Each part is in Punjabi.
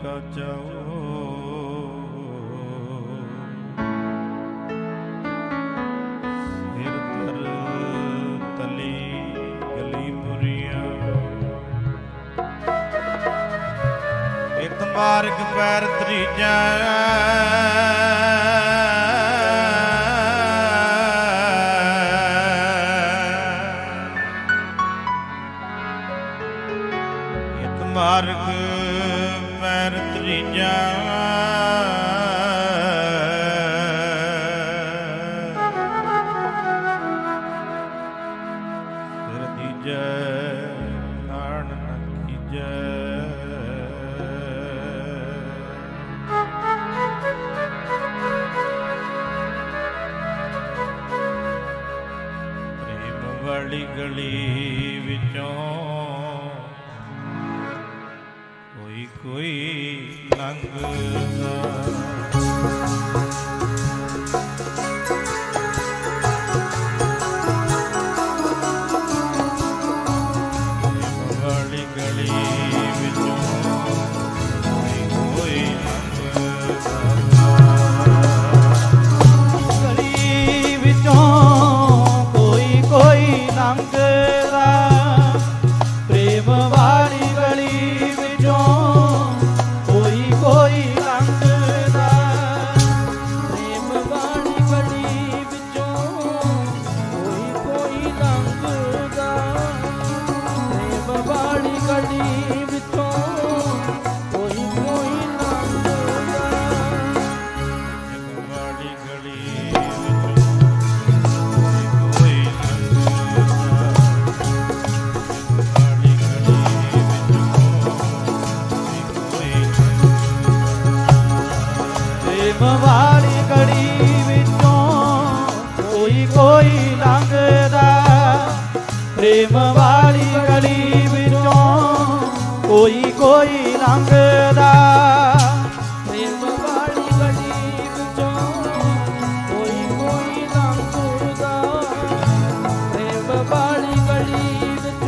का चाओ सिर धर तली गली मुरिया इत मार्ग पैर त्रीजा मार्ग पैर त्रीजा सिर दीजै नान न कीजै प्रेम वाली गली विचों कोई लंघदा वाली गली विचों कोई लंघदा गली विचों कोई लंघदा प्रेम वाली गली विचों कोई लंघदा प्रेम वाली गली विचों कोई लंघदा प्रेम वाली गली विचों कोई लंघदा वाली गली विचों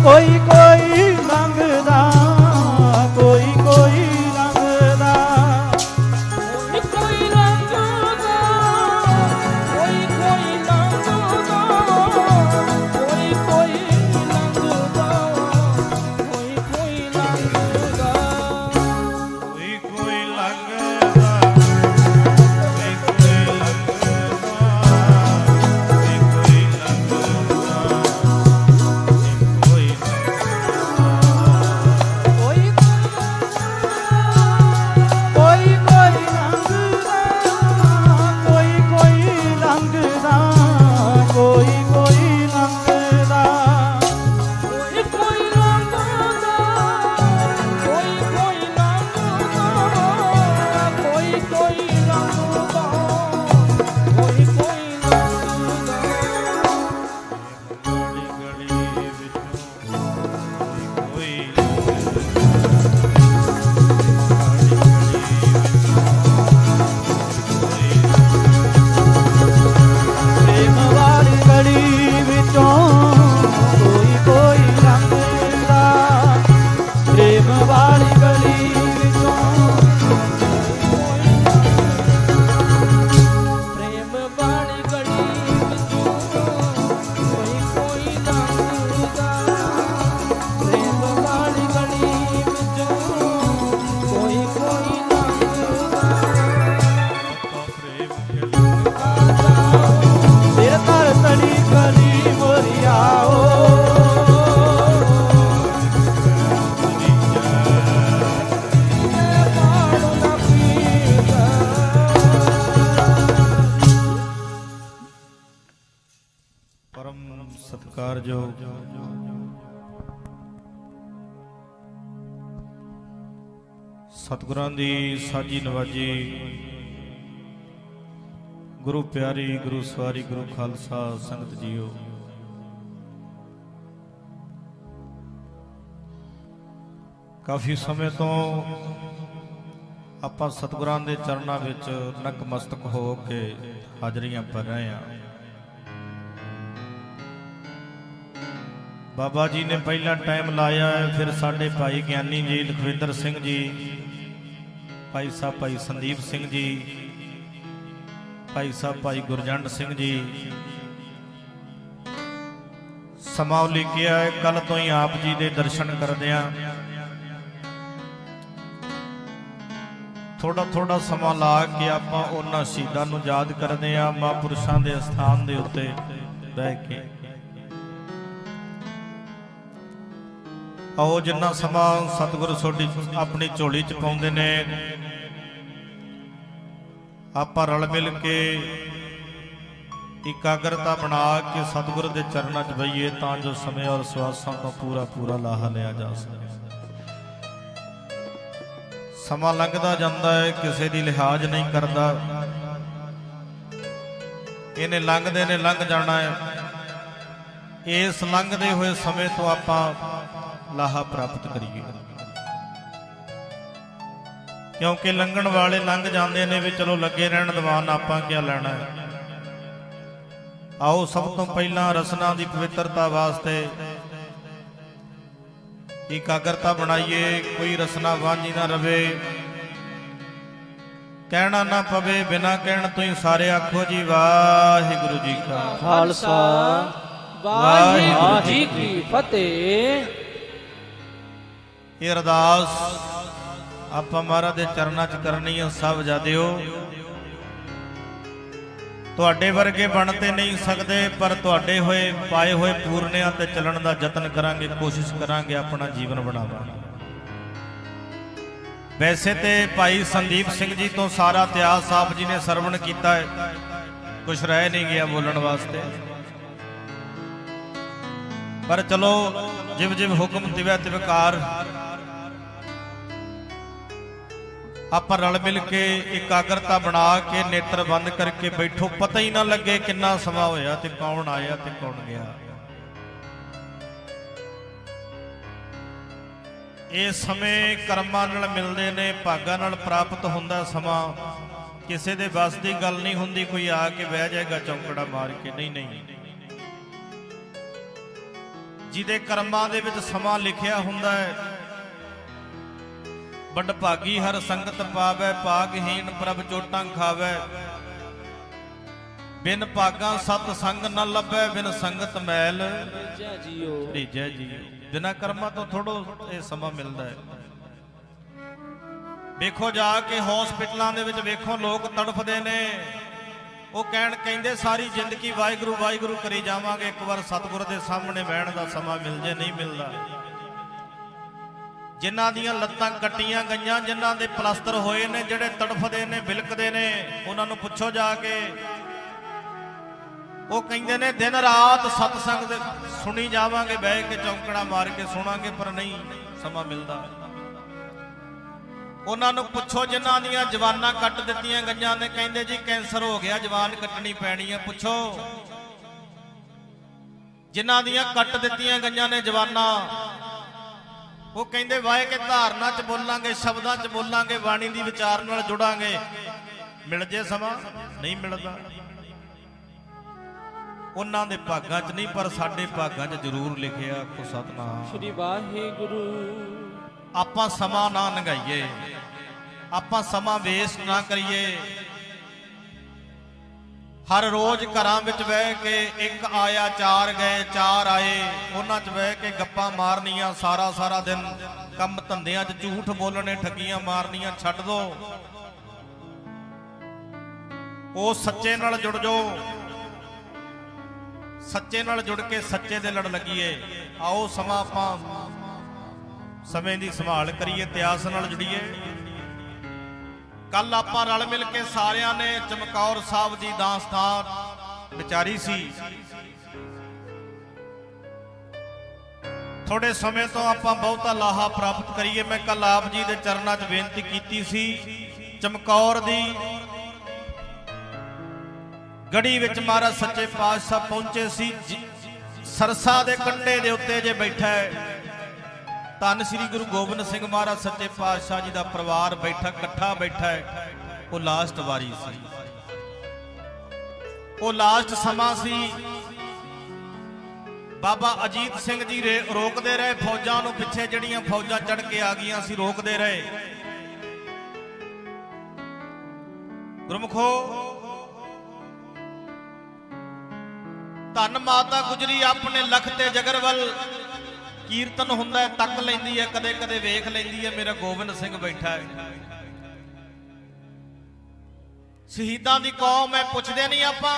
कोई वाली गली विचों कोई लंघदा प्रेम वाली गली विचों कोई लंघदा प्रेम वाली गली विचों कोई लंघदा प्रेम वाली गली विचों कोई लंघदा कोई लंघदा ਸਤਿਕਾਰਯੋਗ ਸਤਿਗੁਰਾਂ ਦੀ ਸਾਜੀ ਨਵਾਜੀ गुरु प्यारी, गुरु सवारी, गुरु खालसा संगत जीओ। काफ़ी समय तो ਆਪਾਂ ਸਤਿਗੁਰਾਂ ਦੇ ਚਰਨਾਂ ਵਿੱਚ ਨਕਮਸਤਕ ਹੋ ਕੇ ਹਾਜ਼ਰੀਆਂ ਭਰ ਰਹੇ ਹਾਂ। ਬਾਬਾ ਜੀ ਨੇ ਪਹਿਲਾਂ ਟਾਈਮ ਲਾਇਆ ਹੈ, ਫਿਰ ਸਾਡੇ ਭਾਈ ਗਿਆਨੀ ਜੀ ਲਖਵਿੰਦਰ ਸਿੰਘ ਜੀ, ਭਾਈ ਸਾਹਿਬ ਭਾਈ ਸੰਦੀਪ ਸਿੰਘ ਜੀ, ਭਾਈ ਸਾਹਿਬ ਭਾਈ ਗੁਰਜੰਟ ਸਿੰਘ ਜੀ ਸਮਾਂ ਲਿਖਿਆ ਹੈ। ਕੱਲ ਤੋਂ ਹੀ ਆਪ ਜੀ ਦੇ ਦਰਸ਼ਨ ਕਰਦੇ ਹਾਂ। ਥੋੜਾ ਥੋੜਾ ਸਮਾਂ ਲਾ ਕੇ ਆਪਾਂ ਉਹਨਾਂ ਸ਼ਹੀਦਾਂ ਨੂੰ ਯਾਦ ਕਰਦੇ ਹਾਂ, ਮਹਾਂਪੁਰਸ਼ਾਂ ਦੇ ਸਥਾਨ ਦੇ ਉੱਤੇ ਬਹਿ ਕੇ। ਆਓ ਜਿੰਨਾ ਸਮਾਂ ਸਤਿਗੁਰ ਤੁਹਾਡੀ ਆਪਣੀ ਝੋਲੀ 'ਚ ਪਾਉਂਦੇ ਨੇ, ਆਪਾਂ ਰਲ ਮਿਲ ਕੇ ਇਕਾਗਰਤਾ ਬਣਾ ਕੇ ਸਤਿਗੁਰ ਦੇ ਚਰਨਾਂ 'ਚ ਬਈਏ, ਤਾਂ ਜੋ ਸਮੇਂ ਔਰ ਸਵਾਸਾਂ ਤੋਂ ਪੂਰਾ ਪੂਰਾ ਲਾਹਾ ਲਿਆ ਜਾ ਸਕੇ। ਸਮਾਂ ਲੰਘਦਾ ਜਾਂਦਾ ਹੈ, ਕਿਸੇ ਦੀ ਲਿਹਾਜ਼ ਨਹੀਂ ਕਰਦਾ। ਇਹਨੇ ਲੰਘਦੇ ਨੇ ਲੰਘ ਜਾਣਾ ਹੈ। ਇਸ ਲੰਘਦੇ ਹੋਏ ਸਮੇਂ ਤੋਂ ਆਪਾਂ ਲਾਹਾ ਪ੍ਰਾਪਤ ਕਰੀਏ, ਕਿਉਂਕਿ ਲੰਘਣ ਵਾਲੇ ਲੰਘ ਜਾਂਦੇ ਨੇ ਵੀ ਚਲੋ ਲੱਗੇ ਰਹਿਣ ਦੀਵਾਨ, ਆਪਾਂ ਕੀ ਲੈਣਾ ਹੈ। ਆਓ ਸਭ ਤੋਂ ਪਹਿਲਾਂ ਰਸਨਾ ਦੀ ਪਵਿੱਤਰਤਾ ਵਾਸਤੇ ਇਕਾਗਰਤਾ ਬਣਾਈਏ। ਕੋਈ ਰਸਨਾ ਵਾਂਝੀ ਨਾ ਰਵੇ, ਕਹਿਣਾ ਨਾ ਪਵੇ, ਬਿਨਾਂ ਕਹਿਣ ਤੋਂ ਹੀ ਸਾਰੇ ਆਖੋ ਜੀ ਵਾਹਿਗੁਰੂ ਜੀ ਕਾ ਖਾਲਸਾ, ਵਾਹਿਗੁਰੂ ਜੀ ਕੀ ਫਤਿਹ। ਇਹ ਅਰਦਾਸ ਆਪਾਂ ਮਹਾਰਾਜ ਦੇ ਚਰਨਾਂ 'ਚ ਕਰਨੀ ਹੈ। ਸਭ ਜਾਦਿਓ ਤੁਹਾਡੇ ਵਰਗੇ ਬਣ ਤੇ ਨਹੀਂ ਸਕਦੇ, ਪਰ ਤੁਹਾਡੇ ਹੋਏ ਪਾਏ ਹੋਏ ਪੂਰਨਿਆਂ ਤੇ ਚੱਲਣ ਦਾ ਯਤਨ ਕਰਾਂਗੇ, ਕੋਸ਼ਿਸ਼ ਕਰਾਂਗੇ ਆਪਣਾ ਜੀਵਨ ਬਣਾਵਾਂਗੇ। ਵੈਸੇ ਤੇ ਭਾਈ ਸੰਦੀਪ ਸਿੰਘ ਜੀ ਤੋਂ ਸਾਰਾ ਇਤਿਹਾਸ ਆਪ ਜੀ ਨੇ ਸਰਵਣ ਕੀਤਾ ਹੈ, ਕੁਛ ਰਹਿ ਨਹੀਂ ਗਿਆ ਬੋਲਣ ਵਾਸਤੇ, ਪਰ ਚਲੋ ਜਿਵ ਜਿਵ ਹੁਕਮ ਤਿਵੈ ਤਿਵਕਾਰ ਆਪਾਂ ਰਲ ਮਿਲ ਕੇ ਇਕਾਗਰਤਾ ਬਣਾ ਕੇ ਨੇਤਰ ਬੰਦ ਕਰਕੇ ਬੈਠੋ। ਪਤਾ ਹੀ ਨਾ ਲੱਗੇ ਕਿੰਨਾ ਸਮਾਂ ਹੋਇਆ ਤੇ ਕੌਣ ਆਇਆ ਤੇ ਕੌਣ ਗਿਆ। ਇਹ ਸਮੇਂ ਕਰਮਾਂ ਨਾਲ ਮਿਲਦੇ ਨੇ, ਭਾਗਾਂ ਨਾਲ ਪ੍ਰਾਪਤ ਹੁੰਦਾ ਸਮਾਂ। ਕਿਸੇ ਦੇ ਵੱਸ ਦੀ ਗੱਲ ਨਹੀਂ ਹੁੰਦੀ ਕੋਈ ਆ ਕੇ ਬਹਿ ਜਾਏਗਾ ਚੌਂਕੜਾ ਮਾਰ ਕੇ, ਨਹੀਂ ਨਹੀਂ। ਜਿਹਦੇ ਕਰਮਾਂ ਦੇ ਵਿੱਚ ਸਮਾਂ ਲਿਖਿਆ ਹੁੰਦਾ ਹੈ, ਵੱਡ ਭਾਗੀ ਹਰ ਸੰਗਤ ਪਾਵੈ, ਭਾਗਹੀਣ ਪ੍ਰਭ ਚੋਟਾਂ ਖਾਵੈ। ਬਿਨ ਭਾਗਾਂ ਸਤ ਸੰਗ ਨ ਲੱਭੈ, ਬਿਨ ਸੰਗਤ ਮੈਲ ਭਰੀਜੈ ਜੀਓ। ਬਿਨਾਂ ਕਰਮਾਂ ਤੋਂ ਥੋੜੋ ਇਹ ਸਮਾਂ ਮਿਲਦਾ ਹੈ। ਵੇਖੋ ਜਾ ਕੇ ਹਸਪੀਟਲਾਂ ਦੇ ਵਿੱਚ ਵੇਖੋ ਲੋਕ ਤੜਫਦੇ ਨੇ, ਉਹ ਕਹਿੰਦੇ ਸਾਰੀ ਜ਼ਿੰਦਗੀ ਵਾਹਿਗੁਰੂ ਵਾਹਿਗੁਰੂ ਕਰੀ ਜਾਵਾਂਗੇ, ਇੱਕ ਵਾਰ ਸਤਿਗੁਰ ਦੇ ਸਾਹਮਣੇ ਬਹਿਣ ਦਾ ਸਮਾਂ ਮਿਲ ਜੇ, ਨਹੀਂ ਮਿਲਦਾ। ਜਿਨ੍ਹਾਂ ਦੀਆਂ ਲੱਤਾਂ ਕੱਟੀਆਂ ਗਈਆਂ, ਜਿਨ੍ਹਾਂ ਦੇ ਪਲਸਤਰ ਹੋਏ ਨੇ, ਜਿਹੜੇ ਤੜਫਦੇ ਨੇ ਬਿਲਕਦੇ ਨੇ, ਉਹਨਾਂ ਨੂੰ ਪੁੱਛੋ ਜਾ ਕੇ। ਉਹ ਕਹਿੰਦੇ ਨੇ ਦਿਨ ਰਾਤ ਸਤਸੰਗ ਸੁਣੀ ਜਾਵਾਂਗੇ, ਬਹਿ ਕੇ ਚੌਂਕੜਾ ਮਾਰ ਕੇ ਸੁਣਾਂਗੇ, ਪਰ ਨਹੀਂ ਸਮਾਂ ਮਿਲਦਾ। ਉਹਨਾਂ ਨੂੰ ਪੁੱਛੋ ਜਿਨ੍ਹਾਂ ਦੀਆਂ ਜਵਾਨਾਂ ਕੱਟ ਦਿੱਤੀਆਂ ਗਈਆਂ ਨੇ, ਕਹਿੰਦੇ ਜੀ ਕੈਂਸਰ ਹੋ ਗਿਆ, ਜਵਾਨ ਕੱਟਣੀ ਪੈਣੀ ਹੈ। ਪੁੱਛੋ ਜਿਨ੍ਹਾਂ ਦੀਆਂ ਕੱਟ ਦਿੱਤੀਆਂ ਗਈਆਂ ਨੇ ਜਵਾਨਾਂ, ਉਹ ਕਹਿੰਦੇ ਵਾਹਿ ਕੇ ਧਾਰਨਾ 'ਚ ਬੋਲਾਂਗੇ, ਸ਼ਬਦਾਂ 'ਚ ਬੋਲਾਂਗੇ, ਬਾਣੀ ਦੀ ਵਿਚਾਰ ਨਾਲ ਜੁੜਾਂਗੇ। ਮਿਲ ਜੇ ਸਮਾਂ, ਨਹੀਂ ਮਿਲਦਾ। ਉਹਨਾਂ ਦੇ ਭਾਗਾਂ 'ਚ ਨਹੀਂ, ਪਰ ਸਾਡੇ ਭਾਗਾਂ 'ਚ ਜ਼ਰੂਰ ਲਿਖਿਆ। ਆਖੋ ਸਤਿਨਾਮ ਸ੍ਰੀ ਵਾਹਿਗੁਰੂ। ਆਪਾਂ ਸਮਾਂ ਨਾ ਲੰਘਾਈਏ, ਆਪਾਂ ਸਮਾਂ ਵੇਸਟ ਨਾ ਕਰੀਏ। ਹਰ ਰੋਜ਼ ਘਰਾਂ ਵਿੱਚ ਬਹਿ ਕੇ ਇੱਕ ਆਇਆ ਚਾਰ ਗਏ, ਚਾਰ ਆਏ, ਉਹਨਾਂ 'ਚ ਬਹਿ ਕੇ ਗੱਪਾਂ ਮਾਰਨੀਆਂ ਸਾਰਾ ਸਾਰਾ ਦਿਨ, ਕੰਮ ਧੰਦਿਆਂ 'ਚ ਝੂਠ ਬੋਲਣੇ, ਠੱਗੀਆਂ ਮਾਰਨੀਆਂ ਛੱਡ ਦੋ। ਉਹ ਸੱਚੇ ਨਾਲ ਜੁੜ ਜਾਓ, ਸੱਚੇ ਨਾਲ ਜੁੜ ਕੇ ਸੱਚੇ ਦੇ ਲੜ ਲੱਗੀਏ। ਆਓ ਸਮਾਂ ਆਪਾਂ ਸਮੇਂ ਦੀ ਸੰਭਾਲ ਕਰੀਏ, ਇਤਿਹਾਸ ਨਾਲ ਜੁੜੀਏ। ਕੱਲ ਆਪਾਂ ਰਲ ਮਿਲ ਕੇ ਸਾਰਿਆਂ ਨੇ ਚਮਕੌਰ ਸਾਹਿਬ ਦੀ ਦਾਸਤਾਨ ਵਿਚਾਰੀ ਸੀ। ਥੋੜੇ ਸਮੇਂ ਤੋਂ ਆਪਾਂ ਬਹੁਤਾ ਲਾਹਾ ਪ੍ਰਾਪਤ ਕਰੀਏ। ਮੈਂ ਕੱਲ ਆਪ ਜੀ ਦੇ ਚਰਨਾਂ 'ਚ ਬੇਨਤੀ ਕੀਤੀ ਸੀ, ਚਮਕੌਰ ਦੀ गढ़ी विच महाराज सच्चे पातशाह पहुंचे सी। सरसा दे कंढे दे उत्ते जे बैठा है धन श्री गुरु गोबिंद सिंह महाराज सच्चे पातशाह जी का परिवार बैठा कट्ठा बैठा है। वो लास्ट वारी सी, वो लास्ट समा सी। बाबा अजीत सिंह जी रोकते रहे फौजां नूं, पिछे जड़ियां फौजां चढ़ के आ गईयां सी, रोकते रहे। गुरमुखो धन माता गुजरी अपने लख ते जगर वल कीर्तन हुंदा है, तक लैंदी है, कदे कदे वेख लैंदी है मेरा गोबिंद सिंह बैठा है। शहीदां दी कौम है, पुछदे नहीं आपां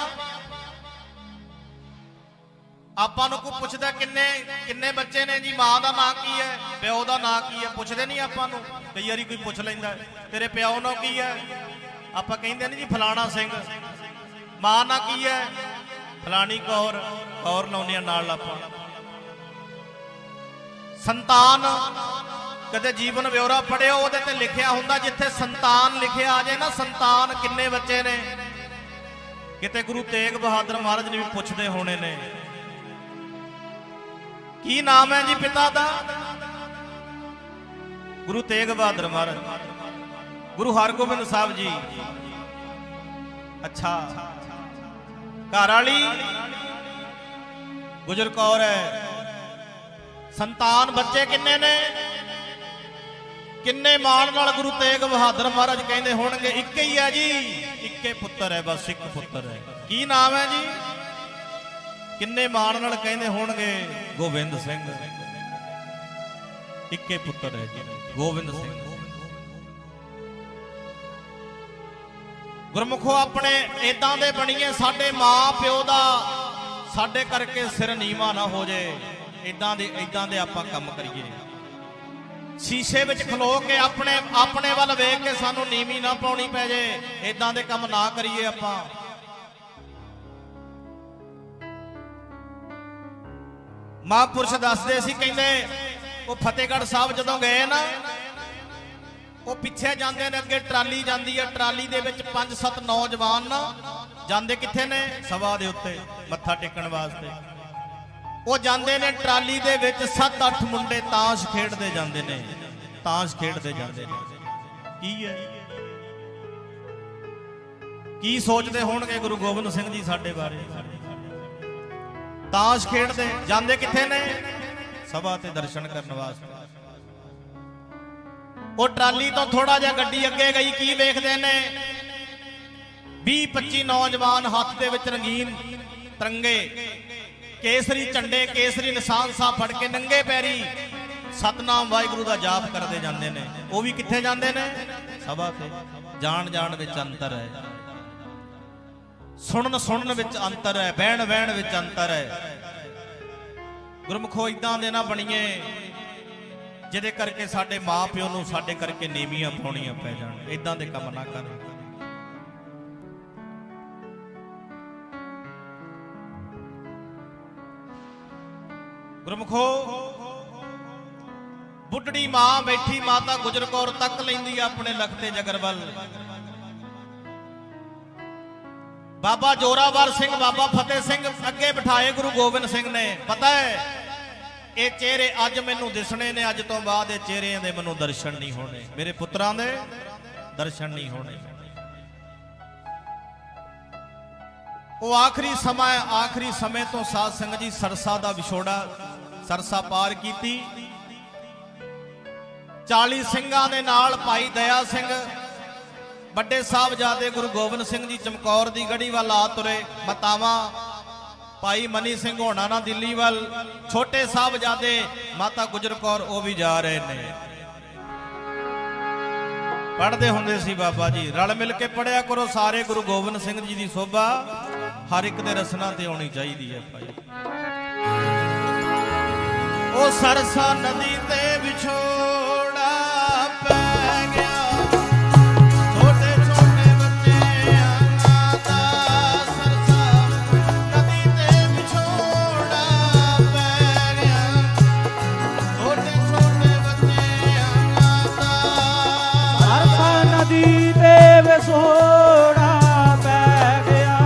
नूं कोई पुछदा किन्ने किन्ने बच्चे ने जी, मां दा नां की है, प्यो दा नां की है, पुछदे नहीं आपां नूं। कई वारी कोई पुछ लैंदा तेरे प्यो नां की है, आपां कहिंदे नहीं जी फलाना सिंह। मां नां की है फलानी कौर, कौर लाउने नाल आपां। संतान कदे जीवन ब्यौरा पढ़िओ, ਉਹਦੇ ਤੇ लिखिया हुंदा जिथे संतान लिखिया आ जाए ना, संतान किन्ने बच्चे ने, किते गुरु तेग बहादुर महाराज ने भी पुछदे होने ने की नाम है जी पिता दा। गुरु तेग बहादुर महाराज, गुरु हरगोबिंद साहब जी। अच्छा, घर वाली गुजर कौर है। संतान बच्चे किन्ने ने, किन्ने मान नाल गुरु तेग बहादुर महाराज कहंदे होणगे इक्के ही है जी, इक्के पुत्र है, बस एक पुत्र है। की नाम है जी, किन्ने मान नाल कहंदे होणगे गोबिंद सिंह, इक्के पुत्र है जी गोबिंद सिंह। गुरमुखो अपने इदां दे बणीए, साडे मां प्यो दा साडे करके सिर नीवा ना हो जाए, इदां दे आपां काम करिए। शीशे विच खलो के अपने वल वेख के सानू नीवी ना पाउणी पै जाए, इदां दे काम ना करिए आपां। महापुरुष दसदे सी, कहंदे वो फतेहगढ़ साहब जदों गए ना, वो पिछे जांदे ने, अगे ट्राली जांदी है, ट्राली दे विच 5-7 नौजवान ना जांदे किथे ने, सभा दे उत्ते मत्था टेकण वास्ते। वो जांदे ने ट्राली दे विच 7-8 मुंडे ताश खेडदे जांदे ने, ताश खेडदे जांदे ने। की है, की सोचदे होणगे गुरु गोबिंद सिंह जी साडे बारे। ताश खेडदे जांदे किथे ने, सभा ते दर्शन करने वास्ते। वो ट्राली तो थोड़ा जिहा गड्डी अगे गई, की वेखदे ने 20-25 नौजवान हाथ दे विच रंगीन तिरंगे, केसरी झंडे, केसरी निशान साहब फड़ के नंगे पैरी सतनाम वाहिगुरू दा जाप करते जांदे ने। वो भी किथे जांदे ने, सभा ते। जान विच अंतर है, सुनन विच अंतर है, बहन विच अंतर है। गुरमुखो इदां दे ना बणीए जिहदे करके साडे मां प्यो नूं साडे करके नीवियां पाउणियां पै जाण, इदां दे काम ना कर। गुरमुखो बुढ़ड़ी मां बैठी माता गुजर कौर तक लैंदी अपने लखते जगर वल। बाबा जोरावर सिंह, बाबा फतेह सिंह अगे बिठाए गुरु गोबिंद सिंह ने। पता है ये चेहरे अज मैनू दिसने ने, अज तो बाद ये चेहरे दे मैनू दर्शन नहीं होने, मेरे पुत्रां दे दर्शन नहीं होने। वो आखिरी समय, आखिरी समय तो साध संगत जी सरसा दा विछोड़ा, सरसा पार कीती। 40 ਸਿੰਘਾਂ ਦੇ ਨਾਲ ਭਾਈ ਦਇਆ ਸਿੰਘ ਵੱਡੇ ਸਾਹਿਬਜ਼ਾਦੇ ਗੁਰੂ ਗੋਬਿੰਦ ਸਿੰਘ ਜੀ ਚਮਕੌਰ ਦੀ ਗੜੀ ਵੱਲ ਆ ਤੁਰੇ। ਮਾਤਾਵਾਂ ਭਾਈ ਮਨੀ ਸਿੰਘ ਹੋਣਾ ਨਾ ਦਿੱਲੀ ਵੱਲ, ਛੋਟੇ ਸਾਹਿਬਜ਼ਾਦੇ ਮਾਤਾ ਗੁਜਰ ਕੌਰ ਉਹ ਵੀ ਜਾ ਰਹੇ ਨੇ। ਪੜ੍ਹਦੇ ਹੁੰਦੇ ਸੀ ਬਾਬਾ ਜੀ, ਰਲ ਮਿਲ ਕੇ ਪੜਿਆ ਕਰੋ ਸਾਰੇ। ਗੁਰੂ ਗੋਬਿੰਦ ਸਿੰਘ ਜੀ ਦੀ ਸੋਭਾ ਹਰ ਇੱਕ ਦੇ ਰਸਨਾ ਤੇ ਆਉਣੀ ਚਾਹੀਦੀ ਹੈ ਭਾਈ। ਉਹ ਸਰਸਾ ਨਦੀ ਤੇ ਵਿਛੋੜਾ ਪੈ ਗਿਆ, ਛੋਟੇ ਛੋਟੇ ਬੱਚਿਆਂ ਦਾ। ਸਰਸਾ ਨਦੀ ਤੇ ਵਿਛੋੜਾ ਪੈ ਗਿਆ, ਛੋਟੇ ਛੋਟੇ ਬੱਚਿਆਂ ਦਾ। ਸਰਸਾ ਨਦੀ ਤੇ ਵਿਛੋੜਾ ਪੈ ਗਿਆ,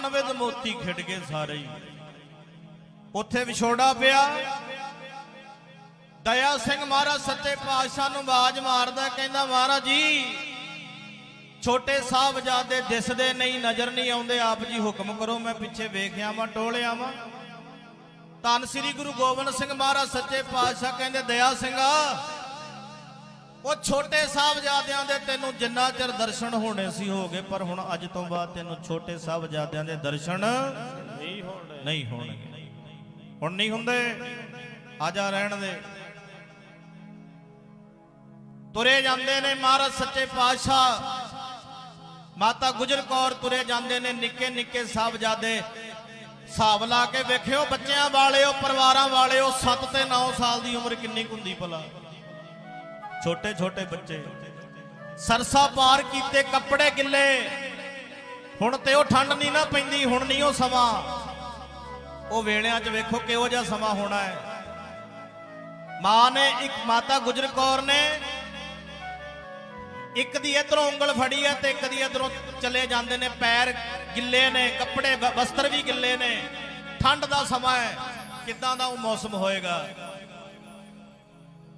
ਵਿਦ ਮੋਤੀ ਖਿੜ ਗਏ ਸਾਰੇ ਹੀ। ਉੱਥੇ ਵਿਛੋੜਾ ਪਿਆ। ਦਇਆ ਸਿੰਘ ਮਹਾਰਾਜ ਸੱਚੇ ਪਾਤਸ਼ਾਹ ਨੂੰ ਆਵਾਜ਼ ਮਾਰਦਾ, ਕਹਿੰਦਾ ਮਹਾਰਾਜ ਜੀ ਛੋਟੇ ਸਾਹਿਬਜ਼ਾਦੇ ਦਿਸਦੇ ਨਹੀਂ, ਨਜ਼ਰ ਨਹੀਂ ਆਉਂਦੇ, ਆਪ ਜੀ ਹੁਕਮ ਕਰੋ ਮੈਂ ਪਿੱਛੇ ਵੇਖ ਆਵਾਂ, ਟੋਲ ਆਵਾਂ। ਧੰਨ ਸ੍ਰੀ ਗੁਰੂ ਗੋਬਿੰਦ ਸਿੰਘ ਮਹਾਰਾਜ ਸੱਚੇ ਪਾਤਸ਼ਾਹ ਕਹਿੰਦੇ ਦਇਆ ਸਿੰਘਾ, ਉਹ ਛੋਟੇ ਸਾਹਿਬਜ਼ਾਦਿਆਂ ਦੇ ਤੈਨੂੰ ਜਿੰਨਾ ਚਿਰ ਦਰਸ਼ਨ ਹੋਣੇ ਸੀ ਹੋ ਗਏ, ਪਰ ਹੁਣ ਅੱਜ ਤੋਂ ਬਾਅਦ ਤੈਨੂੰ ਛੋਟੇ ਸਾਹਿਬਜ਼ਾਦਿਆਂ ਦੇ ਦਰਸ਼ਨ ਨਹੀਂ ਹੋਣਗੇ। ਹੁਣ ਨਹੀਂ ਹੁੰਦੇ, ਆਜਾ ਰਹਿਣ ਦੇ। ਤੁਰੇ ਜਾਂਦੇ ਨੇ ਮਹਾਰਾਜ ਸੱਚੇ ਪਾਤਸ਼ਾਹ, ਮਾਤਾ ਗੁਜਰ ਕੌਰ ਤੁਰੇ ਜਾਂਦੇ ਨੇ, ਨਿੱਕੇ ਨਿੱਕੇ ਸਾਹਿਬਜ਼ਾਦੇ। ਹਿਸਾਬ ਲਾ ਕੇ ਵੇਖਿਓ ਬੱਚਿਆਂ ਵਾਲਿਓ, ਪਰਿਵਾਰਾਂ ਵਾਲਿਓ, 7 ਤੇ 9 ਸਾਲ ਦੀ ਉਮਰ ਕਿੰਨੀ ਹੁੰਦੀ ਭਲਾ। ਛੋਟੇ ਛੋਟੇ ਬੱਚੇ ਸਰਸਾ ਪਾਰ ਕੀਤੇ, ਕੱਪੜੇ ਗਿੱਲੇ। ਹੁਣ ਤੇ ਉਹ ਠੰਡ ਨਹੀਂ ਨਾ ਪੈਂਦੀ, ਹੁਣ ਨਹੀਂ ਉਹ ਸਮਾਂ। ਉਹ ਵੇਲਿਆਂ 'ਚ ਵੇਖੋ ਕਿਹੋ ਜਿਹਾ ਸਮਾਂ ਹੋਣਾ ਹੈ। ਮਾਂ ਨੇ ਇੱਕ ਮਾਤਾ ਗੁਜਰ ਕੌਰ ਨੇ ਇੱਕ ਦੀ ਇਧਰੋਂ ਉਂਗਲ ਫੜੀ ਹੈ ਤੇ ਇੱਕ ਦੀ ਇਧਰੋਂ ਚਲੇ ਜਾਂਦੇ ਨੇ। ਪੈਰ ਗਿੱਲੇ ਨੇ, ਕੱਪੜੇ ਵਸਤਰ ਵੀ ਗਿੱਲੇ ਨੇ, ਠੰਡ ਦਾ ਸਮਾਂ ਹੈ, ਕਿੱਦਾਂ ਦਾ ਉਹ ਮੌਸਮ ਹੋਏਗਾ।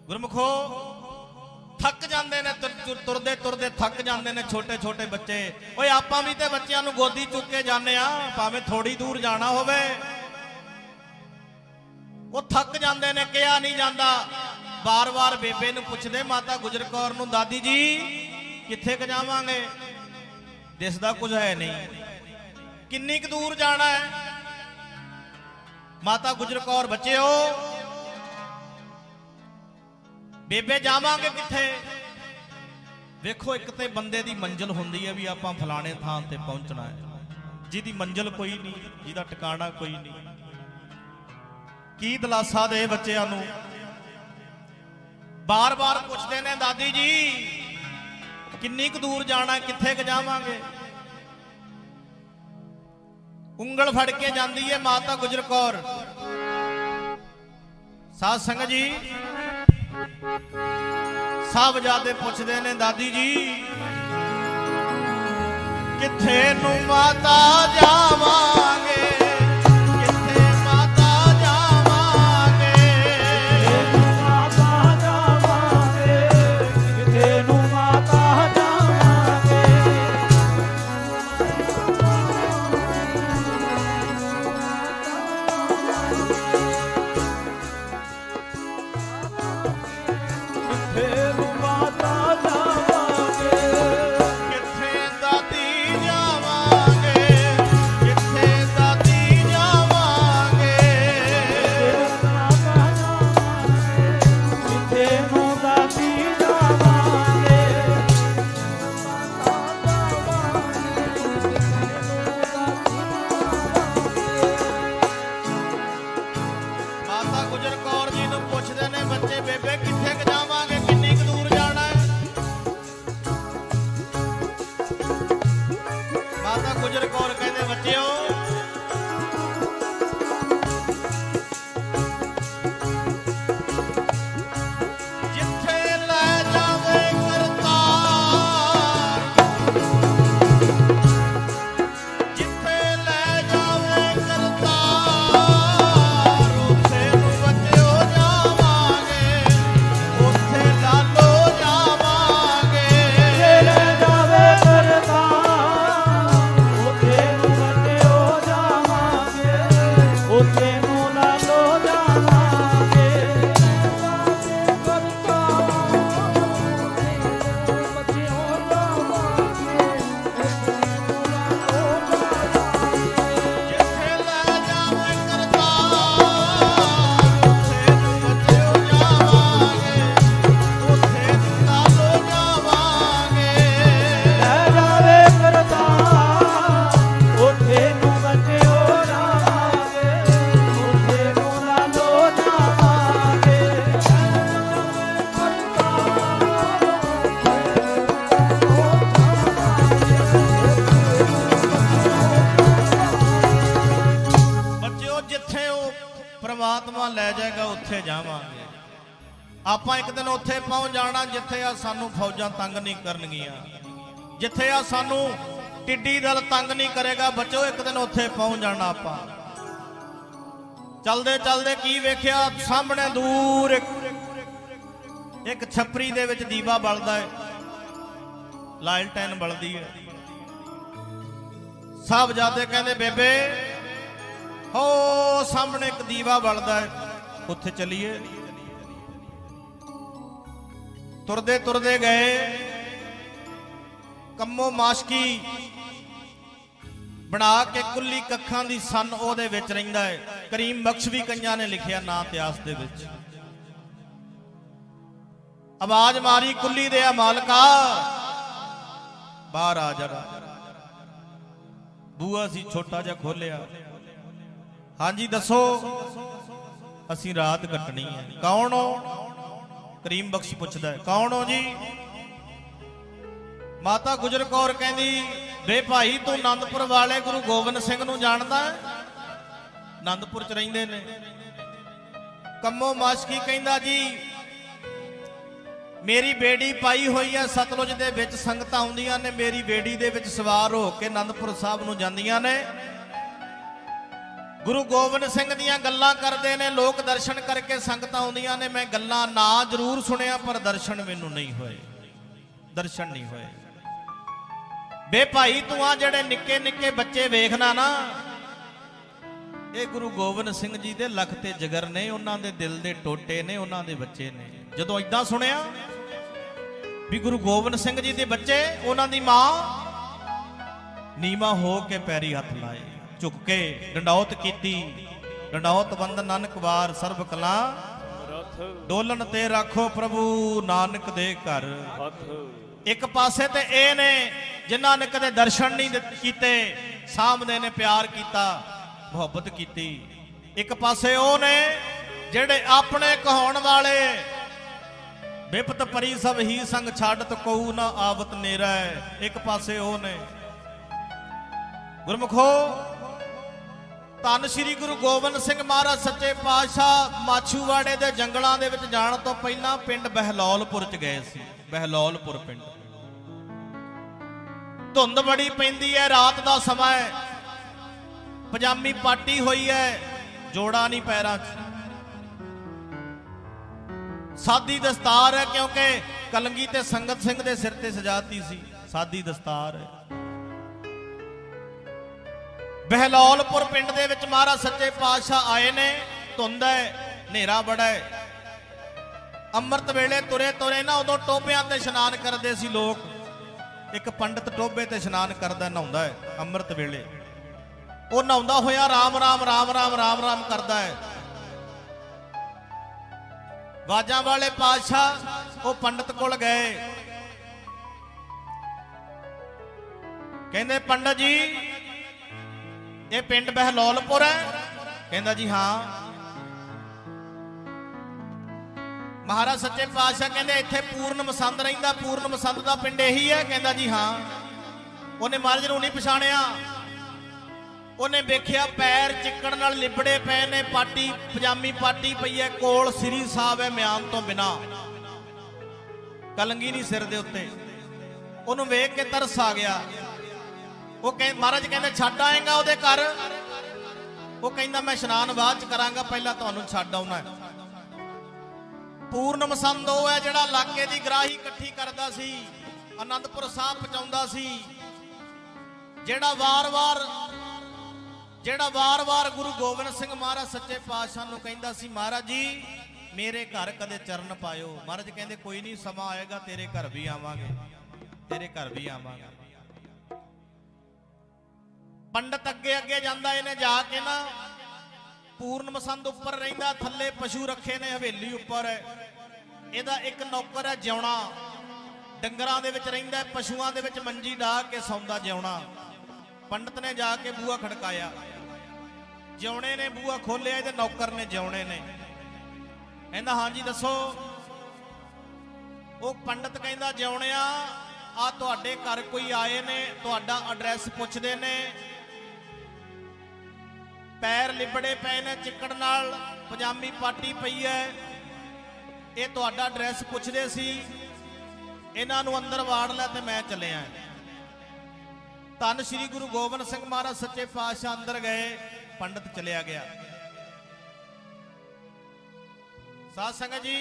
ਗੁਰਮੁਖੋ ਥੱਕ ਜਾਂਦੇ ਨੇ, ਤੁਰਦੇ ਤੁਰਦੇ ਥੱਕ ਜਾਂਦੇ ਨੇ ਛੋਟੇ ਛੋਟੇ ਬੱਚੇ। ਓਏ ਆਪਾਂ ਵੀ ਤੇ ਬੱਚਿਆਂ ਨੂੰ ਗੋਦੀ ਚੁੱਕ ਕੇ ਜਾਂਦੇ ਆ, ਭਾਵੇਂ ਥੋੜੀ ਦੂਰ ਜਾਣਾ ਹੋਵੇ। ਉਹ ਥੱਕ ਜਾਂਦੇ ਨੇ, ਕਿਹਾ ਨਹੀਂ ਜਾਂਦਾ। ਬਾਰ-ਬਾਰ ਬੇਬੇ ਨੂੰ ਪੁੱਛਦੇ ਮਾਤਾ ਗੁਜਰ ਕੌਰ ਨੂੰ, ਦਾਦੀ ਜੀ ਕਿੱਥੇ ਕ ਜਾਵਾਂਗੇ, ਦਿਸਦਾ ਕੁਝ ਹੈ ਨਹੀਂ, ਕਿੰਨੀ ਕੁ ਦੂਰ ਜਾਣਾ ਹੈ। ਮਾਤਾ ਗੁਜਰ ਕੌਰ, ਬੱਚਿਓ ਬੇਬੇ ਜਾਵਾਂਗੇ ਕਿੱਥੇ। ਵੇਖੋ ਇੱਕ ਤੇ ਬੰਦੇ ਦੀ ਮੰਜ਼ਿਲ ਹੁੰਦੀ ਹੈ ਵੀ ਆਪਾਂ ਫਲਾਣੇ ਥਾਂ ਤੇ ਪਹੁੰਚਣਾ ਹੈ, ਜਿਹਦੀ ਮੰਜ਼ਿਲ ਕੋਈ ਨਹੀਂ, ਜਿਹਦਾ ਟਿਕਾਣਾ ਕੋਈ ਨਹੀਂ। ਕੀ ਦਿਲਾਸਾ ਦੇ ਬੱਚਿਆਂ ਨੂੰ। ਬਾਰ-ਬਾਰ ਪੁੱਛਦੇ ਨੇ, ਦਾਦੀ ਜੀ ਕਿੰਨੀ ਕੁ ਦੂਰ ਜਾਣਾ, ਕਿੱਥੇ ਕ ਜਾਵਾਂਗੇ। ਉਂਗਲ ਫੜ ਕੇ ਜਾਂਦੀ ਹੈ ਮਾਤਾ ਗੁਜਰ ਕੌਰ। ਸਾਧ ਸੰਗਤ ਜੀ ਸਾਹਿਬਜ਼ਾਦੇ ਪੁੱਛਦੇ ਨੇ, ਦਾਦੀ ਜੀ ਕਿੱਥੇ ਨੂੰ ਮਾਤਾ ਜਾਵਾਂਗੇ, ਗੁਜਰ ਕੌਰ ਕਹਿੰਦੇ, ਬੱਚਿਓ ਜਿੱਥੇ ਲੈ ਜਾਵੇ ਕਰਤਾਰ, ਜਿੱਥੇ ਲੈ ਜਾਵੇ ਕਰਤਾਰ, ਉੱਥੇ ਨੂੰ ਬੱਚਿਓ ਜਾਵਾਂਗੇ, ਉੱਥੇ ਲਾਲੋ ਜਾਵਾਂਗੇ। ਲੈ ਜਾਵੇ ਕਰਤਾਰ, परमात्मा लै जाएगा उत्थे जावांगे। आपां एक दिन उत्थे पहुंच जाना जिथे आ सानू फौजां तंग नहीं करनगियां, जिथे आ सानू टिड्डी दल तंग नहीं करेगा बच्चों, एक दिन उत्थे पहुंच जाना आपां। चलदे चलदे की वेख्या, सामने दूर एक छपरी दे विच दीवा बलदा है, लालटैन बलदी है। साहबजादे कहंदे बेबे हो सामने एक दीवा बलदा है, उत्थे चलीए। तुरदे तुरदे गए, कम्मो माशकी बना के कुल्ली कखां दी सन ओहदे विच रहिंदा है। करीम बख्श भी कईयां ने लिखिया ना इतिहास दे विच। आवाज मारी कुल्ली दे मालका बाहर आ जरा। बूआ सी छोटा जिहा खोलिया। हाँ जी दसो, असी रात कटनी है। कौन हो? करीम बख्श पुछदा है। कौन हो जी? माता गुजर कौर कहंदी वे भाई तू आनंदपुर वाले गुरु गोबिंद सिंह नूं जानदा है? आनंदपुर च रहिंदे ने। कम्मो माशकी कहंदा जी मेरी बेड़ी पाई हुई है सतलुज दे विच, संगतां आउंदियां ने मेरी बेड़ी दे विच सवार हो के आनंदपुर साहब नूं जांदियां ने। गुरु गोबिंद सिंह दीयां गल्लां करदे ने लोक, दर्शन करके संगतां आउंदियां ने। मैं गल्लां ना जरूर सुनिया पर दर्शन मैनूं नहीं होए, दर्शन नहीं होए। बे भाई तू आ जेड़े निक्के निक्के बच्चे वेखना ना, ये गुरु गोबिंद सिंह जी दे लख ते जिगर ने, उन्हां दे दिल दे टोटे ने, उन्हां दे बच्चे ने। जदों इदां सुनिया भी गुरु गोबिंद सिंह जी दे बच्चे, उन्हां दी मां नीवा हो के पैरी हथ लाए, झुक के डंडौत कीती। डंडौत बंद नानक वार सर्ब कला डोलन ते राखो प्रभु नानक दे घर। एक पासे ते ए ने जिन्हां ने कदे दर्शन नहीं कीते, सामने ने प्यार कीता, मुहब्बत कीती। एक पासे ओ ने जेड़े अपने कहाउण वाले बिपत परी सब ही संग छाड़त कोऊ ना आवत नेरा है। एक पासे ओ ने। गुरमुखो धन श्री गुरु गोबिंद सिंह महाराज सच्चे पातशाह माछूवाड़े दे जंगलां दे विच जाण तो पहला पिंड बहलौलपुर च गए सी। बहलौलपुर पिंड धुंद बड़ी पैंदी है, रात दा समा है, पजामी पाटी हुई है, जोड़ा नहीं पैरां च, सादी दस्तार है क्योंकि कलंगी ते संगत सिंह दे सिर ते सजाती सी, सादी दस्तार है। बहलौलपुर पिंड दे विच महाराज सच्चे पातशाह आए ने। धुंद है, नेरा बड़ा है। अमृत वेले तुरे तुरे ना उदों टोबियां ते इशनान करदे सी लोग। एक पंडित टोबे ते इशनान करदा नहाउंदा है अमृत वेले। वो नहाउंदा होया राम राम राम राम राम राम करदा है। वाजां वाले पातशाह वो पंडित कोल गए, कहंदे पंडित जी ये पिंड बहलौलपुर है? कहंदा जी हाँ। महाराज सच्चे पातशाह कहंदे इत्थे पूर्ण मसंद रहिंदा, पूर्ण मसंद दा पिंड यही है? कहंदा जी हाँ। उन्हें महाराज नूं नहीं पछाणिया। उन्हें वेख्या पैर चिक्कड़ नाल लिबड़े पे ने, पाटी पजामी पाटी पई है, कोल श्री साहब है म्यान तो बिना, कलंगी नहीं सिर दे उत्ते। उन्होंने वेख के तरस आ गया। वो कह महाराज कहंदे छड्ड आएगा उहदे घर? वो कहंदा मैं इशनान बाद च करांगा, पहला तुहानूं छड्ड आउणा है। पूर्ण मसंद वो है जिहड़ा इलाके दी गराही इकट्ठी करदा सी, आनंदपुर साहब पहुंचाउंदा सी, जिहड़ा वार वार गुरु गोबिंद सिंह महाराज सच्चे पातशाह नूं कहंदा सी महाराज जी मेरे घर कदे चरण पायो। महाराज कहंदे कोई नहीं, समा आएगा तेरे घर भी आवांगे, तेरे घर भी आवांगे। पंडित अगे अगे जांदा, इहने जाके ना पूर्ण मसंद उपर रहिंदा, थल्ले पशु रखे ने हवेली उपर है। इहदा एक नौकर है जिउणा, डंगरां दे विच रहिंदा, पशुआं दे विच मंजी डाह के सौंदा जिउणा। पंडित ने जाके बूहा खड़काया, जिउणे ने बूहा खोलिया, इहदे नौकर ने जिउणे ने। कहंदा हाँ जी दसो। वो पंडित कहंदा जिउणिया आ तुहाडे घर कोई आए ने, तुहाडा एड्रैस पुछदे ने, पैर लिबड़े पे ने चिक्कड़ नाल, पजामी पाटी पई है, ये तुहाडा एड्रैस पुछदे सी, इन्हां नूं अंदर वाड़ लै ते मैं चलिया। ਧੰਨ ਸ੍ਰੀ ਗੁਰੂ ਗੋਬਿੰਦ ਸਿੰਘ ਮਹਾਰਾਜ ਸੱਚੇ ਪਾਤਸ਼ਾਹ ਅੰਦਰ ਗਏ, ਪੰਡਤ ਚਲਿਆ ਗਿਆ। ਸਾਧ ਸੰਗਤ ਜੀ,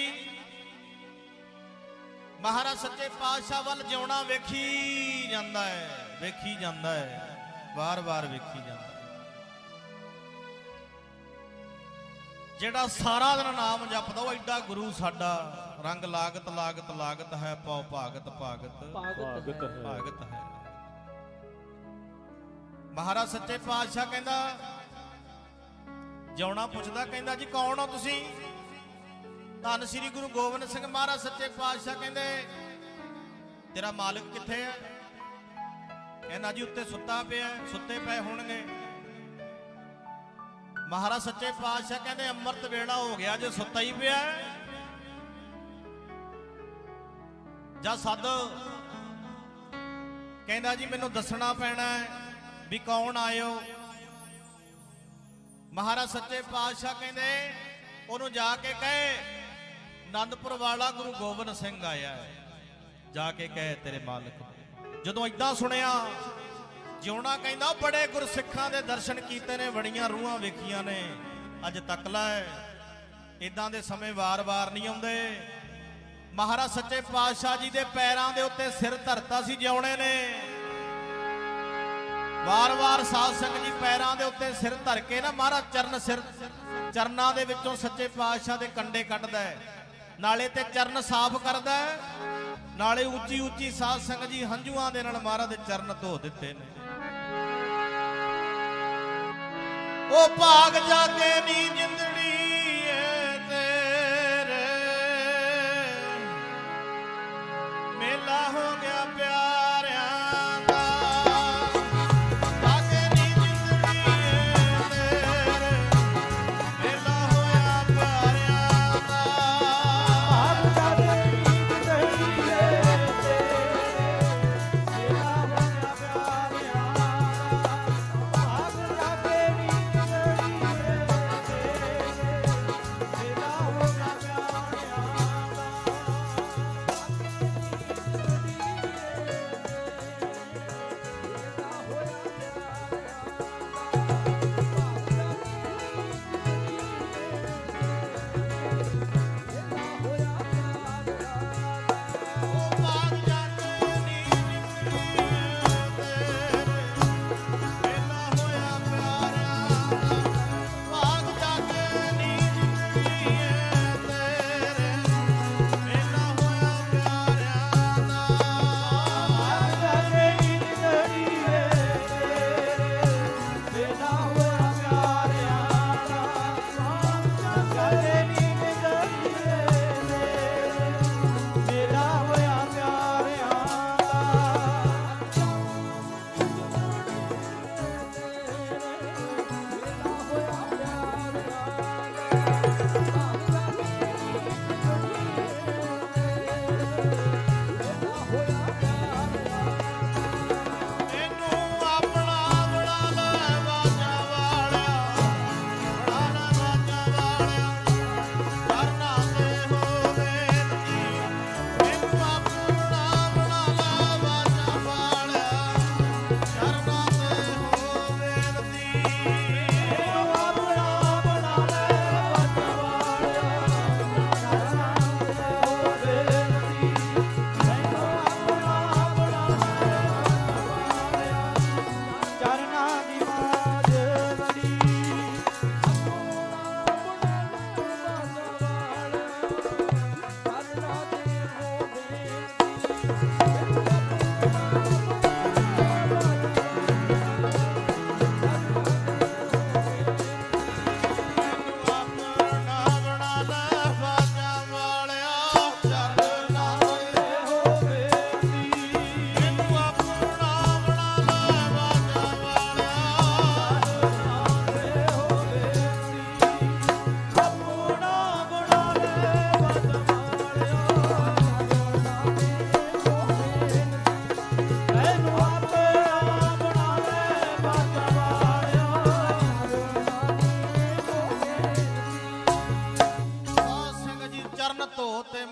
ਮਹਾਰਾਜ ਸੱਚੇ ਪਾਤਸ਼ਾਹ ਵੱਲ ਜਿਉਣਾ ਵੇਖੀ ਜਾਂਦਾ ਹੈ, ਵੇਖੀ ਜਾਂਦਾ ਹੈ, ਵਾਰ-ਵਾਰ ਵੇਖੀ ਜਾਂਦਾ। ਜਿਹੜਾ ਸਾਰਾ ਦਿਨ ਨਾਮ ਜਪਦਾ ਉਹ ਐਡਾ ਗੁਰੂ ਸਾਡਾ। ਰੰਗ ਲਾਗਤ ਲਾਗਤ ਲਾਗਤ ਹੈ, ਪਉ ਭਾਗਤ ਭਾਗਤ ਭਾਗਤ ਹੈ। ਮਹਾਰਾਜ ਸੱਚੇ ਪਾਤਸ਼ਾਹ ਕਹਿੰਦਾ, ਜਿਉਣਾ ਪੁੱਛਦਾ, ਕਹਿੰਦਾ ਜੀ ਕੌਣ ਹੋ ਤੁਸੀਂ? ਧੰਨ ਸ੍ਰੀ ਗੁਰੂ ਗੋਬਿੰਦ ਸਿੰਘ ਮਹਾਰਾਜ ਸੱਚੇ ਪਾਤਸ਼ਾਹ ਕਹਿੰਦੇ, ਤੇਰਾ ਮਾਲਕ ਕਿੱਥੇ ਹੈ? ਕਹਿੰਦਾ ਜੀ ਉੱਤੇ ਸੁੱਤਾ ਪਿਆ, ਸੁੱਤੇ ਪਏ ਹੋਣਗੇ। ਮਹਾਰਾਜ ਸੱਚੇ ਪਾਤਸ਼ਾਹ ਕਹਿੰਦੇ, ਅੰਮ੍ਰਿਤ ਵੇਲਾ ਹੋ ਗਿਆ ਜੇ ਸੁੱਤਾ ਹੀ ਪਿਆ, ਜਾਂ ਸੱਦ। ਕਹਿੰਦਾ ਜੀ ਮੈਨੂੰ ਦੱਸਣਾ ਪੈਣਾ ਵੀ ਕੌਣ ਆਇਓ। ਮਹਾਰਾਜ ਸੱਚੇ ਪਾਤਸ਼ਾਹ ਕਹਿੰਦੇ, ਉਹਨੂੰ ਜਾ ਕੇ ਕਹੇ ਆਨੰਦਪੁਰ ਵਾਲਾ ਗੁਰੂ ਗੋਬਿੰਦ ਸਿੰਘ ਆਇਆ ਹੈ, ਜਾ ਕੇ ਕਹੇ ਤੇਰੇ ਮਾਲਕ। ਜਦੋਂ ਏਦਾਂ ਸੁਣਿਆ, ਜਿਉਣਾ ਕਹਿੰਦਾ ਬੜੇ ਗੁਰਸਿੱਖਾਂ ਦੇ ਦਰਸ਼ਨ ਕੀਤੇ ਨੇ, ਬੜੀਆਂ ਰੂਹਾਂ ਵੇਖੀਆਂ ਨੇ, ਅੱਜ ਤੱਕ ਲੈ ਇਦਾਂ ਦੇ ਸਮੇਂ ਵਾਰ-ਵਾਰ ਨਹੀਂ ਆਉਂਦੇ। ਮਹਾਰਾਜ ਸੱਚੇ ਪਾਤਸ਼ਾਹ ਜੀ ਦੇ ਪੈਰਾਂ ਦੇ ਉੱਤੇ ਸਿਰ ਧਰਤਾ ਸੀ ਜਿਉਣੇ ਨੇ, ਵਾਰ-ਵਾਰ ਸਾਧ ਸੰਗਤ ਜੀ ਪੈਰਾਂ ਦੇ ਉੱਤੇ ਸਿਰ ਧਰ ਕੇ ਨਾ ਮਹਾਰਾਜ ਚਰਨਾਂ ਦੇ ਵਿੱਚੋਂ ਸੱਚੇ ਪਾਤਸ਼ਾਹ ਦੇ ਕੰਡੇ ਕੱਢਦਾ, ਨਾਲੇ ਤੇ ਚਰਨ ਸਾਫ਼ ਕਰਦਾ, ਨਾਲੇ ਉੱਚੀ ਉੱਚੀ ਸਾਧ ਸੰਗਤ ਜੀ ਹੰਝੂਆਂ ਦੇ ਨਾਲ ਮਹਾਰਾਜ ਦੇ ਚਰਨ ਧੋ ਦਿੱਤੇ ਨੇ। ਉਹ ਭਾਗ ਜਾ ਕੇ ਨੀ ਜਿੰਦੜੀ ਏ ਤੇਰੇ, ਮੇਲਾ ਹੋ ਗਿਆ ਪਿਆਰਿਆਂ ਦਾ। ਜਾਗੇ ਨੀ ਜਿੰਦੜੀ ਏ ਤੇਰੇ, ਮੇਲਾ ਹੋਇਆ ਪਿਆਰਿਆਂ ਦਾ। ਭਾਗ ਜਾਗੇ ਨੀ ਜਿੰਦੜੀ ਏ ਤੇਰੇ, ਮੇਲਾ ਹੋਇਆ ਪਿਆਰਿਆਂ ਦਾ। ਭਾਗ ਜਾਗੇ ਨੀ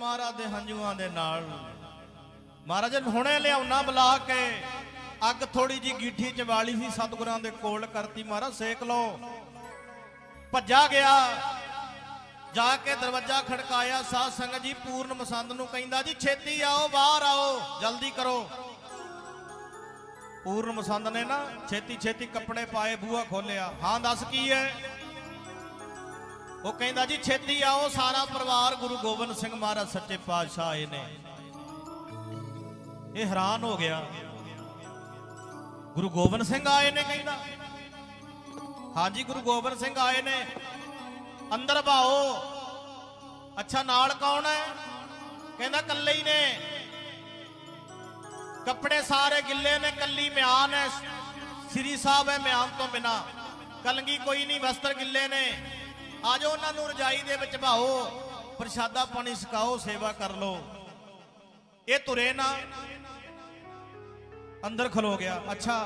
ਮਹਾਰਾਜ ਦੇ ਹੰਝੂਆਂ ਦੇ ਨਾਲ। ਮਹਾਰਾਜ ਹੁਣੇ ਲਿਆਉਣਾ ਬੁਲਾ ਕੇ, ਅੱਗ ਥੋੜੀ ਜੀ ਗੀਠੀ ਚ ਵਾਲੀ ਸੀ, ਸਤਿਗੁਰਾਂ ਦੇ ਕੋਲ ਕਰਤੀ, ਮਹਾਰਾਜ ਸੇਕ ਲਓ। ਭੱਜਾ ਗਿਆ, ਜਾ ਕੇ ਦਰਵਾਜ਼ਾ ਖੜਕਾਇਆ। ਸਾਧ ਸੰਗਤ ਜੀ ਪੂਰਨ ਮਸੰਦ ਨੂੰ ਕਹਿੰਦਾ ਜੀ ਛੇਤੀ ਆਓ, ਬਾਹਰ ਆਓ, ਜਲਦੀ ਕਰੋ। ਪੂਰਨ ਮਸੰਦ ਨੇ ਨਾ ਛੇਤੀ ਛੇਤੀ ਕੱਪੜੇ ਪਾਏ, ਬੂਹਾ ਖੋਲਿਆ। ਹਾਂ ਦੱਸ ਕੀ ਹੈ? ਉਹ ਕਹਿੰਦਾ ਜੀ ਛੇਤੀ ਆਓ, ਸਾਰਾ ਪਰਿਵਾਰ ਗੁਰੂ ਗੋਬਿੰਦ ਸਿੰਘ ਮਹਾਰਾਜ ਸੱਚੇ ਪਾਤਸ਼ਾਹ ਆਏ ਨੇ। ਇਹ ਹੈਰਾਨ ਹੋ ਗਿਆ, ਗੁਰੂ ਗੋਬਿੰਦ ਸਿੰਘ ਆਏ ਨੇ? ਕਹਿੰਦਾ ਹਾਂਜੀ ਗੁਰੂ ਗੋਬਿੰਦ ਸਿੰਘ ਆਏ ਨੇ। ਅੰਦਰ ਭਾਓ। ਅੱਛਾ ਨਾਲ ਕੌਣ ਹੈ? ਕਹਿੰਦਾ ਕੱਲੇ ਹੀ ਨੇ, ਕੱਪੜੇ ਸਾਰੇ ਗਿੱਲੇ ਨੇ, ਕੱਲੀ ਮਿਆਨ ਹੈ, ਸ੍ਰੀ ਸਾਹਿਬ ਹੈ ਮਿਆਨ ਤੋਂ ਬਿਨਾ, ਕਲਗੀ ਕੋਈ ਨਹੀਂ, ਵਸਤਰ ਗਿੱਲੇ ਨੇ। ਆਜੋ ਉਹਨਾਂ ਨੂੰ ਰਜਾਈ ਦੇ ਵਿੱਚ ਭਾਓ, ਪ੍ਰਸ਼ਾਦਾ ਪਾਣੀ ਛਕਾਓ, ਸੇਵਾ ਕਰ ਲੋ। ਇਹ ਤੁਰੇ ਨਾ, ਅੰਦਰ ਖਲੋ ਗਿਆ। ਅੱਛਾ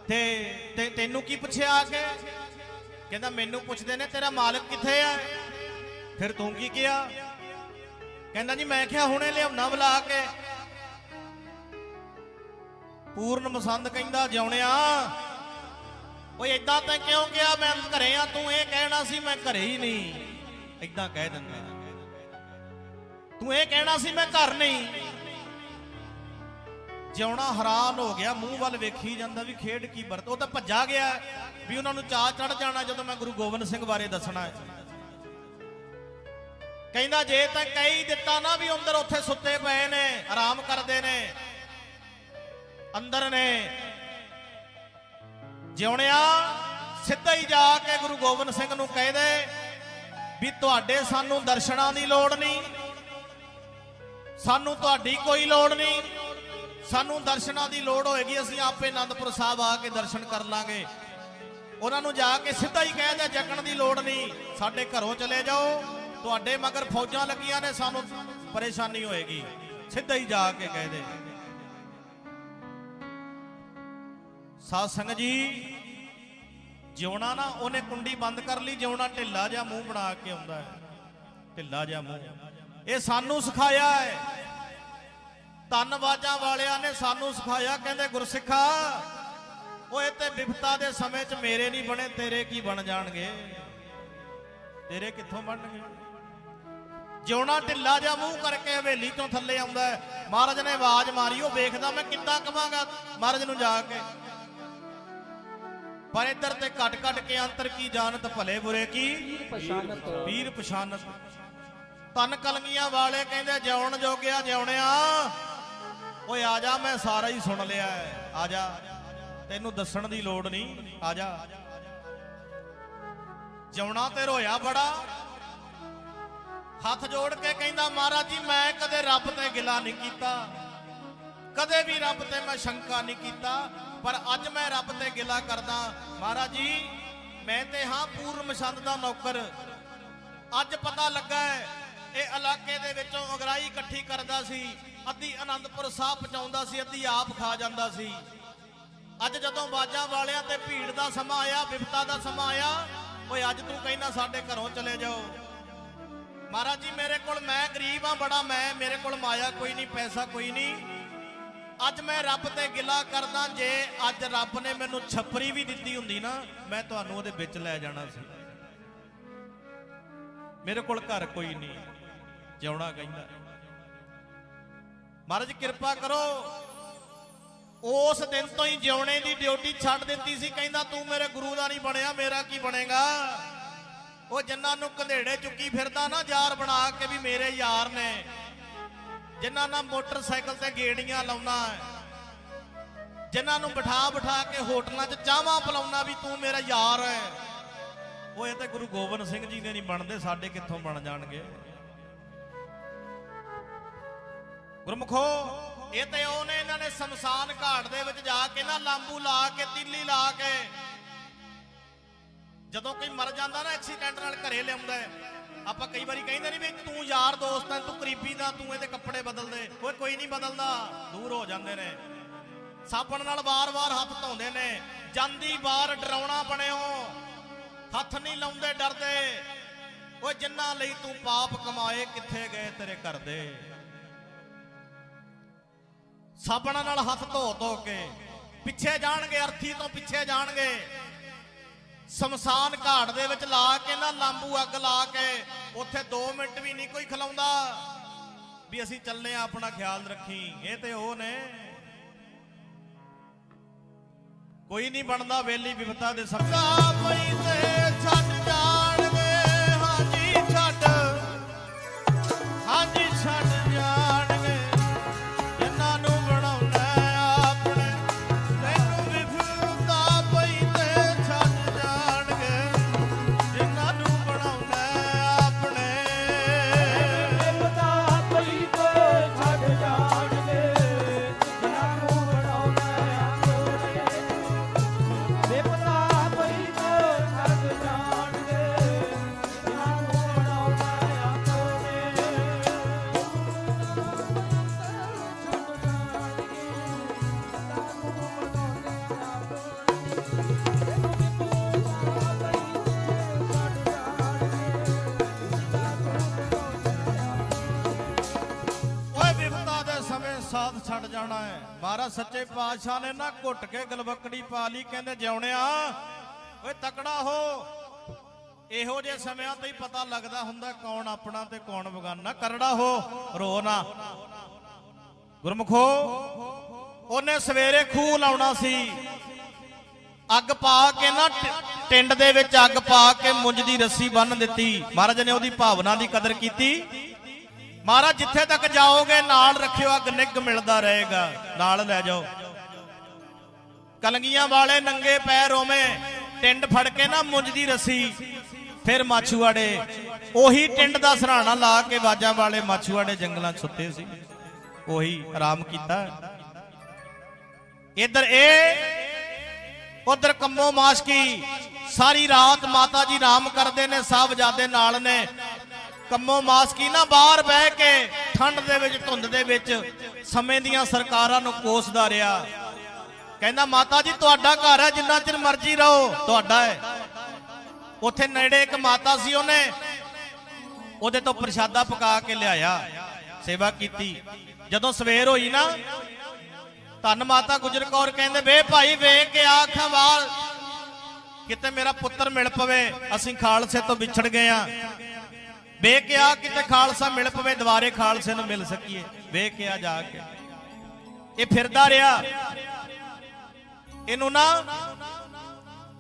ਤੇ ਤੈਨੂੰ ਕੀ ਪੁੱਛਿਆ ਆ ਕੇ? ਕਹਿੰਦਾ ਮੈਨੂੰ ਪੁੱਛਦੇ ਨੇ ਤੇਰਾ ਮਾਲਕ ਕਿੱਥੇ ਆ। ਫਿਰ ਤੂੰ ਕੀ ਕਿਹਾ? ਕਹਿੰਦਾ ਜੀ ਮੈਂ ਕਿਹਾ ਹੁਣੇ ਲਿਆਉਣਾ ਬੁਲਾ ਕੇ। ਪੂਰਨ ਮਸੰਦ ਕਹਿੰਦਾ ਜਿਉਣਿਆ ਓਏ ਏਦਾਂ ਤਾਂ ਕਿਉਂ ਕਿਹਾ? ਮੈਂ ਘਰੇ ਆ, ਤੂੰ ਇਹ ਕਹਿਣਾ ਸੀ ਮੈਂ ਘਰੇ ਹੀ ਨਹੀਂ। ਏਦਾਂ ਕਹਿ ਦਿੰਦਾ, ਤੂੰ ਇਹ ਕਹਿਣਾ ਸੀ ਮੈਂ ਘਰ ਨਹੀਂ। ਜਿਉਣਾ ਹੈਰਾਨ ਹੋ ਗਿਆ, ਮੂੰਹ ਵੱਲ ਵੇਖੀ ਜਾਂਦਾ ਵੀ ਖੇਡ ਕੀ ਵਰਤ। ਉਹ ਤਾਂ ਭੱਜਾ ਗਿਆ ਵੀ ਉਹਨਾਂ ਨੂੰ ਚਾਅ ਚੜ ਜਾਣਾ ਜਦੋਂ ਮੈਂ ਗੁਰੂ ਗੋਬਿੰਦ ਸਿੰਘ ਬਾਰੇ ਦੱਸਣਾ ਹੈ। ਕਹਿੰਦਾ ਜੇ ਤਾਂ ਕਹਿ ਦਿੱਤਾ ਨਾ ਵੀ ਅੰਦਰ ਉੱਥੇ ਸੁੱਤੇ ਪਏ ਨੇ, ਆਰਾਮ ਕਰਦੇ ਨੇ, ਅੰਦਰ ਨੇ, ਜਿਉਣਿਆ ਸਿੱਧਾ ਹੀ ਜਾ ਕੇ ਗੁਰੂ ਗੋਬਿੰਦ ਸਿੰਘ ਨੂੰ ਕਹਿ ਦੇ ਵੀ ਤੁਹਾਡੇ ਸਾਨੂੰ ਦਰਸ਼ਨਾਂ ਦੀ ਲੋੜ ਨਹੀਂ, ਸਾਨੂੰ ਤੁਹਾਡੀ ਕੋਈ ਲੋੜ ਨਹੀਂ, ਸਾਨੂੰ ਦਰਸ਼ਨਾਂ ਦੀ ਲੋੜ ਹੋਏਗੀ ਅਸੀਂ ਆਪੇ ਆਨੰਦਪੁਰ ਸਾਹਿਬ ਆ ਕੇ ਦਰਸ਼ਨ ਕਰ ਲਾਂਗੇ। ਉਹਨਾਂ ਨੂੰ ਜਾ ਕੇ ਸਿੱਧਾ ਹੀ ਕਹਿ ਦੇ ਜਗਣ ਦੀ ਲੋੜ ਨਹੀਂ, ਸਾਡੇ ਘਰੋਂ ਚਲੇ ਜਾਓ, ਤੁਹਾਡੇ ਮਗਰ ਫੌਜਾਂ ਲੱਗੀਆਂ ਨੇ, ਸਾਨੂੰ ਪਰੇਸ਼ਾਨੀ ਹੋਏਗੀ। ਸਿੱਧਾ ਹੀ ਜਾ ਕੇ ਕਹਿ ਦੇ। ਸਾਧ ਸੰਗਤ ਜੀ ਜਿਉਣਾ ਨਾ ਉਹਨੇ ਕੁੰਡੀ ਬੰਦ ਕਰ ਲਈ, ਜਿਉਣਾ ਢਿੱਲਾ ਜਿਹਾ ਮੂੰਹ ਬਣਾ ਕੇ ਆਉਂਦਾ ਹੈ, ਢਿੱਲਾ ਜਿਹਾ ਮੂੰਹ। ਇਹ ਸਾਨੂੰ ਸਿਖਾਇਆ ਹੈ, ਧੰਨਵਾਜਾਂ ਵਾਲਿਆਂ ਨੇ ਸਾਨੂੰ ਸਿਖਾਇਆ। ਕਹਿੰਦੇ ਗੁਰਸਿੱਖਾ ਓਏ ਤੇ ਵਿਪਤਾ ਦੇ ਸਮੇਂ 'ਚ ਮੇਰੇ ਨਹੀਂ ਬਣੇ, ਤੇਰੇ ਕੀ ਬਣ ਜਾਣਗੇ? ਤੇਰੇ ਕਿੱਥੋਂ ਬਣਨਗੇ? ਜਿਉਣਾ ਢਿੱਲਾ ਜਿਹਾ ਮੂੰਹ ਕਰਕੇ ਹਵੇਲੀ ਤੋਂ ਥੱਲੇ ਆਉਂਦਾ ਹੈ। ਮਹਾਰਾਜ ਨੇ ਆਵਾਜ਼ ਮਾਰੀ, ਉਹ ਵੇਖਦਾ ਮੈਂ ਕਿੱਦਾਂ ਕਵਾਂਗਾ ਮਹਾਰਾਜ ਨੂੰ ਜਾ ਕੇ। ਪਰ ਇੱਧਰ ਤੇ ਘਟ ਘਟ ਕੇ ਅੰਤਰ ਕੀ ਜਾਣਤ, ਭਲੇ ਬੁਰੇ ਕੀ ਵੀਰ ਪਛਾਨਤ। ਤਨ ਕਲਗੀਆਂ ਵਾਲੇ ਕਹਿੰਦੇ ਜਿਉਣ ਜੋਗਿਆ ਜਿਉਣਿਆ ਓਏ ਆ ਜਾ, ਮੈਂ ਸਾਰਾ ਹੀ ਸੁਣ ਲਿਆ ਹੈ, ਆ ਜਾ, ਤੈਨੂੰ ਦੱਸਣ ਦੀ ਲੋੜ ਨਹੀਂ, ਆ ਜਾ। ਜਿਉਣਾ ਤੇ ਰੋਇਆ ਬੜਾ, ਹੱਥ ਜੋੜ ਕੇ ਕਹਿੰਦਾ ਮਹਾਰਾਜ ਜੀ ਮੈਂ ਕਦੇ ਰੱਬ ਤੇ ਗਿਲਾ ਨਹੀਂ ਕੀਤਾ, ਕਦੇ ਵੀ ਰੱਬ ਤੇ ਮੈਂ ਸ਼ੰਕਾ ਨਹੀਂ ਕੀਤਾ, ਪਰ ਅੱਜ ਮੈਂ ਰੱਬ ਤੇ ਗਿਲਾ ਕਰਦਾ। ਮਹਾਰਾਜ ਜੀ ਮੈਂ ਤੇ ਹਾਂ ਪੂਰਨ ਮਸੰਦ ਦਾ ਨੌਕਰ। ਅੱਜ ਪਤਾ ਲੱਗਾ ਹੈ ਇਹ ਇਲਾਕੇ ਦੇ ਵਿੱਚੋਂ ਅਗਰਾਈ ਇਕੱਠੀ ਕਰਦਾ ਸੀ, ਅੱਧੀ ਆਨੰਦਪੁਰ ਸਾਹਿਬ ਪਹੁੰਚਾਉਂਦਾ ਸੀ, ਅੱਧੀ ਆਪ ਖਾ ਜਾਂਦਾ ਸੀ। ਅੱਜ ਜਦੋਂ ਬਾਜਾਂ ਵਾਲਿਆਂ ਤੇ ਭੀੜ ਦਾ ਸਮਾਂ ਆਇਆ, ਵਿਪਤਾ ਦਾ ਸਮਾਂ ਆਇਆ, ਓਏ ਅੱਜ ਤੂੰ ਕਹਿੰਦਾ ਸਾਡੇ ਘਰੋਂ ਚਲੇ ਜਾਓ। ਮਹਾਰਾਜ ਜੀ ਮੇਰੇ ਕੋਲ, ਮੈਂ ਗਰੀਬ ਆ ਬੜਾ, ਮੇਰੇ ਕੋਲ ਮਾਇਆ ਕੋਈ ਨਹੀਂ, ਪੈਸਾ ਕੋਈ ਨਹੀਂ, ਅੱਜ ਮੈਂ ਰੱਬ ਤੇ ਗਿਲਾ ਕਰਦਾ। ਜੇ ਅੱਜ ਰੱਬ ਨੇ ਮੈਨੂੰ ਛੱਪਰੀ ਵੀ ਦਿੱਤੀ ਹੁੰਦੀ ਨਾ, ਮੈਂ ਤੁਹਾਨੂੰ ਉਹਦੇ ਵਿੱਚ ਲੈ ਜਾਣਾ ਸੀ। ਮੇਰੇ ਕੋਲ ਘਰ ਕੋਈ ਨਹੀਂ। ਜਿਉਣਾ ਕਹਿੰਦਾ ਮਹਾਰਾਜ ਕਿਰਪਾ ਕਰੋ। ਉਸ ਦਿਨ ਤੋਂ ਹੀ ਜਿਉਣੇ ਦੀ ਡਿਊਟੀ ਛੱਡ ਦਿੱਤੀ ਸੀ। ਕਹਿੰਦਾ ਤੂੰ ਮੇਰੇ ਗੁਰੂ ਦਾ ਨਹੀਂ ਬਣਿਆ, ਮੇਰਾ ਕੀ ਬਣੇਗਾ? ਉਹ ਜਿਨ੍ਹਾਂ ਨੂੰ ਕੰਧੇੜੇ ਚੁੱਕੀ ਫਿਰਦਾ ਨਾ ਯਾਰ ਬਣਾ ਕੇ ਵੀ ਮੇਰੇ ਯਾਰ ਨੇ, ਜਿਨ੍ਹਾਂ ਨਾਲ ਮੋਟਰਸਾਈਕਲ ਤੇ ਗੇੜੀਆਂ ਲਾਉਣਾ, ਜਿਨ੍ਹਾਂ ਨੂੰ ਬਿਠਾ ਬਿਠਾ ਕੇ ਹੋਟਲਾਂ 'ਚ ਚਾਹਾਂ ਪਿਲਾਉਣਾ ਵੀ ਤੂੰ ਮੇਰਾ ਯਾਰ ਹੈ, ਉਹ ਇਹ ਤੇ ਗੁਰੂ ਗੋਬਿੰਦ ਸਿੰਘ ਜੀ ਦੇ ਨਹੀਂ ਬਣਦੇ, ਸਾਡੇ ਕਿੱਥੋਂ ਬਣ ਜਾਣਗੇ? ਗੁਰਮੁਖੋ ਇਹ ਤੇ ਉਹਨੇ ਇਹਨਾਂ ਨੇ ਸ਼ਮਸ਼ਾਨ ਘਾਟ ਦੇ ਵਿੱਚ ਜਾ ਕੇ ਨਾ ਲਾਂਬੂ ਲਾ ਕੇ, ਤੀਲੀ ਲਾ ਕੇ, ਜਦੋਂ ਕੋਈ ਮਰ ਜਾਂਦਾ ਨਾ ਐਕਸੀਡੈਂਟ ਨਾਲ ਘਰੇ ਲਿਆਉਂਦਾ, ਆਪਾਂ ਕਈ ਵਾਰੀ ਕਹਿੰਦੇ ਨਹੀਂ ਵੀ ਤੂੰ ਯਾਰ ਦੋਸਤ ਹੈ, ਤੂੰ ਕਰੀਬੀ ਦਾ, ਤੂੰ ਇਹਦੇ ਕੱਪੜੇ ਬਦਲ ਦੇ। ਓਏ ਕੋਈ ਨਹੀਂ ਬਦਲਦਾ, ਦੂਰ ਹੋ ਜਾਂਦੇ ਨੇ। ਸਾਬਣ ਨਾਲ ਵਾਰ-ਵਾਰ ਹੱਥ ਧੋਂਦੇ ਨੇ। ਜਾਂਦੀ ਵਾਰ ਡਰਾਉਣਾ ਬਣਿਓ, ਹੱਥ ਨਹੀਂ ਲਾਉਂਦੇ ਡਰਦੇ। ਓਏ ਜਿੰਨਾਂ ਲਈ ਤੂੰ ਪਾਪ ਕਮਾਏ, ਕਿੱਥੇ ਗਏ ਤੇਰੇ ਘਰ ਦੇ? ਸਾਬਣ ਨਾਲ ਹੱਥ ਧੋ ਧੋ ਕੇ ਪਿੱਛੇ ਜਾਣਗੇ, ਅਰਥੀ ਤੋਂ ਪਿੱਛੇ ਜਾਣਗੇ। ਸ਼ਮਸ਼ਾਨ ਘਾਟ ਦੇ ਵਿੱਚ ਲਾ ਕੇ ਨਾ ਲਾਂਬੂ ਅੱਗ ਲਾ ਕੇ ਉੱਥੇ 2 ਮਿੰਟ ਵੀ ਨਹੀਂ ਕੋਈ ਖਲਾਉਂਦਾ ਵੀ ਅਸੀਂ ਚੱਲੇ ਆ, ਆਪਣਾ ਖਿਆਲ ਰੱਖੀ। ਇਹ ਤੇ ਉਹ ਨੇ, ਕੋਈ ਨਹੀਂ ਬਣਦਾ ਵੇਲੀ ਵਿਪਤਾ ਦੇ ਸਭਾ ਪਈ ਤੇ ਛੱਡ ਜਾਣਗੇ। ਹਾਂਜੀ ਛੱਡ, ਹਾਂਜੀ ਛੱਡ ਜਾਣਗੇ ਜਿਨ੍ਹਾਂ ਨੂੰ ਬਣਾਉਣਾ ਆਪਣੇ। ਤੈਨੂੰ ਵਿਪਤਾ ਪਈ ਤੇ ਛੱਡ ਜਾਣਗੇ ਜਿਨ੍ਹਾਂ ਨੂੰ ਬਣਾਉਣਾ ਆਪਣੇ। ਵਿਪਤਾ ਪਈ ਤੇ ਛੱਡ ਜਾਣਗੇ ਜਿਨ੍ਹਾਂ ਨੂੰ ਬਣਾਉਣਾ ਆਪਣੇ। ਵਿਪਤਾ ਪਈ ਤੇ ਛੱਡ ਜਾਣਗੇ ਜਿਨ੍ਹਾਂ ਨੂੰ ਬਣਾਉਣਾ ਆਪਣੇ। ਓਏ ਵਿਪਤਾ ਦੇ ਸਮੇਂ ਸਾਥ ਛੱਡ ਜਾਣਾ ਹੈ। ਮਹਾਰਾਜ ਸੱਚੇ ਪਾਤਸ਼ਾਹ ਨੇ ਨਾ ਘੁੱਟ ਕੇ ਗਲਵਕੜੀ ਪਾ ਲਈ, ਕਹਿੰਦੇ ਜਿਉਣਿਆ ਓਏ ਤਕੜਾ ਹੋ। ਇਹੋ ਜਿਹੇ ਸਮਿਆਂ ਤੇ ਹੀ ਪਤਾ ਲੱਗਦਾ ਹੁੰਦਾ ਕੌਣ ਆਪਣਾ ਤੇ ਕੌਣ ਬਗਾਨਾ। ਕਰੜਾ ਹੋ, ਰੋ ਨਾ। ਗੁਰਮੁਖੋ, ਉਹਨੇ ਸਵੇਰੇ ਖੂਹ ਲਾਉਣਾ ਸੀ, ਅੱਗ ਪਾ ਕੇ ਨਾ ਟਿੰਡ ਦੇ ਵਿੱਚ ਅੱਗ ਪਾ ਕੇ ਮੁੰਜ ਦੀ ਰੱਸੀ ਬੰਨ੍ਹ ਦਿੱਤੀ। ਮਹਾਰਾਜ ਨੇ ਉਹਦੀ ਭਾਵਨਾ ਦੀ ਕਦਰ ਕੀਤੀ। ਮਹਾਰਾਜ ਜਿੱਥੇ ਤੱਕ ਜਾਓਗੇ ਨਾਲ ਰੱਖਿਓ, ਅੱਗ ਨਿੱਘ ਮਿਲਦਾ ਰਹੇਗਾ, ਨਾਲ ਲੈ ਜਾਓ। ਕਲੰਗੀਆਂ ਵਾਲੇ ਨੰਗੇ ਪੈਰ ਉਵੇਂ ਟਿੰਡ ਫੜ ਕੇ ਨਾ ਮੁੰਜ ਦੀ ਰੱਸੀ, ਫਿਰ ਮਾਛੂਆੜੇ ਉਹੀ ਟਿੰਡ ਦਾ ਸਰਾਣਾ ਲਾ ਕੇ ਬਾਜਾਂ ਵਾਲੇ ਮਾਛੂਆੜੇ ਜੰਗਲਾਂ 'ਚ ਸੁੱਤੇ ਸੀ, ਉਹੀ ਆਰਾਮ ਕੀਤਾ। ਇੱਧਰ ਇਹ ਉਧਰ ਕੰਮੋ ਮਾਸ਼ਕੀ ਸਾਰੀ ਰਾਤ ਮਾਤਾ ਜੀ ਆਰਾਮ ਕਰਦੇ ਨੇ, ਸਾਹਿਬਜ਼ਾਦੇ ਨਾਲ ਨੇ। ਕੰਮੋ ਮਾਸ਼ਕੀ ਨਾ ਬਾਹਰ ਬਹਿ ਕੇ ਠੰਡ ਦੇ ਵਿੱਚ, ਧੁੰਦ ਦੇ ਵਿੱਚ ਸਮੇਂ ਦੀਆਂ ਸਰਕਾਰਾਂ ਨੂੰ ਕੋਸਦਾ ਰਿਹਾ। ਕਹਿੰਦਾ ਮਾਤਾ ਜੀ ਤੁਹਾਡਾ ਘਰ ਹੈ, ਜਿੰਨਾ ਚਿਰ ਮਰਜ਼ੀ ਰਹੋ, ਤੁਹਾਡਾ ਹੈ। ਉੱਥੇ ਨੇੜੇ ਇੱਕ ਮਾਤਾ ਸੀ, ਉਹਨੇ ਉਹਦੇ ਤੋਂ ਪ੍ਰਸ਼ਾਦਾ ਪਕਾ ਕੇ ਲਿਆਇਆ, ਸੇਵਾ ਕੀਤੀ। ਜਦੋਂ ਸਵੇਰ ਹੋਈ ਨਾ, ਧੰਨ ਮਾਤਾ ਗੁਜਰ ਕੌਰ ਕਹਿੰਦੇ ਵੇ ਭਾਈ ਵੇਖ ਕੇ ਆਖਾਂ ਵਾਲ ਕਿਤੇ ਮੇਰਾ ਪੁੱਤਰ ਮਿਲ ਪਵੇ, ਅਸੀਂ ਖਾਲਸੇ ਤੋਂ ਵਿਛੜ ਗਏ ਆ। ਵੇਖ ਕੇ ਆ ਕਿਤੇ ਖਾਲਸਾ ਮਿਲ ਪਵੇ, ਦੁਬਾਰੇ ਖਾਲਸੇ ਨੂੰ ਮਿਲ ਸਕੀਏ। ਵੇਖ ਕੇ ਆ ਜਾ ਕੇ ਇਹ ਫਿਰਦਾ ਰਿਹਾ। ਇਹਨੂੰ ਨਾ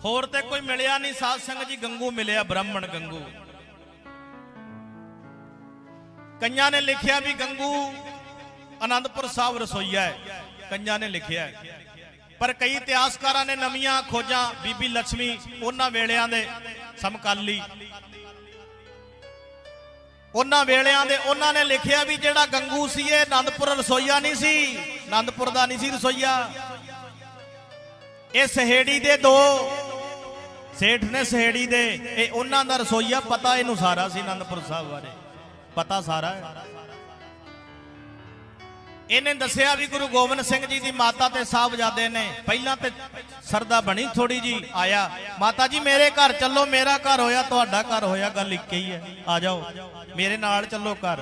ਹੋਰ ਤੇ ਕੋਈ ਮਿਲਿਆ ਨਹੀਂ, ਸਾਧ ਸੰਗਤ ਜੀ ਗੰਗੂ ਮਿਲਿਆ, ਬ੍ਰਾਹਮਣ ਗੰਗੂ। ਕਈਆਂ ਨੇ ਲਿਖਿਆ ਵੀ ਗੰਗੂ ਆਨੰਦਪੁਰ ਸਾਹਿਬ ਰਸੋਈਆ ਹੈ, ਕਈਆਂ ਨੇ ਲਿਖਿਆ ਹੈ। ਪਰ ਕਈ ਇਤਿਹਾਸਕਾਰਾਂ ਨੇ ਨਵੀਆਂ ਖੋਜਾਂ, ਬੀਬੀ ਲక్ష్ਮੀ ਉਹਨਾਂ ਵੇਲਿਆਂ ਦੇ ਸਮਕਾਲੀ, ਉਹਨਾਂ ਵੇਲਿਆਂ ਦੇ, ਉਹਨਾਂ ਨੇ ਲਿਖਿਆ ਵੀ ਜਿਹੜਾ ਗੰਗੂ ਸੀ ਇਹ ਆਨੰਦਪੁਰ ਰਸੋਈਆ ਨਹੀਂ ਸੀ, ਆਨੰਦਪੁਰ ਦਾ ਨਹੀਂ ਸੀ ਰਸੋਈਆ। ਇਹ ਸਹੇੜੀ ਦੇ 2 ਸੇਠ ਨੇ, ਸਹੇੜੀ ਦੇ, ਇਹ ਉਹਨਾਂ ਦਾ ਰਸੋਈਆ। ਪਤਾ ਇਹਨੂੰ ਸਾਰਾ ਸੀ ਆਨੰਦਪੁਰ ਸਾਹਿਬ ਬਾਰੇ, ਪਤਾ ਸਾਰਾ ਹੈ। ਇਹਨੇ ਦੱਸਿਆ ਵੀ ਗੁਰੂ ਗੋਬਿੰਦ ਸਿੰਘ ਜੀ ਦੀ ਮਾਤਾ ਤੇ ਸਾਹਿਬਜ਼ਾਦੇ ਨੇ ਪਹਿਲਾਂ ਤੇ ਸਰਦਾ ਬਣੀ ਥੋੜੀ ਜੀ, ਆਇਆ ਮਾਤਾ ਜੀ ਮੇਰੇ ਘਰ ਚੱਲੋ, ਮੇਰਾ ਘਰ ਹੋਇਆ ਤੁਹਾਡਾ ਘਰ ਹੋਇਆ, ਗੱਲ ਇੱਕ ਹੀ ਹੈ, ਆ ਜਾਓ ਮੇਰੇ ਨਾਲ ਚੱਲੋ ਘਰ।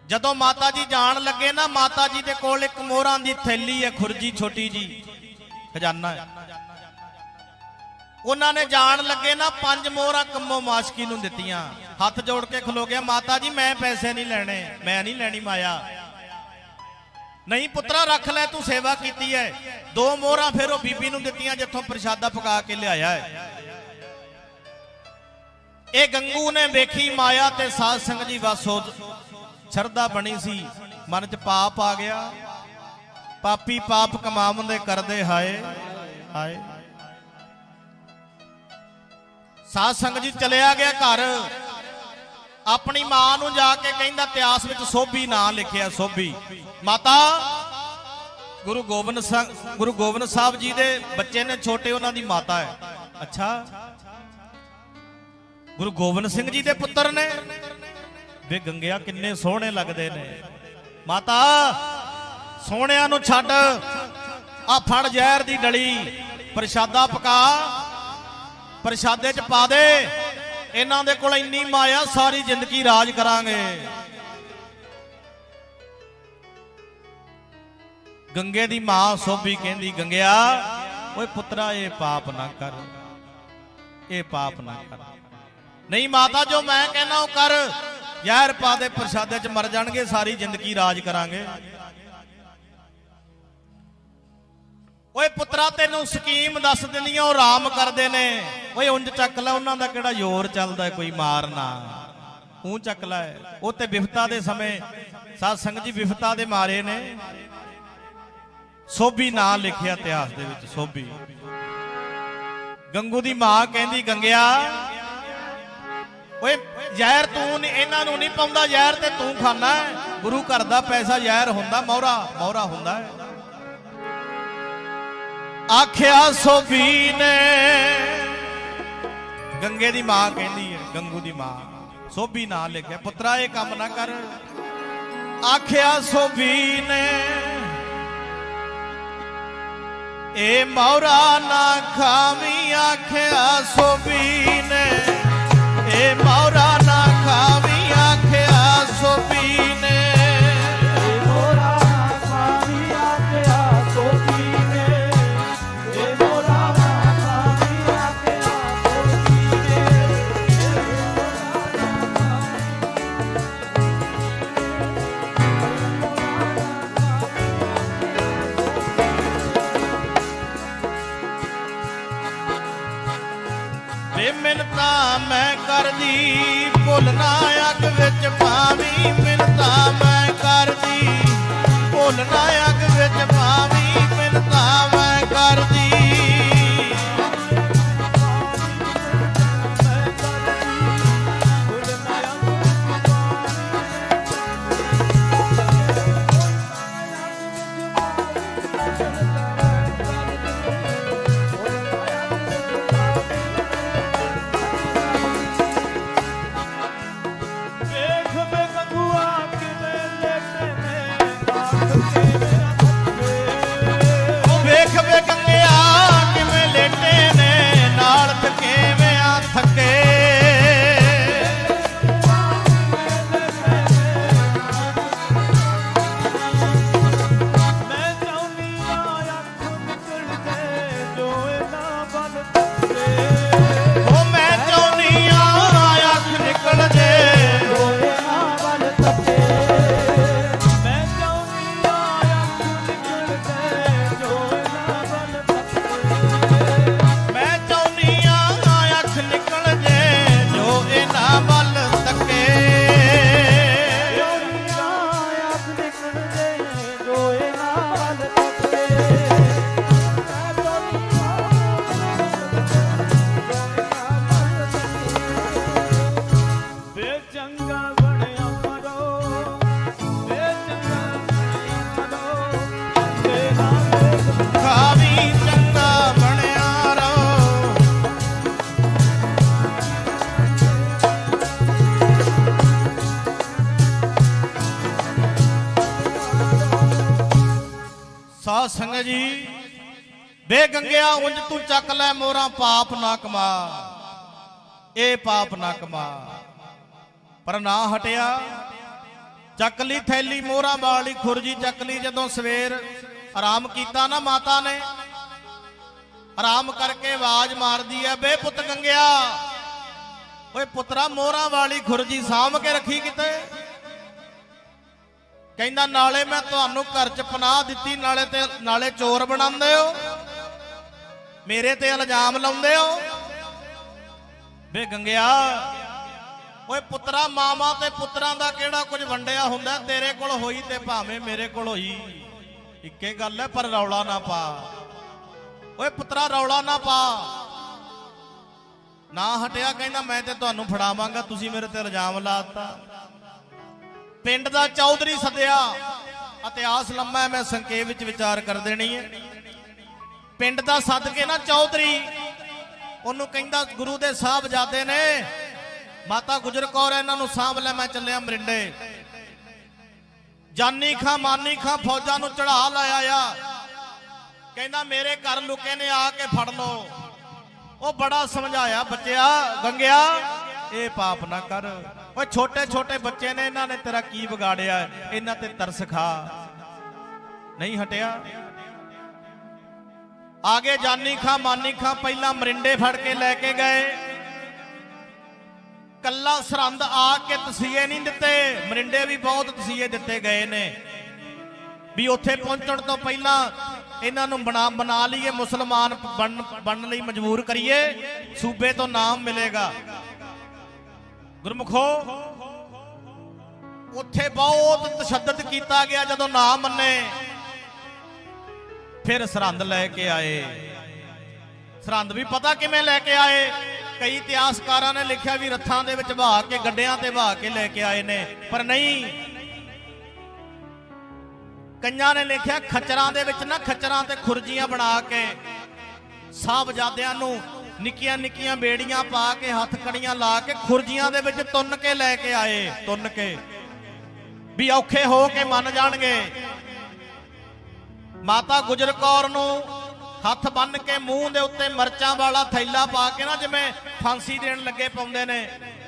ਜਦੋਂ ਮਾਤਾ ਜੀ ਜਾਣ ਲੱਗੇ ਨਾ, ਮਾਤਾ ਜੀ ਦੇ ਕੋਲ ਇੱਕ ਮੋਹਰਾਂ ਦੀ ਥੈਲੀ ਹੈ, ਖੁਰਜੀ ਛੋਟੀ ਜੀ, ਖਜ਼ਾਨਾ ਹੈ। ਉਹਨਾਂ ਨੇ ਜਾਣ ਲੱਗੇ ਨਾ 5 ਮੋਹਰਾਂ ਕੰਮੋ ਮਾਸ਼ਕੀ ਨੂੰ ਦਿੱਤੀਆਂ, ਹੱਥ ਜੋੜ ਕੇ ਖਲੋ ਗਿਆ, ਮਾਤਾ ਜੀ ਮੈਂ ਪੈਸੇ ਨਹੀਂ ਲੈਣੇ, ਮੈਂ ਨਹੀਂ ਲੈਣੀ ਮਾਇਆ। ਨਹੀਂ ਪੁੱਤਰਾ ਰੱਖ ਲੈ, ਤੂੰ ਸੇਵਾ ਕੀਤੀ ਹੈ। 2 ਮੋਹਰਾਂ ਫਿਰ ਉਹ ਬੀਬੀ ਨੂੰ ਦਿੱਤੀਆਂ ਜਿੱਥੋਂ ਪ੍ਰਸ਼ਾਦਾ ਪਕਾ ਕੇ ਲਿਆਇਆ ਹੈ। ਇਹ ਗੰਗੂ ਨੇ ਵੇਖੀ ਮਾਇਆ ਤੇ ਸਾਧ ਸੰਗਤ ਜੀ ਵਾਸੋ ਸ਼ਰਧਾ ਬਣੀ ਸੀ, ਮਨ 'ਚ ਪਾਪ ਆ ਗਿਆ। ਪਾਪੀ ਪਾਪ ਕਮਾਉਂਦੇ ਕਰਦੇ ਹਾਏ ਹਾਏ। ਸਾਧ ਸੰਗਤ ਜੀ ਚਲਿਆ ਗਿਆ ਘਰ, ਆਪਣੀ ਮਾਂ ਨੂੰ ਜਾ ਕੇ ਕਹਿੰਦਾ ਇਤਿਹਾਸ ਵਿੱਚ ਸੋਭੀ ਨਾਂ ਲਿਖਿਆ, ਸੋਭੀ ਮਾਤਾ ਗੁਰੂ ਗੋਬਿੰਦ ਸਾਹਿਬ ਜੀ ਦੇ ਬੱਚੇ ਨੇ ਛੋਟੇ, ਉਹਨਾਂ ਦੀ ਮਾਤਾ ਹੈ। ਅੱਛਾ ਗੁਰੂ ਗੋਬਿੰਦ ਸਿੰਘ ਜੀ ਦੇ ਪੁੱਤਰ ਨੇ, ਵੇ ਗੰਗਿਆ ਕਿੰਨੇ ਸੋਹਣੇ ਲੱਗਦੇ ਨੇ। ਮਾਤਾ ਸੋਹਣਿਆਂ ਨੂੰ ਛੱਡ, ਆ ਫੜ ਜ਼ਹਿਰ ਦੀ ਡਲੀ, ਪ੍ਰਸ਼ਾਦਾ ਪਕਾ, ਪ੍ਰਸ਼ਾਦੇ 'ਚ ਪਾ ਦੇ, ਇਹਨਾਂ ਦੇ ਕੋਲ ਇੰਨੀ ਮਾਇਆ ਸਾਰੀ ਜ਼ਿੰਦਗੀ ਰਾਜ ਕਰਾਂਗੇ। गंगे दी मां सोभी कहंदी गंगिया ओए पुत्रा ये पाप ना कर, ये पाप ना कर। नहीं माता जो मैं कहना वो कर, जहर पा दे प्रसादे च मर जाणगे, सारी जिंदगी राज करांगे। ओए पुत्रा तेनों स्कीम दस दिंदियां वो राम करदे ने, ओए उंज चक लै उन्हां दा किहड़ा जोर चलदा कोई मारना, तूं चक लै। वो ते विफता दे समय साध संगत जी विफता दे मारे ने। सोभी नां लिखिया इतिहास दे विच सोभी। गंगू दी मां कहंदी गंगिया ओए ਜ਼ਹਿਰ तू इन्हां नूं नहीं पाउंदा, ਜ਼ਹਿਰ ते तू खाना है। गुरु घर दा पैसा ਜ਼ਹਿਰ हुंदा, मोहरा मोहरा हुंदा है। आख्या सोभी ने, गंगे दी मां कहंदी है, गंगू दी मां सोभी नां लिखिया पुत्रा ये काम ना कर। आख्या सोभी ने ए मोहरा ना खावी, आख्या सोभी ने ए मोहरा ना खावी, आख्या सोभी ने मोरा ना खावी, आख्या सोभी ने मोरा ना खावी, आख्या सोभी ने। वे मिन्नता मैं करदी भुलना अग विच पावी, मिन्नता मैं करदी भुलना अग विच पावी, मिन्नता मैं करदी देख वे गंगूआ किवें लेटे ने, नाथ के मेरा थके। ओ वेख वे गंगिया किवें लेटे ने, नाल थकेविਆਂ थके। मैं चाहुंदी आ अख निकल जे, जो इना बल थके। ओ मैं चाहुंदी आ अख निकल जे, जो इना बल थके। मैं चाहुंदी आ अख निकल जे, जो इना बल थके। मैं चाहुंदी आ अख निकल जे, जो इन्हां ਵੱਲ ਤੱਕੇ। चंगा बनया मरो, वे चंगा बनया मरो, तेरा ਖਾਵੀ ਚੰਗਾ ਬਣਿਆ ਰਹੋ। ਸਾਧ ਸੰਗਤ ਜੀ ਬੇ ਗੰਗਿਆ ਉਂਝ ਤੂੰ ਚੱਕ ਲੈ ਮੋਰਾ, ਪਾਪ ਨਾ ਕਮਾ, ਇਹ ਪਾਪ ਨਾ ਕਮਾ। ਪਰ ਨਾ ਹਟਿਆ, ਚੱਕ ਲਈ ਥੈਲੀ ਮੋਹਰਾ ਵਾਲੀ ਖੁਰਜੀ ਚੱਕ ਲਈ। ਜਦੋਂ ਸਵੇਰ ਆਰਾਮ ਕੀਤਾ ਨਾ ਮਾਤਾ ਨੇ, ਆਰਾਮ ਕਰਕੇ ਆਵਾਜ਼ ਮਾਰਦੀ ਐ ਬੇ ਪੁੱਤ ਗੰਗਿਆ, ਓਏ ਪੁੱਤਰਾ ਮੋਹਰਾ ਵਾਲੀ ਖੁਰਜੀ ਸਾਂਭ ਕੇ ਰੱਖੀ ਕਿਤੇ। ਕਹਿੰਦਾ ਨਾਲੇ ਮੈਂ ਤੁਹਾਨੂੰ ਘਰ 'ਚ ਪਨਾਹ ਦਿੱਤੀ, ਨਾਲੇ ਚੋਰ ਬਣਾਉਂਦੇ ਹੋ, ਮੇਰੇ ਤੇ ਇਲਜ਼ਾਮ ਲਾਉਂਦੇ ਹੋ। ਬੇ ਗੰਗਿਆ ਓਏ ਪੁੱਤਰਾ ਮਾਮਾ ਤੇ ਪੁੱਤਰਾਂ ਦਾ ਕਿਹੜਾ ਕੁਝ ਵੰਡਿਆ ਹੁੰਦਾ, ਤੇਰੇ ਕੋਲ ਹੋਈ ਤੇ ਭਾਵੇਂ ਮੇਰੇ ਕੋਲ ਹੋਈ, ਇੱਕੇ ਗੱਲ ਹੈ। ਪਰ ਰੌਲਾ ਨਾ ਪਾ ਓਏ ਪੁੱਤਰਾ, ਰੌਲਾ ਨਾ ਪਾ। ਨਾ ਹਟਿਆ, ਕਹਿੰਦਾ ਮੈਂ ਤੇ ਤੁਹਾਨੂੰ ਫੜਾਵਾਂਗਾ, ਤੁਸੀਂ ਮੇਰੇ ਤੇ ਇਲਜ਼ਾਮ ਲਾਤਾ। ਪਿੰਡ ਦਾ ਚੌਧਰੀ ਸੱਦਿਆ, ਇਤਿਹਾਸ ਲੰਮਾ ਹੈ, ਮੈਂ ਸੰਖੇਪ ਵਿੱਚ ਵਿਚਾਰ ਕਰ ਦੇਣੀ ਹੈ। ਪਿੰਡ ਦਾ ਸੱਦ ਕੇ ਨਾ ਚੌਧਰੀ ਉਹਨੂੰ ਕਹਿੰਦਾ ਗੁਰੂ ਦੇ ਸਾਹਿਬਜ਼ਾਦੇ ਨੇ, ਮਾਤਾ ਗੁਜਰ ਕੌਰ ਇਹਨਾਂ ਨੂੰ ਸਾਂਭ ਲੈ, ਮੈਂ ਚੱਲਿਆ ਮਰਿੰਡੇ। ਜਾਨੀ ਖਾਂ ਮਾਨੀ ਖਾਂ ਫੌਜਾਂ ਨੂੰ ਚੜਾ ਲਾਇਆ ਆ, ਕਹਿੰਦਾ ਮੇਰੇ ਘਰ ਲੁਕੇ ਨੇ, ਆ ਕੇ ਫੜ ਲੋ। ਉਹ ਬੜਾ ਸਮਝਾਇਆ, ਬੱਚਿਆ ਗੰਗਿਆ ਇਹ ਪਾਪ ਨਾ ਕਰ। ਓਏ ਛੋਟੇ ਛੋਟੇ ਬੱਚੇ ਨੇ, ਇਹਨਾਂ ਨੇ ਤੇਰਾ ਕੀ ਵਿਗਾੜਿਆ, ਇਹਨਾਂ ਤੇ ਤਰਸ ਖਾ। नहीं हटिया। आगे जानी खां मानी खां पहला मरिंडे फड़ के लैके गए, कला सरहंद आके तसीए नहीं दिते, मरिंडे भी बहुत तसीए दिते गए ने भी उत्थे पहुंचण तो पहला इन्हां नूं बना लीए, मुसलमान बनने लई मजबूर करिए, सूबे तो नाम मिलेगा। गुरमुखो उत्थे बहुत तशद्दद किया गया, जदों ना मन्ने फिर सरहंद लैके आए। सरहंद भी पता किवें लैके आए, कई इतिहासकारां ने लिखिया भी रथां दे विच बहा के गड्डियां ते बहा के लैके आए ने, पर नहीं, कईयां ने लिखिया खच्चरां दे विच ना, खच्चरां ते खुरजियां बना के साहबजादियां नूं निक्कियां निक्कियां बेड़ियां पा के हथ कड़ियां ला के खुरजियां दे विच तुन के लैके आए, तुन के भी औखे हो के मन जाणगे। माता गुजर कौर नूं हथ बन के मूंह दे उत्ते मरचां वाला थैला पा के ना, जिवें फांसी देण लगे पाउंदे ने,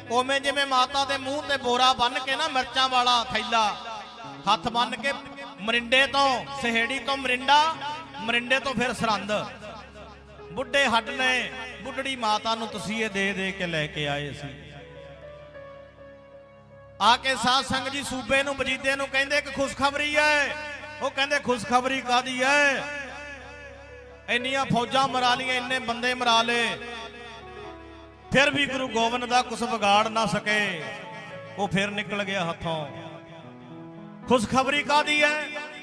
उवें जिवें माता दे मूंह ते बोरा बन के ना मरचां वाला थैला हथ बन के, मरिंडे तो सहेड़ी तो मरिंडा, मरिंडे तो फिर सरहंद, बुढ़े हड्ड ने बुढ़ड़ी माता नूं तसीए दे दे के लैके आए सी। आके साध संगत जी सूबे नूं मजीदे नूं कहंदे एक खुशखबरी है। वो कहंदे खुशखबरी कादी है, इन्नियां फौजां मरा लियां, इन्ने बंदे मरा ले, फिर भी गुरु गोबिंद दा कुछ बिगाड़ ना सके, वो फिर निकल गया हाथों। खुशखबरी कादी है,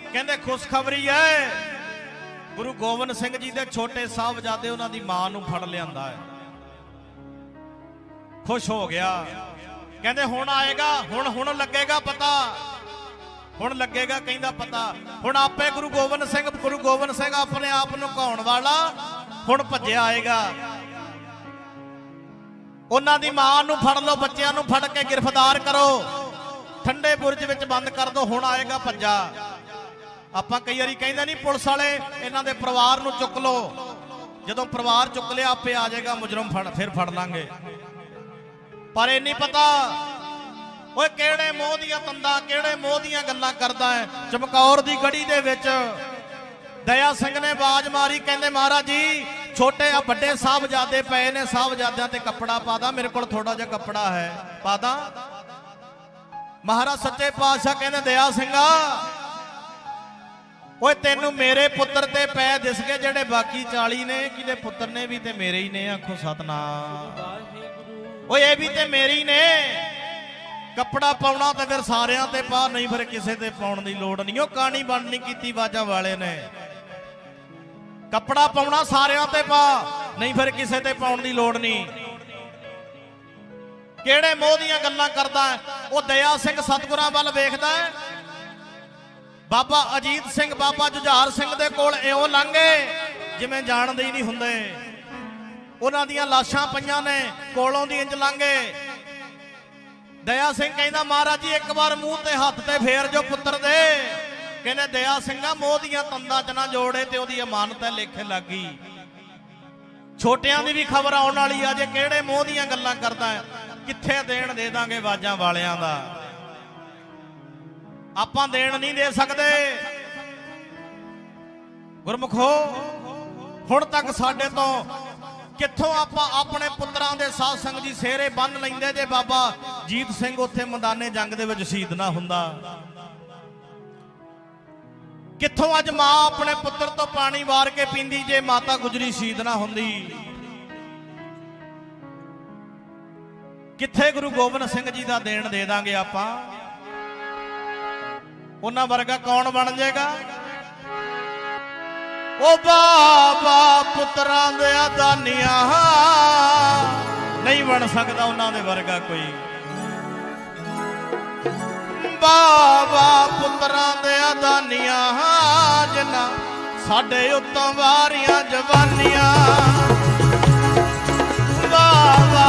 कहंदे खुशखबरी है गुरु गोबिंद सिंह जी दे छोटे साहबजादे उन्हां दी मां नूं फड़ लिआंदा है। खुश हो गया, कहंदे हुण आएगा, हुण लगेगा पता, हुण लगेगा कहंदा पता, हुण आपे गुरु गोबिंद सिंह अपने आप नूं कहाउण वाला हुण भज्जिया आएगा। उन्हां दी मां नूं फड़ लो, बच्चिआं नूं फड़ के गिरफ्तार करो, ठंडे बुरज विच बंद कर दो, हुण आएगा भज्जा। आपां कई वारी कहंदे नहीं पुलिस वाले इन्हां दे परिवार नूं चुक लो, जदों परिवार चुक लिया आपे आ जाएगा मुजरम, फिर फड़ लांगे। पर ये नहीं पता ओए किहड़े मोह दियां तंदां, किहड़े मोह दियां गल्लां करदा है। चमकौर दी गढ़ी दे विच दया सिंह ने आवाज मारी, कहंदे महाराज जी छोटे आ बड़े साहबजादे पए ने, साहबजादियां ते कपड़ा पा दा, मेरे कोल थोड़ा जिहा कपड़ा है, पा दा। महाराज सच्चे पातशाह कहंदे दया सिंघा ओए तैनू मेरे पुत्र ते पै दिस गए, जेड़े बाकी 40 ने किदे पुत्र ने भी ते मेरे ही ने। आखो सतनाम, ओए ये भी ते मेरे ही ने। कपड़ा पाउणा ते फिर सारियां ते पा, नहीं फिर किसे ते पाउण दी लोड़ नहीं। ओ कहानी बननी कीती बाजा वाले ने, कपड़ा पाउणा सारियां ते पा, नहीं फिर किसे ते पाउण दी लोड़ नहीं। किहड़े मोह दीयां गल्लां करदा है। ओ दया सिंह सतगुरां वल वेखदा है, बाबा अजीत सिंह बाबा जुझार सिंह दे कोल इउं लंघे जिवें जाणदे ही नहीं हुंदे। उन्हां दीयां लाशां पईयां ने, कोलों दी इंज लंघे। दया सिंह कहंदा महाराज जी एक बार मूंह ते हत्थ ते फेर जो पुत्र दे। कहंदे दया सिंघा मोह दीयां तंदां च ना जोड़े ते ओहदी अमानत है लेखे लगी। छोटियां दी भी खबर आउण वाली आ, जे किहड़े मोह दीयां गल्लां करदा है, कित्थे देण दे दांगे बाजां वालियां दा। आपां देण नहीं दे सकदे। गुरमुखो हुण तक साडे तो कित्थों आपां अपने पुत्रां दे साध संग जी सेहरे बन लैंदे जे बाबा जीत सिंह उत्थे मैदाने जंग दे विच शहीद ना हुंदा। कित्थों अज मां अपने पुत्र तो पानी वार के पींदी जे माता गुजरी शहीद ना हुंदी। कित्थे गुरु गोबिंद सिंह जी दा देण दे दांगे आपां। उन्हां वर्गा कौन बन जाएगा। ओ बाबा पुत्रां दे दानियां नहीं बन सकता उन्हां दे वर्गा कोई। बाबा पुत्रां दे दानियां जिन्ना साडे उत्तों वारियां जवानियां। बाबा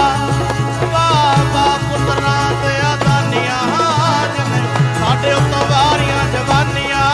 बाबा पुत्रां दे दानियां जिन्ना साडे उत्तों वारियां जवानियां।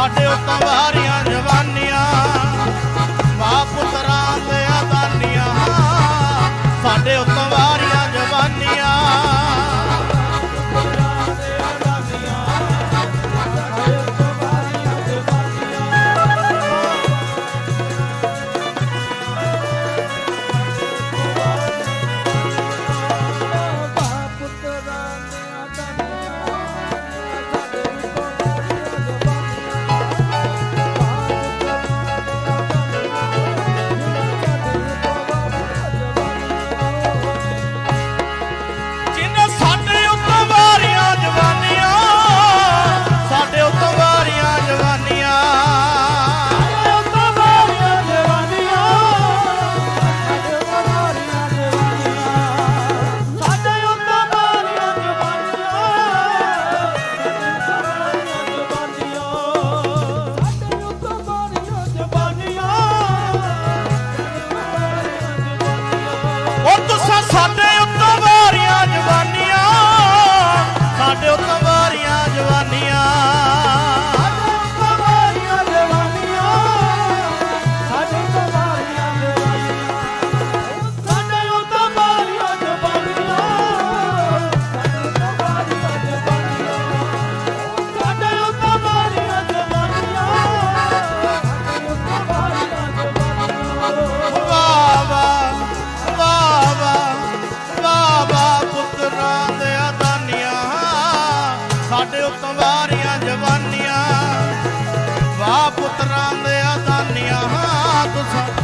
साडे उत्तों वारियां जवानियां मां पुत्रां दे दानियां साडे उत्तों वारियां जवानियां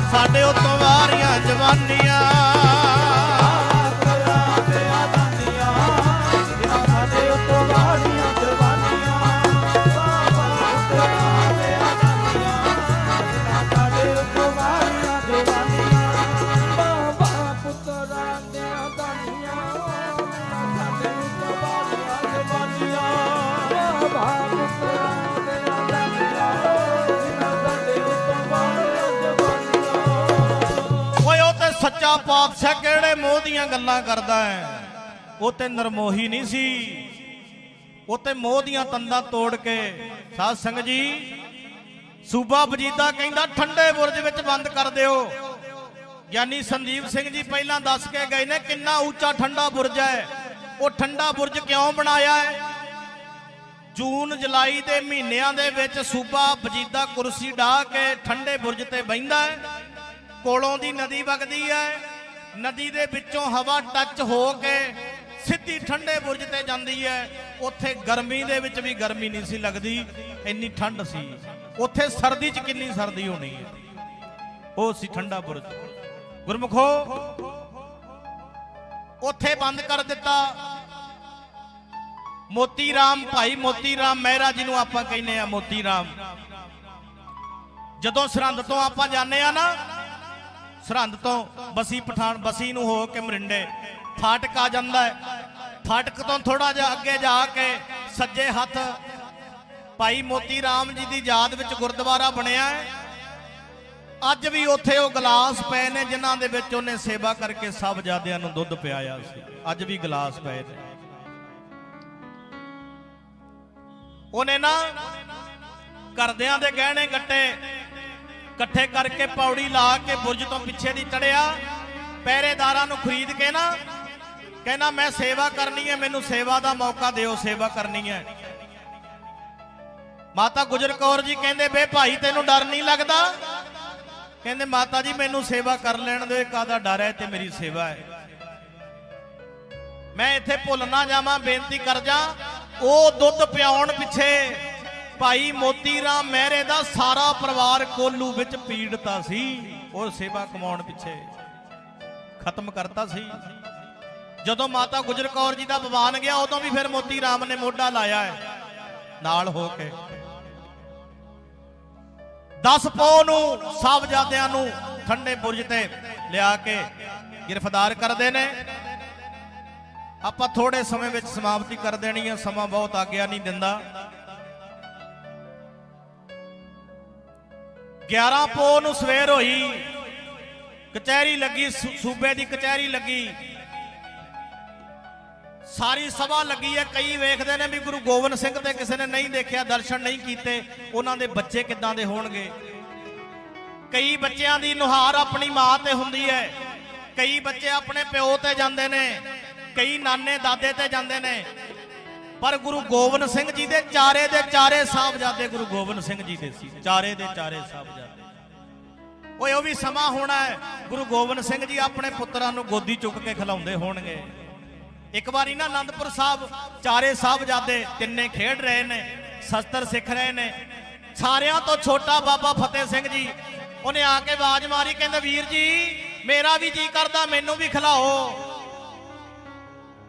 साडे उत्तों वारियां जवानियां सच्चा पातशाह केड़े मोह दियां गल्लां करदा है वो ते नरमोही नहीं सी वो ते मोह दियां तंदां तोड़ के साध संगत जी सूबा वजीदा कहंदा ठंडे बुरज विच बंद कर दिओ यानी संदीप सिंह जी पहलां दस के गए ने किन्ना ऊंचा ठंडा बुरज है वो ठंडा बुरज क्यों बनाया है जून जुलाई के महीनों दे विच सूबा वजीदा कुर्सी डाह के ठंडे बुरज ते बहिंदा है कोलों दी नदी वगदी है नदी दे विचों हवा टच हो के सीधी ठंडे बुरज ते जांदी है उत्थे गर्मी दे विच भी गर्मी नहीं सी लगदी इन्नी ठंड सी उत्थे सर्दी च किन्नी सर्दी होनी है वो सी ठंडा बुरज गुरमुखो उत्थे बंद कर दिता मोती राम भाई मोती राम मेहरा जिन्हों आपां कहने आ मोती राम जदों सरहंद तो आपां जाने आ ना सरहंद तो बसी पठान बसी नूं हो के मरिंडे फाटक आ जाता है फाटक तो थोड़ा जा अगे जाके सज्जे हथ भाई मोती राम जी की याद विच गुरुद्वारा बनया है अज भी उत्थे वो गिलास पे ने जिन्हां दे विच उन्हें सेवा करके साहबजादियां नूं दुध पियाया सी अज भी गिलास पे ने उन्हें ना घरदियां दे गहने गट्टे कट्ठे करके पौड़ी ला के बुरज तो पिछे दी चढ़िया पहरेदारां नूं खरीद के ना कहना मैं सेवा करनी है मैनू सेवा का मौका दिओ सेवा करनी है माता गुजर कौर जी कहंदे बे भाई तेनू डर नहीं लगता कहंदे माता जी मैनू सेवा कर लैण दो कादा डर है ते मेरी सेवा है मैं इत्थे भुल ना जावां बेनती कर जा ओ दुध पियाउण पिछे भाई मोती राम मेहरे दा सारा परिवार कोलू विच पीड़ता सी और सेवा कमाउण पिछे खत्म करता सी जदों माता गुजर कौर जी दा बवान गया उदों भी फिर मोती राम ने मोढा लाया है नाल हो के 10 पौ नूं साहबजादियां नूं ठंडे बुरज ते लिया के गिरफ्तार करदे ने आपां थोड़े समय विच समाप्ति कर देनी है समा बहुत आग्या नहीं दिंदा 11 पौ नूं सवेर होई कचहरी लगी सूबे की कचहरी लगी ਸਾਰੀ ਸਭਾ ਲੱਗੀ ਹੈ। ਕਈ ਵੇਖਦੇ ਨੇ ਵੀ ਗੁਰੂ ਗੋਬਿੰਦ ਸਿੰਘ ਤੇ ਕਿਸੇ ਨੇ ਨਹੀਂ ਦੇਖਿਆ, ਦਰਸ਼ਨ ਨਹੀਂ ਕੀਤੇ, ਉਹਨਾਂ ਦੇ ਬੱਚੇ ਕਿੱਦਾਂ ਦੇ ਹੋਣਗੇ। ਕਈ ਬੱਚਿਆਂ ਦੀ ਨੁਹਾਰ ਆਪਣੀ ਮਾਂ ਤੇ ਹੁੰਦੀ ਹੈ, ਕਈ ਬੱਚੇ ਆਪਣੇ ਪਿਓ ਤੇ ਜਾਂਦੇ ਨੇ, ਕਈ ਨਾਨੇ ਦਾਦੇ ਤੇ ਜਾਂਦੇ ਨੇ, ਪਰ ਗੁਰੂ ਗੋਬਿੰਦ ਸਿੰਘ ਜੀ ਦੇ ਚਾਰੇ ਸਾਹਿਬਜ਼ਾਦੇ ਗੁਰੂ ਗੋਬਿੰਦ ਸਿੰਘ ਜੀ ਦੇ ਸੀ। ਚਾਰੇ ਦੇ ਚਾਰੇ ਸਾਹਿਬਜ਼ਾਦੇ। ਓਏ ਉਹ ਵੀ ਸਮਾਂ ਹੋਣਾ ਹੈ, ਗੁਰੂ ਗੋਬਿੰਦ ਸਿੰਘ ਜੀ ਆਪਣੇ ਪੁੱਤਰਾਂ ਨੂੰ ਗੋਦੀ ਚੁੱਕ ਕੇ ਖਿਲਾਉਂਦੇ ਹੋਣਗੇ। ਇੱਕ ਵਾਰੀ ਨਾ ਆਨੰਦਪੁਰ ਸਾਹਿਬ ਚਾਰੇ ਸਾਹਿਬਜ਼ਾਦੇ ਤਿੰਨੇ ਖੇਡ ਰਹੇ ਨੇ, ਸ਼ਸਤਰ ਸਿੱਖ ਰਹੇ ਨੇ। ਸਾਰਿਆਂ ਤੋਂ ਛੋਟਾ ਬਾਬਾ ਫਤਿਹ ਸਿੰਘ ਜੀ, ਉਹਨੇ ਆ ਕੇ ਆਵਾਜ਼ ਮਾਰੀ, ਕਹਿੰਦਾ ਵੀਰ ਜੀ ਮੇਰਾ ਵੀ ਜੀ ਕਰਦਾ, ਮੈਨੂੰ ਵੀ ਖਿਲਾਓ।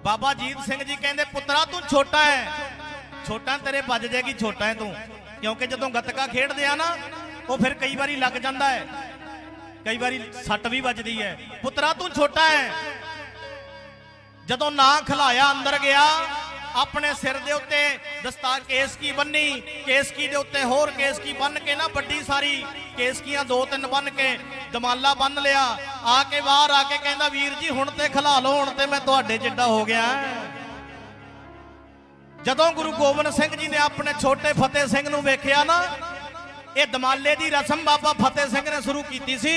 ਬਾਬਾ ਜੀਤ ਸਿੰਘ ਜੀ ਕਹਿੰਦੇ ਪੁੱਤਰਾ ਤੂੰ ਛੋਟਾ ਹੈ, ਛੋਟਾ ਤੇਰੇ ਵੱਜ ਜਾਏਗੀ, ਛੋਟਾ ਹੈ ਤੂੰ, ਕਿਉਂਕਿ ਜਦੋਂ ਗੱਤਕਾ ਖੇਡਦੇ ਆ ਨਾ ਉਹ ਫਿਰ ਕਈ ਵਾਰੀ ਲੱਗ ਜਾਂਦਾ ਹੈ, ਕਈ ਵਾਰੀ ਸੱਟ ਵੀ ਵੱਜਦੀ ਹੈ। ਪੁੱਤਰਾ ਤੂੰ ਛੋਟਾ ਹੈ। ਜਦੋਂ ਨਾ ਖਿਲਾਇਆ ਅੰਦਰ ਗਿਆ, ਆਪਣੇ ਸਿਰ ਦੇ ਉੱਤੇ ਦਸਤਾਰ ਕੇਸਕੀ ਬੰਨੀ, ਕੇਸਕੀ ਦੇ ਉੱਤੇ ਹੋਰ ਕੇਸਕੀ ਬੰਨ ਕੇ ਨਾ ਵੱਡੀ ਸਾਰੀ ਕੇਸਕੀਆਂ 2-3 ਬੰਨ ਕੇ ਦਮਾਲਾ ਬੰਨ ਲਿਆ। ਆ ਕੇ ਬਾਹਰ ਆ ਕੇ ਕਹਿੰਦਾ ਵੀਰ ਜੀ ਹੁਣ ਤੇ ਖਿਲਾ ਲਓ, ਹੁਣ ਤੇ ਮੈਂ ਤੁਹਾਡੇ ਜਿੱਡਾ ਹੋ ਗਿਆ। ਜਦੋਂ ਗੁਰੂ ਗੋਬਿੰਦ ਸਿੰਘ ਜੀ ਨੇ ਆਪਣੇ ਛੋਟੇ ਫਤਿਹ ਸਿੰਘ ਨੂੰ ਵੇਖਿਆ ਨਾ, ਇਹ ਦਮਾਲੇ ਦੀ ਰਸਮ ਬਾਬਾ ਫਤਿਹ ਸਿੰਘ ਨੇ ਸ਼ੁਰੂ ਕੀਤੀ ਸੀ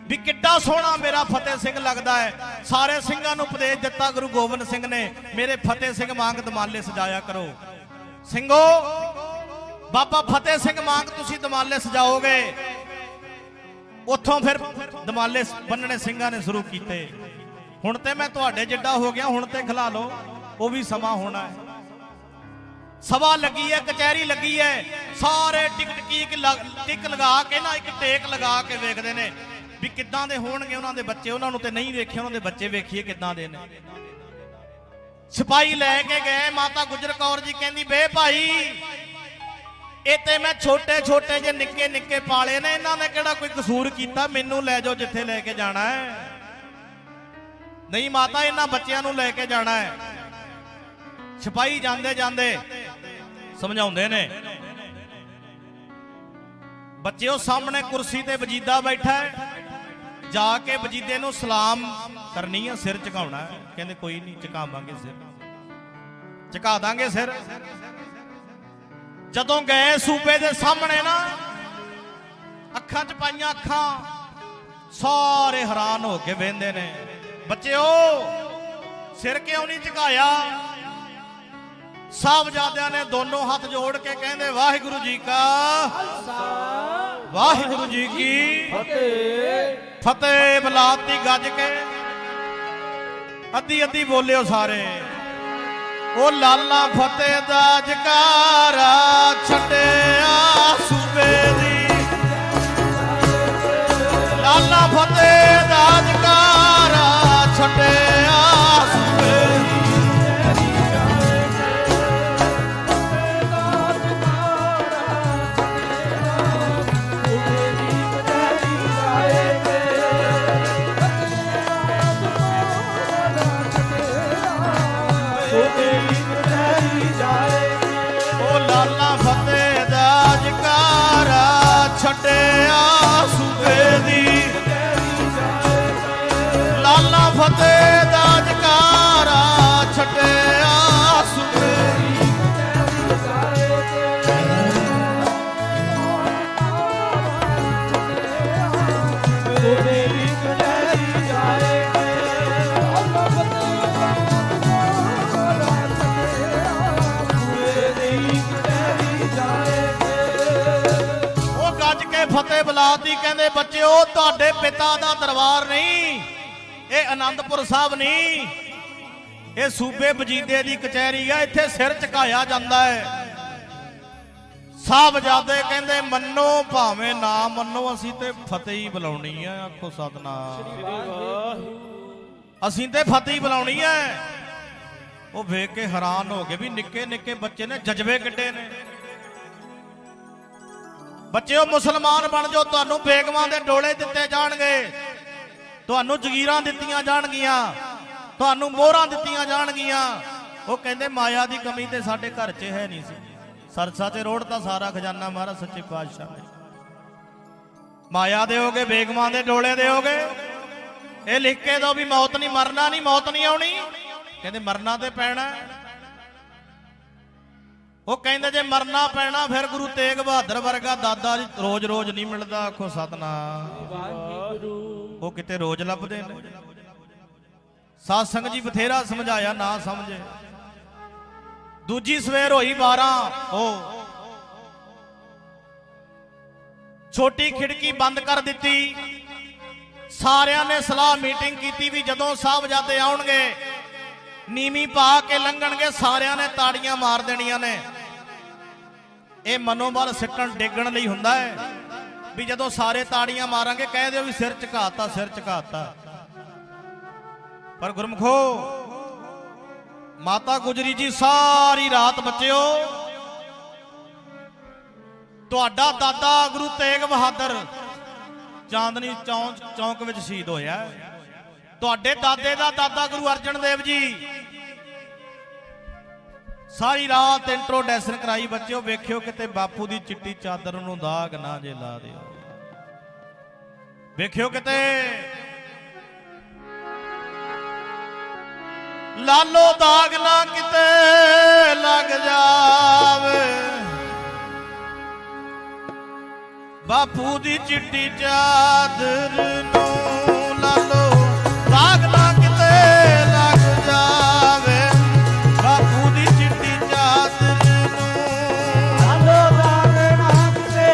ਵੀ ਕਿੱਡਾ ਸੋਹਣਾ ਮੇਰਾ ਫਤਿਹ ਸਿੰਘ ਲੱਗਦਾ ਹੈ। ਸਾਰੇ ਸਿੰਘਾਂ ਨੂੰ ਉਪਦੇਸ਼ ਦਿੱਤਾ ਗੁਰੂ ਗੋਬਿੰਦ ਸਿੰਘ ਨੇ, ਮੇਰੇ ਫਤਿਹ ਸਿੰਘ ਵਾਂਗ ਦਮਾਲੇ ਸਜਾਇਆ ਕਰੋ। ਸਿੰਘੋ ਬਾਬਾ ਫਤਿਹ ਸਿੰਘ ਵਾਂਗ ਤੁਸੀਂ ਦਮਾਲੇ ਸਜਾਓਗੇ। ਉੱਥੋਂ ਫਿਰ ਦਮਾਲੇ ਬੰਨਣੇ ਸਿੰਘਾਂ ਨੇ ਸ਼ੁਰੂ ਕੀਤੇ। ਹੁਣ ਤੇ ਮੈਂ ਤੁਹਾਡੇ ਜਿੱਡਾ ਹੋ ਗਿਆ, ਹੁਣ ਤੇ ਖਿਲਾ ਲਓ, ਉਹ ਵੀ ਸਮਾਂ ਹੋਣਾ ਹੈ। ਸਭਾ ਲੱਗੀ ਹੈ, ਕਚਹਿਰੀ ਲੱਗੀ ਹੈ, ਸਾਰੇ ਟਿਕ ਲਗਾ ਕੇ ਨਾ ਇੱਕ ਟੇਕ ਲਗਾ ਕੇ ਵੇਖਦੇ ਨੇ ਵੀ ਕਿੱਦਾਂ ਦੇ ਹੋਣਗੇ ਉਹਨਾਂ ਦੇ ਬੱਚੇ। ਉਹਨਾਂ ਨੂੰ ਤੇ ਨਹੀਂ ਵੇਖਿਆ, ਉਹਨਾਂ ਦੇ ਬੱਚੇ ਵੇਖੀਏ ਕਿੱਦਾਂ ਦੇ ਨੇ। ਸਿਪਾਹੀ ਲੈ ਕੇ ਗਏ, ਮਾਤਾ ਗੁਜਰ ਕੌਰ ਜੀ ਕਹਿੰਦੀ ਬੇ ਭਾਈ ਇਹ ਤੇ ਮੈਂ ਛੋਟੇ ਛੋਟੇ ਜੇ ਨਿੱਕੇ ਨਿੱਕੇ ਪਾਲੇ ਨੇ, ਇਹਨਾਂ ਨੇ ਕਿਹੜਾ ਕੋਈ ਕਸੂਰ ਕੀਤਾ, ਮੈਨੂੰ ਲੈ ਜਾਓ ਜਿੱਥੇ ਲੈ ਕੇ ਜਾਣਾ ਹੈ। ਨਹੀਂ ਮਾਤਾ ਇਹਨਾਂ ਬੱਚਿਆਂ ਨੂੰ ਲੈ ਕੇ ਜਾਣਾ ਹੈ। ਸਿਪਾਹੀ ਜਾਂਦੇ ਜਾਂਦੇ ਸਮਝਾਉਂਦੇ ਨੇ, ਬੱਚਿਓ ਸਾਹਮਣੇ ਕੁਰਸੀ ਤੇ ਵਜੀਦਾ ਬੈਠਾ ਹੈ, ਜਾ ਕੇ ਵਜੀਦੇ ਨੂੰ ਸਲਾਮ ਕਰਨੀ ਹੈ, ਸਿਰ ਝੁਕਾਉਣਾ ਹੈ। ਕਹਿੰਦੇ ਕੋਈ ਨਹੀਂ ਝੁਕਾਵਾਂਗੇ ਸਿਰ, ਝੁਕਾ ਦਾਂਗੇ ਸਿਰ। ਜਦੋਂ ਗਏ ਸੂਬੇ ਦੇ ਸਾਹਮਣੇ ਨਾ, ਅੱਖਾਂ 'ਚ ਪਾਈਆਂ ਅੱਖਾਂ, ਸਾਰੇ ਹੈਰਾਨ ਹੋ ਕੇ ਵੇਂਦੇ ਨੇ, ਬੱਚਿਓ ਸਿਰ ਕਿਉਂ ਨਹੀਂ ਝੁਕਾਇਆ? ਸਾਹਿਬਜ਼ਾਦਿਆਂ ਨੇ ਦੋਨੋਂ ਹੱਥ ਜੋੜ ਕੇ ਕਹਿੰਦੇ ਵਾਹਿਗੁਰੂ ਜੀ ਕਾ ਵਾਹਿਗੁਰੂ ਜੀ ਕੀ ਫਤਿਹ। ਫਤਿਹ ਬੁਲਾਤੀ ਗੱਜ ਕੇ, ਅੱਧੀ ਅੱਧੀ ਬੋਲਿਓ ਸਾਰੇ। ਉਹ ਲਾਲਾ ਫਤਿਹ ਦਾ ਜਕਾਰਾ ਛੱਡਿਆ ਸੂਬੇ ਦੀ, ਲਾਲਾ ਫਤਿਹ ਦਾ ਜਕਾਰਾ ਛੱਡਿਆ ਸੂਬੇ ਦੀ। ਛੱਡਿਆ ਸੂਬੇ ਦੀ, ਲਾਲਾ ਫਤਿਹ ਦਾ ਜਕਾਰਾ ਛੱਡਿਆ ਸੂਬੇ ਦੀ। ਫਤਿਹ ਬੁਲਾਤੀ, ਕਹਿੰਦੇ ਬੱਚਿਓ ਤੁਹਾਡੇ ਪਿਤਾ ਦਾ ਦਰਬਾਰ ਨਹੀਂ, ਇਹ ਆਨੰਦਪੁਰ ਸਾਹਿਬ ਨਹੀਂ, ਇਹ ਸੂਬੇ ਵਜੀਦੇ ਦੀ ਕਚਹਿਰੀ ਆ, ਇੱਥੇ ਸਿਰ ਝੁਕਾਇਆ ਜਾਂਦਾ ਹੈ। ਸਾਹਿਬਜ਼ਾਦੇ ਕਹਿੰਦੇ ਮੰਨੋ ਭਾਵੇਂ ਨਾ ਮੰਨੋ, ਅਸੀਂ ਤੇ ਫਤਿਹ ਹੀ ਬੁਲਾਉਣੀ ਹੈ। ਆਖੋ ਸਤਨਾਮ, ਅਸੀਂ ਤੇ ਫਤਿਹ ਹੀ ਬੁਲਾਉਣੀ ਹੈ। ਉਹ ਵੇਖ ਕੇ ਹੈਰਾਨ ਹੋ ਗਏ ਵੀ ਨਿੱਕੇ ਨਿੱਕੇ ਬੱਚੇ ਨੇ, ਜਜ਼ਬੇ ਕਿੱਡੇ ਨੇ। ਬੱਚਿਓ ਮੁਸਲਮਾਨ ਬਣ ਜਾਓ, ਤੁਹਾਨੂੰ ਬੇਗਮਾਂ ਦੇ ਡੋਲੇ ਦਿੱਤੇ ਜਾਣਗੇ, ਤੁਹਾਨੂੰ ਜਗੀਰਾਂ ਦਿੱਤੀਆਂ ਜਾਣਗੀਆਂ, ਤੁਹਾਨੂੰ ਮੋਹਰਾਂ ਦਿੱਤੀਆਂ ਜਾਣਗੀਆਂ। ਉਹ ਕਹਿੰਦੇ ਮਾਇਆ ਦੀ ਕਮੀ ਤੇ ਸਾਡੇ ਘਰ 'ਚ ਹੈ ਨਹੀਂ ਸੀ, ਸਰਸਾ 'ਚ ਰੋੜ ਤਾਂ ਸਾਰਾ ਖਜ਼ਾਨਾ ਮਹਾਰਾਜ ਸੱਚੇ ਪਾਤਸ਼ਾਹ ਨੇ। ਮਾਇਆ ਦਿਓਗੇ, ਬੇਗਮਾਂ ਦੇ ਡੋਲੇ ਦਿਓਗੇ, ਇਹ ਲਿਖ ਕੇ ਦੋ ਵੀ ਮੌਤ ਨਹੀਂ, ਮਰਨਾ ਨਹੀਂ, ਮੌਤ ਨਹੀਂ ਆਉਣੀ। कहते मरना ते पैना। वो कहते जे मरना पैना फिर गुरु तेग बहादुर वर्गा दादा जी रोज रोज नहीं मिलता। आखो सतनाम वाहिगुरु। वो किते रोज लभदे ने। सत्संग जी बथेरा समझाया ना समझे। दूजी सवेर होई 12 ओ छोटी खिड़की बंद कर दी। सारिया ने सलाह मीटिंग की भी जदों साहबजादे आउणगे नीवी पा के लंघणगे सारिया ने ताड़ियां मार देनियां ने। यह मनोबल सिੱਟਣ ਡੇਗਣ ਲਈ ਹੁੰਦਾ है भी जदों सारे ताड़ियां मारांगे कह दिओ भी सिर झुकाता सिर झुकाता। पर गुरमुखो माता गुजरी जी सारी रात बच्चिओ तुहाडा दादा गुरु तेग बहादुर चांदनी चौक विच शहीद होया। तुहाडे दादे दा दादा गुरु अर्जन देव जी सारी रात इंट्रोडक्शन कराई। बच्चों वेखियो किते बापू दी चिट्टी चादर नूं दाग ना जे ला दिओ। वेखियो किते लालो दाग ना किते लग जावे। बापू दी चिट्टी चादर नूं लालो दाग ना किते लग जावे। बापू दी चिट्टी चादर नूं लालो दाग ना किते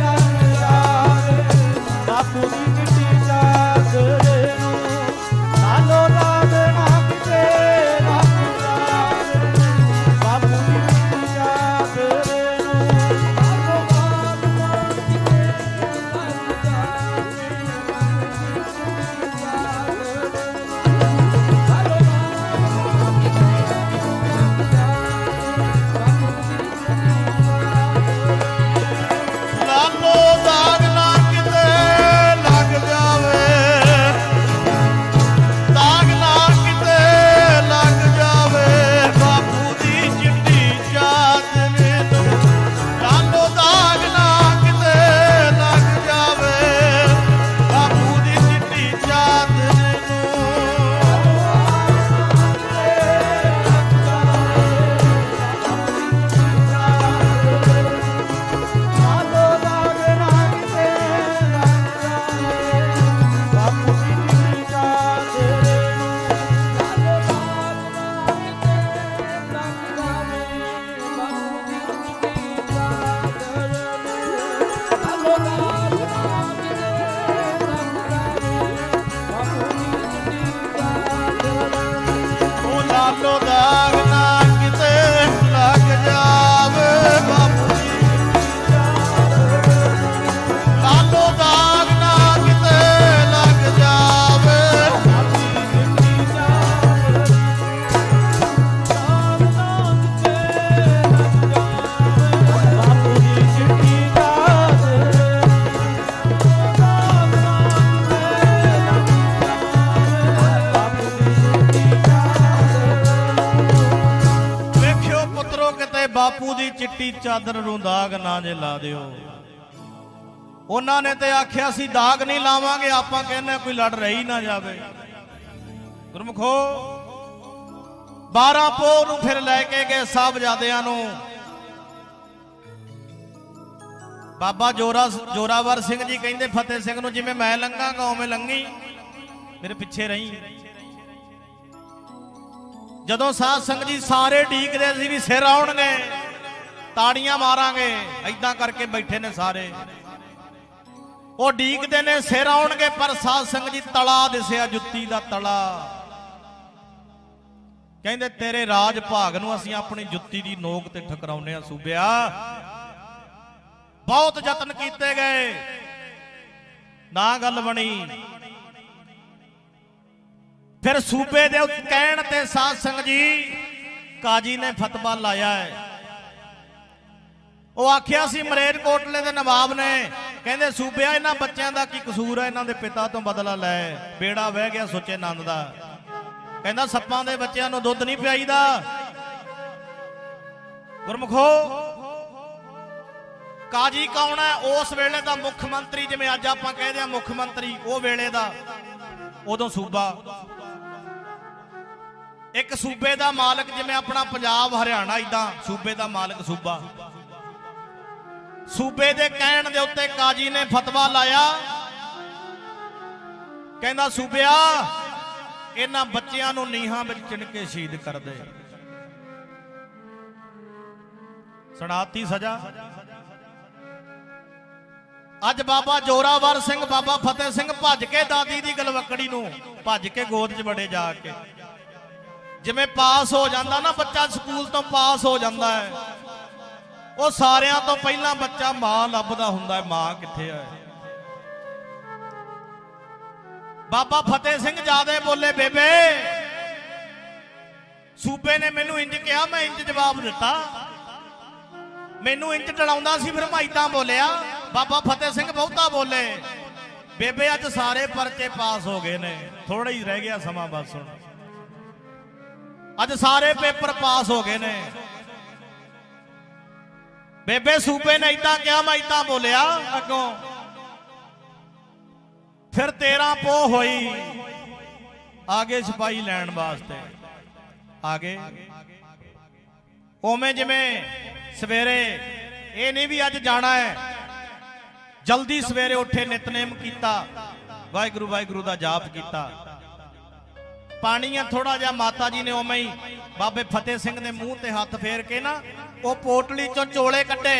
लग जावे। बापू दी चिट्टी चादर नूं लालो दाग ना किते लग जावे। बापू दी चिट्टी चादर नूं लालो दाग ना किते लग ਲਾਲੋ ਦਾਗ ਨਾ ਕਿਤੇ ਲੱਗ ਜਾਵੇ। ਦਾਗ ਨਾ ਕਿਤੇ ਲੱਗ ਜਾਵੇ। ਬਾਪੂ ਦੀ ਚਿੱਟੀ ਚਾਦਰ ਨੂੰ ਲਾਲੋ ਦਾਗ ਨਾ ਕਿਤੇ ਲੱਗ ਜਾਵੇ। ਬਾਪੂ ਦੀ ਚਿੱਟੀ ਚਾਦਰ ਨੂੰ ਲਾਲੋ ਦਾਗ ਨਾ ਕਿਤੇ ਲੱਗ ਜਾਵੇ। ਬਾਪੂ ਦੀ ਚਿੱਟੀ ਚਾਦਰ ਨੂੰ ਲਾਲੋ ਦਾਗ ਨਾ ਕਿਤੇ ਲੱਗ ਜਾਵੇ। ਬਾਪੂ ਦੀ ਚਿੱਟੀ ਚਾਦਰ ਨੂੰ ਲਾਲੋ ਦਾਗ ਨਾ ਕਿਤੇ ਲੱਗ ਜਾਵੇ। ਬਾਪੂ ਦੀ ਚਿੱਟੀ ਚਾਦਰ ਉਹ ਲਾਲੋ ਦਾਗ ਨਾ ਕਿਤੇ ਲੱਗ ਜਾਵੇ। ਬਾਪੂ ਦੀ ਲਾਲੋ ਦਾਗ ਨਾ ਕਿਤੇ ਲੱਗ ਜਾਵੇ। ਬਾਪੂ ਦੀ ਚਿੱਟੀ ਚਾਦਰ ਵੇਖਿਓ ਪੁੱਤਰੋ ਕਿਤੇ ਬਾਪੂ ਦੀ ਚਿੱਟੀ ਚਾਦਰ ਨੂੰ ਦਾਗ ਨਾ ਜੇ ਲਾ ਦਿਓ। ਉਹਨਾਂ ਨੇ ਤੇ ਆਖਿਆ ਸੀ ਦਾਗ ਨਹੀਂ ਲਾਵਾਂਗੇ। ਆਪਾਂ ਕਹਿੰਦੇ ਕੋਈ ਲੜ ਰਹੀ ਨਾ ਜਾਵੇ। ਗੁਰਮੁਖੋ 12 ਪੋਹ ਨੂੰ ਫਿਰ ਲੈ ਕੇ ਗਏ ਸਾਹਿਬਜ਼ਾਦਿਆਂ ਨੂੰ। ਬਾਬਾ ਜੋਰਾਵਰ ਸਿੰਘ ਜੀ ਕਹਿੰਦੇ ਫਤਿਹ ਸਿੰਘ ਨੂੰ ਜਿਵੇਂ ਮੈਂ ਲੰਘਾਂਗਾ ਉਵੇਂ ਲੰਘੀ ਮੇਰੇ ਪਿੱਛੇ ਰਹੀ। ਜਦੋਂ ਸਾਧ ਸੰਗਤ ਜੀ ਸਾਰੇ ਢੀਕਦੇ ਸੀ ਵੀ ਸਿਰ ਆਉਣਗੇ ਤਾੜੀਆਂ ਮਾਰਾਂਗੇ ਐਦਾਂ ਕਰਕੇ ਬੈਠੇ ਨੇ ਸਾਰੇ। ਉਹ ਢੀਕਦੇ ਨੇ ਸਿਰ ਆਉਣਗੇ ਪਰ ਸਾਧ ਸੰਗਤ ਜੀ ਤਲਾ ਦਿਸਿਆ ਜੁੱਤੀ ਦਾ ਤਲਾ। ਕਹਿੰਦੇ ਤੇਰੇ ਰਾਜ ਭਾਗ ਨੂੰ ਅਸੀਂ ਆਪਣੀ ਜੁੱਤੀ ਦੀ ਨੋਕ ਤੇ ਠਕਰਾਉਨੇ ਆ ਸੂਬਿਆ। ਬਹੁਤ ਯਤਨ ਕੀਤੇ ਗਏ ਨਾ ਗੱਲ ਬਣੀ। ਫਿਰ ਸੂਬੇ ਦੇ ਕਹਿਣ ਤੇ ਸਾਧ ਸੰਗਤ ਜੀ ਕਾਜੀ ਨੇ ਫਤਵਾ ਲਾਇਆ ਹੈ। ਉਹ ਆਖਿਆ ਸੀ ਮਰੇਰਕੋਟਲੇ ਦੇ ਨਵਾਬ ਨੇ ਕਹਿੰਦੇ ਸੂਬਿਆ ਇਹਨਾਂ ਬੱਚਿਆਂ ਦਾ ਕੀ ਕਸੂਰ ਹੈ। ਇਹਨਾਂ ਦੇ ਪਿਤਾ ਤੋਂ ਬਦਲਾ ਲੈ। ਬੇੜਾ ਵਹਿ ਗਿਆ ਸੁੱਚੇ ਨੰਦ ਦਾ। ਕਹਿੰਦਾ ਸੱਪਾਂ ਦੇ ਬੱਚਿਆਂ ਨੂੰ ਦੁੱਧ ਨਹੀਂ ਪਿਆਈਦਾ। ਗੁਰਮੁਖੋ ਕਾਜੀ ਕੌਣ ਹੈ? ਉਸ ਵੇਲੇ ਦਾ ਮੁੱਖ ਮੰਤਰੀ। ਜਿਵੇਂ ਅੱਜ ਆਪਾਂ ਕਹਿੰਦੇ ਆ ਮੁੱਖ ਮੰਤਰੀ, ਉਹ ਵੇਲੇ ਦਾ ਉਦੋਂ ਸੂਬਾ। ਇੱਕ ਸੂਬੇ ਦਾ ਮਾਲਕ, ਜਿਵੇਂ ਆਪਣਾ ਪੰਜਾਬ ਹਰਿਆਣਾ, ਇਦਾਂ ਸੂਬੇ ਦਾ ਮਾਲਕ ਸੂਬਾ। ਸੂਬੇ ਦੇ ਕਹਿਣ ਦੇ ਉੱਤੇ ਕਾਜੀ ਨੇ ਫਤਵਾ ਲਾਇਆ, ਕਹਿੰਦਾ ਸੂਬਿਆ ਇਹਨਾਂ ਬੱਚਿਆਂ ਨੂੰ ਨੀਹਾਂ ਵਿੱਚ ਚਿਣ ਕੇ ਸ਼ਹੀਦ ਕਰ ਦੇ। ਸੁਣਾਤੀ ਸਜ਼ਾ। ਅੱਜ ਬਾਬਾ ਜੋਰਾਵਰ ਸਿੰਘ, ਬਾਬਾ ਫਤਿਹ ਸਿੰਘ ਭੱਜ ਕੇ ਦਾਦੀ ਦੀ ਗਲਵੱਕੜੀ ਨੂੰ ਭੱਜ ਕੇ ਗੋਦ 'ਚ ਵੜੇ ਜਾ ਕੇ। ਜਿਵੇਂ ਪਾਸ ਹੋ ਜਾਂਦਾ ਨਾ ਬੱਚਾ, ਸਕੂਲ ਤੋਂ ਪਾਸ ਹੋ ਜਾਂਦਾ ਹੈ, ਉਹ ਸਾਰਿਆਂ ਤੋਂ ਪਹਿਲਾਂ ਬੱਚਾ ਮਾਂ ਲੱਭਦਾ ਹੁੰਦਾ ਹੈ, ਮਾਂ ਕਿੱਥੇ ਹੈ। ਬਾਬਾ ਫਤਿਹ ਸਿੰਘ ਜਿਆਦੇ ਬੋਲੇ, ਬੇਬੇ ਸੂਬੇ ਨੇ ਮੈਨੂੰ ਇੰਜ ਕਿਹਾ, ਮੈਂ ਇੰਜ ਜਵਾਬ ਦਿੱਤਾ, ਮੈਨੂੰ ਇੰਜ ਡਲਾਉਂਦਾ ਸੀ, ਫਿਰ ਮੈਂ ਇਦਾਂ ਬੋਲਿਆ। ਬਾਬਾ ਫਤਿਹ ਸਿੰਘ ਬਹੁਤਾ ਬੋਲੇ, ਬੇਬੇ ਅੱਜ ਸਾਰੇ ਪਰਚੇ ਪਾਸ ਹੋ ਗਏ ਨੇ, ਥੋੜਾ ਹੀ ਰਹਿ ਗਿਆ ਸਮਾਂ, ਬਸ ਹੁਣ ਅੱਜ ਸਾਰੇ ਪੇਪਰ ਪਾਸ ਹੋ ਗਏ ਨੇ। ਬੇਬੇ ਸੂਬੇ ਨੇ ਇਦਾਂ ਕਿਹਾ, ਮੈਂ ਇਦਾਂ ਬੋਲਿਆ ਅੱਗੋਂ। ਫਿਰ 13 ਪੋਹ ਹੋਈ, ਆਗੇ ਸਿਪਾਹੀ ਲੈਣ ਵਾਸਤੇ ਆ ਗਏ। ਉਵੇਂ ਜਿਵੇਂ ਸਵੇਰੇ ਇਹ ਨਹੀਂ ਵੀ ਅੱਜ ਜਾਣਾ ਹੈ, ਜਲਦੀ ਸਵੇਰੇ ਉੱਠੇ, ਨਿਤਨੇਮ ਕੀਤਾ, ਵਾਹਿਗੁਰੂ ਵਾਹਿਗੁਰੂ ਦਾ ਜਾਪ ਕੀਤਾ। ਪਾਣੀ ਆ ਥੋੜਾ ਜਿਹਾ, ਮਾਤਾ ਜੀ ਨੇ ਉਵੇਂ ਹੀ ਬਾਬੇ ਫਤਿਹ ਸਿੰਘ ਦੇ ਮੂੰਹ ਤੇ ਹੱਥ ਫੇਰ ਕੇ ਨਾ ਉਹ ਪੋਟਲੀ ਚੋਂ ਚੋਲੇ ਕੱਢੇ।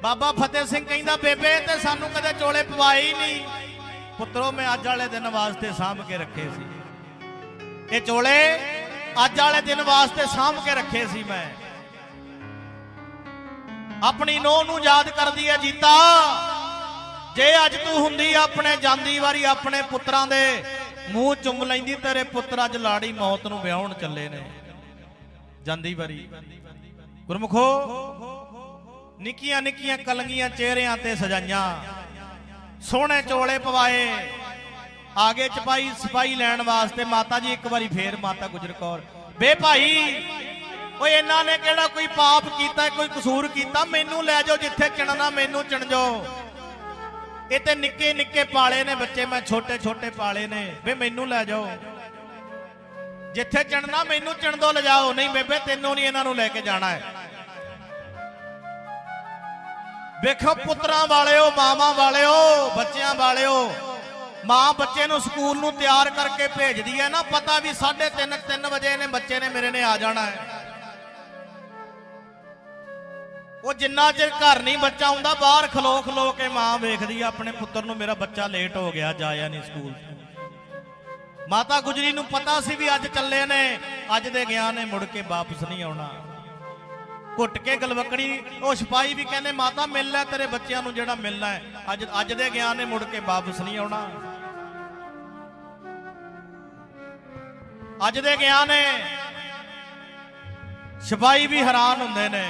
ਬਾਬਾ ਫਤਿਹ ਸਿੰਘ ਕਹਿੰਦਾ, ਬੇਬੇ ਤੇ ਸਾਨੂੰ ਕਦੇ ਚੋਲੇ ਪਵਾਏ ਹੀ ਨਹੀਂ। ਪੁੱਤਰੋ ਮੈਂ ਅੱਜ ਵਾਲੇ ਦਿਨ ਵਾਸਤੇ ਸਾਂਭ ਕੇ ਰੱਖੇ ਸੀ, ਇਹ ਚੋਲੇ ਅੱਜ ਵਾਲੇ ਦਿਨ ਵਾਸਤੇ ਸਾਂਭ ਕੇ ਰੱਖੇ ਸੀ ਮੈਂ। ਆਪਣੀ ਨੂੰਹ ਨੂੰ ਯਾਦ ਕਰਦੀ ਹੈ ਜੀਤਾ, ਜੇ ਅੱਜ ਤੂੰ ਹੁੰਦੀ ਆਪਣੇ ਜਾਂਦੀ ਵਾਰੀ ਆਪਣੇ ਪੁੱਤਰਾਂ ਦੇ ਮੂੰਹ ਚੁੰਮ ਲੈਂਦੀ, ਤੇਰੇ ਪੁੱਤਰ ਅੱਜ ਲਾੜੀ ਮੌਤ ਨੂੰ ਵਿਆਹਣ ਚੱਲੇ ਨੇ ਜਾਂਦੀ ਵਾਰੀ। ਗੁਰਮੁਖੋ ਨਿੱਕੀਆਂ ਨਿੱਕੀਆਂ ਕਲੰਗੀਆਂ ਚਿਹਰਿਆਂ ਤੇ ਸਜਾਈਆਂ, ਸੋਹਣੇ ਚੋਲੇ ਪਵਾਏ, ਆਗੇ ਸਿਪਾਹੀ ਲੈਣ ਵਾਸਤੇ। ਮਾਤਾ ਜੀ ਇੱਕ ਵਾਰੀ ਫੇਰ, ਮਾਤਾ ਗੁਜਰ ਕੌਰ, ਬੇ ਭਾਈ ਓਏ ਇਹਨਾਂ ਨੇ ਕਿਹੜਾ ਕੋਈ ਪਾਪ ਕੀਤਾ, ਕੋਈ ਕਸੂਰ ਕੀਤਾ, ਮੈਨੂੰ ਲੈ ਜਾਓ ਜਿੱਥੇ ਚਿਣਨਾ, ਮੈਨੂੰ ਚਿਣ ਜਾਓ। ਇਹ ਤੇ ਨਿੱਕੇ ਨਿੱਕੇ ਪਾਲੇ ਨੇ ਬੱਚੇ, ਮੈਂ ਛੋਟੇ ਛੋਟੇ ਪਾਲੇ ਨੇ, ਵੇ ਮੈਨੂੰ ਲੈ ਜਾਓ ਜਿੱਥੇ ਚਿਣਨਾ, ਮੈਨੂੰ ਚਿਣ ਦੋ, ਲਿਜਾਓ। ਨਹੀਂ ਬੇਬੇ ਤੈਨੂੰ ਨਹੀਂ ਇਹਨਾਂ ਨੂੰ ਲੈ ਕੇ ਜਾਣਾ ਹੈ। ਵੇਖੋ ਪੁੱਤਰਾਂ ਵਾਲਿਓ, ਮਾਵਾਂ ਵਾਲਿਓ, ਬੱਚਿਆਂ ਵਾਲਿਓ, ਮਾਂ ਬੱਚੇ ਨੂੰ ਸਕੂਲ ਨੂੰ ਤਿਆਰ ਕਰਕੇ ਭੇਜਦੀ ਹੈ ਨਾ, ਪਤਾ ਵੀ 3:30 ਵਜੇ ਨੇ ਬੱਚੇ ਨੇ ਮੇਰੇ ਨੇ ਆ ਜਾਣਾ ਹੈ। ਉਹ ਜਿੰਨਾ ਚਿਰ ਘਰ ਨਹੀਂ ਬੱਚਾ ਆਉਂਦਾ, ਬਾਹਰ ਖਲੋ ਖਲੋ ਕੇ ਮਾਂ ਵੇਖਦੀ ਆ ਆਪਣੇ ਪੁੱਤਰ ਨੂੰ, ਮੇਰਾ ਬੱਚਾ ਲੇਟ ਹੋ ਗਿਆ, ਜਾਇਆ ਨਹੀਂ ਸਕੂਲ। ਮਾਤਾ ਗੁਜਰੀ ਨੂੰ ਪਤਾ ਸੀ ਵੀ ਅੱਜ ਚੱਲੇ ਨੇ, ਅੱਜ ਦੇ ਗਿਆ ਨੇ, ਮੁੜ ਕੇ ਵਾਪਸ ਨਹੀਂ ਆਉਣਾ। ਘੁੱਟ ਕੇ ਗਲਵਕੜੀ, ਉਹ ਸਿਪਾਹੀ ਵੀ ਕਹਿੰਦੇ ਮਾਤਾ ਮਿਲ ਲੈ ਤੇਰੇ ਬੱਚਿਆਂ ਨੂੰ ਜਿਹੜਾ ਮਿਲਣਾ ਹੈ, ਅੱਜ ਦੇ ਗਿਆ ਨੇ, ਮੁੜ ਕੇ ਵਾਪਸ ਨਹੀਂ ਆਉਣਾ। ਅੱਜ ਦੇ ਗਿਆ ਨੇ, ਸਿਪਾਹੀ ਵੀ ਹੈਰਾਨ ਹੁੰਦੇ ਨੇ।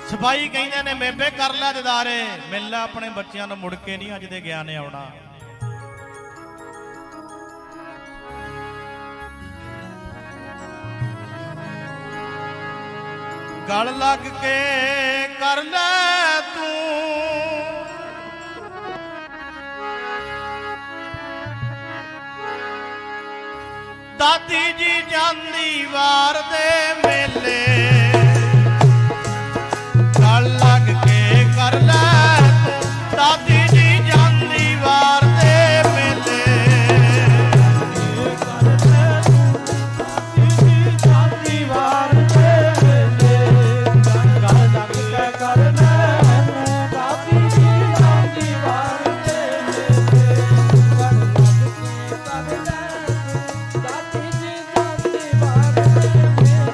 ਸਿਪਾਹੀ ਕਹਿੰਦੇ ਨੇ ਬੇਬੇ ਕਰ ਲੈ ਦਿਦਾਰੇ, ਮਿਲ ਲੈ ਆਪਣੇ ਬੱਚਿਆਂ ਨੂੰ, ਮੁੜ ਕੇ ਨਹੀਂ ਅੱਜ ਦੇ ਗਿਆ ਨੇ ਆਉਣਾ। ਗਲ ਲੱਗ ਕੇ ਕਰ ਲੈ ਤੂੰ, ਦਾਦੀ ਜੀ ਜਾਂਦੀ ਵਾਰ ਦੇ ਮੇਲੇ, ਗਲ ਲੱਗ ਕੇ ਕਰ ਲੈ ਤੂੰ, ਦਾਦੀ ਜੀ ਜਾਂਦੀ ਵਾਰ ਦੇ ਮੇਲੇ। ਕਰ ਲੈ ਤੂੰ, ਦਾਦੀ ਜੀ ਜਾਂਦੀ ਵਾਰ ਦੇ ਮੇਲੇ, ਗਲ ਲੱਗ ਕੇ ਕਰ ਲੈ ਤੂੰ, ਦਾਦੀ ਜੀ ਜਾਂਦੀ ਵਾਰ ਦੇ ਮੇਲੇ, ਗਲ ਲੱਗ ਕੇ ਕਰ ਲੈ ਤੂੰ, ਦਾਦੀ ਜੀ ਜਾਂਦੀ ਵਾਰ ਦੇ ਮੇਲੇ।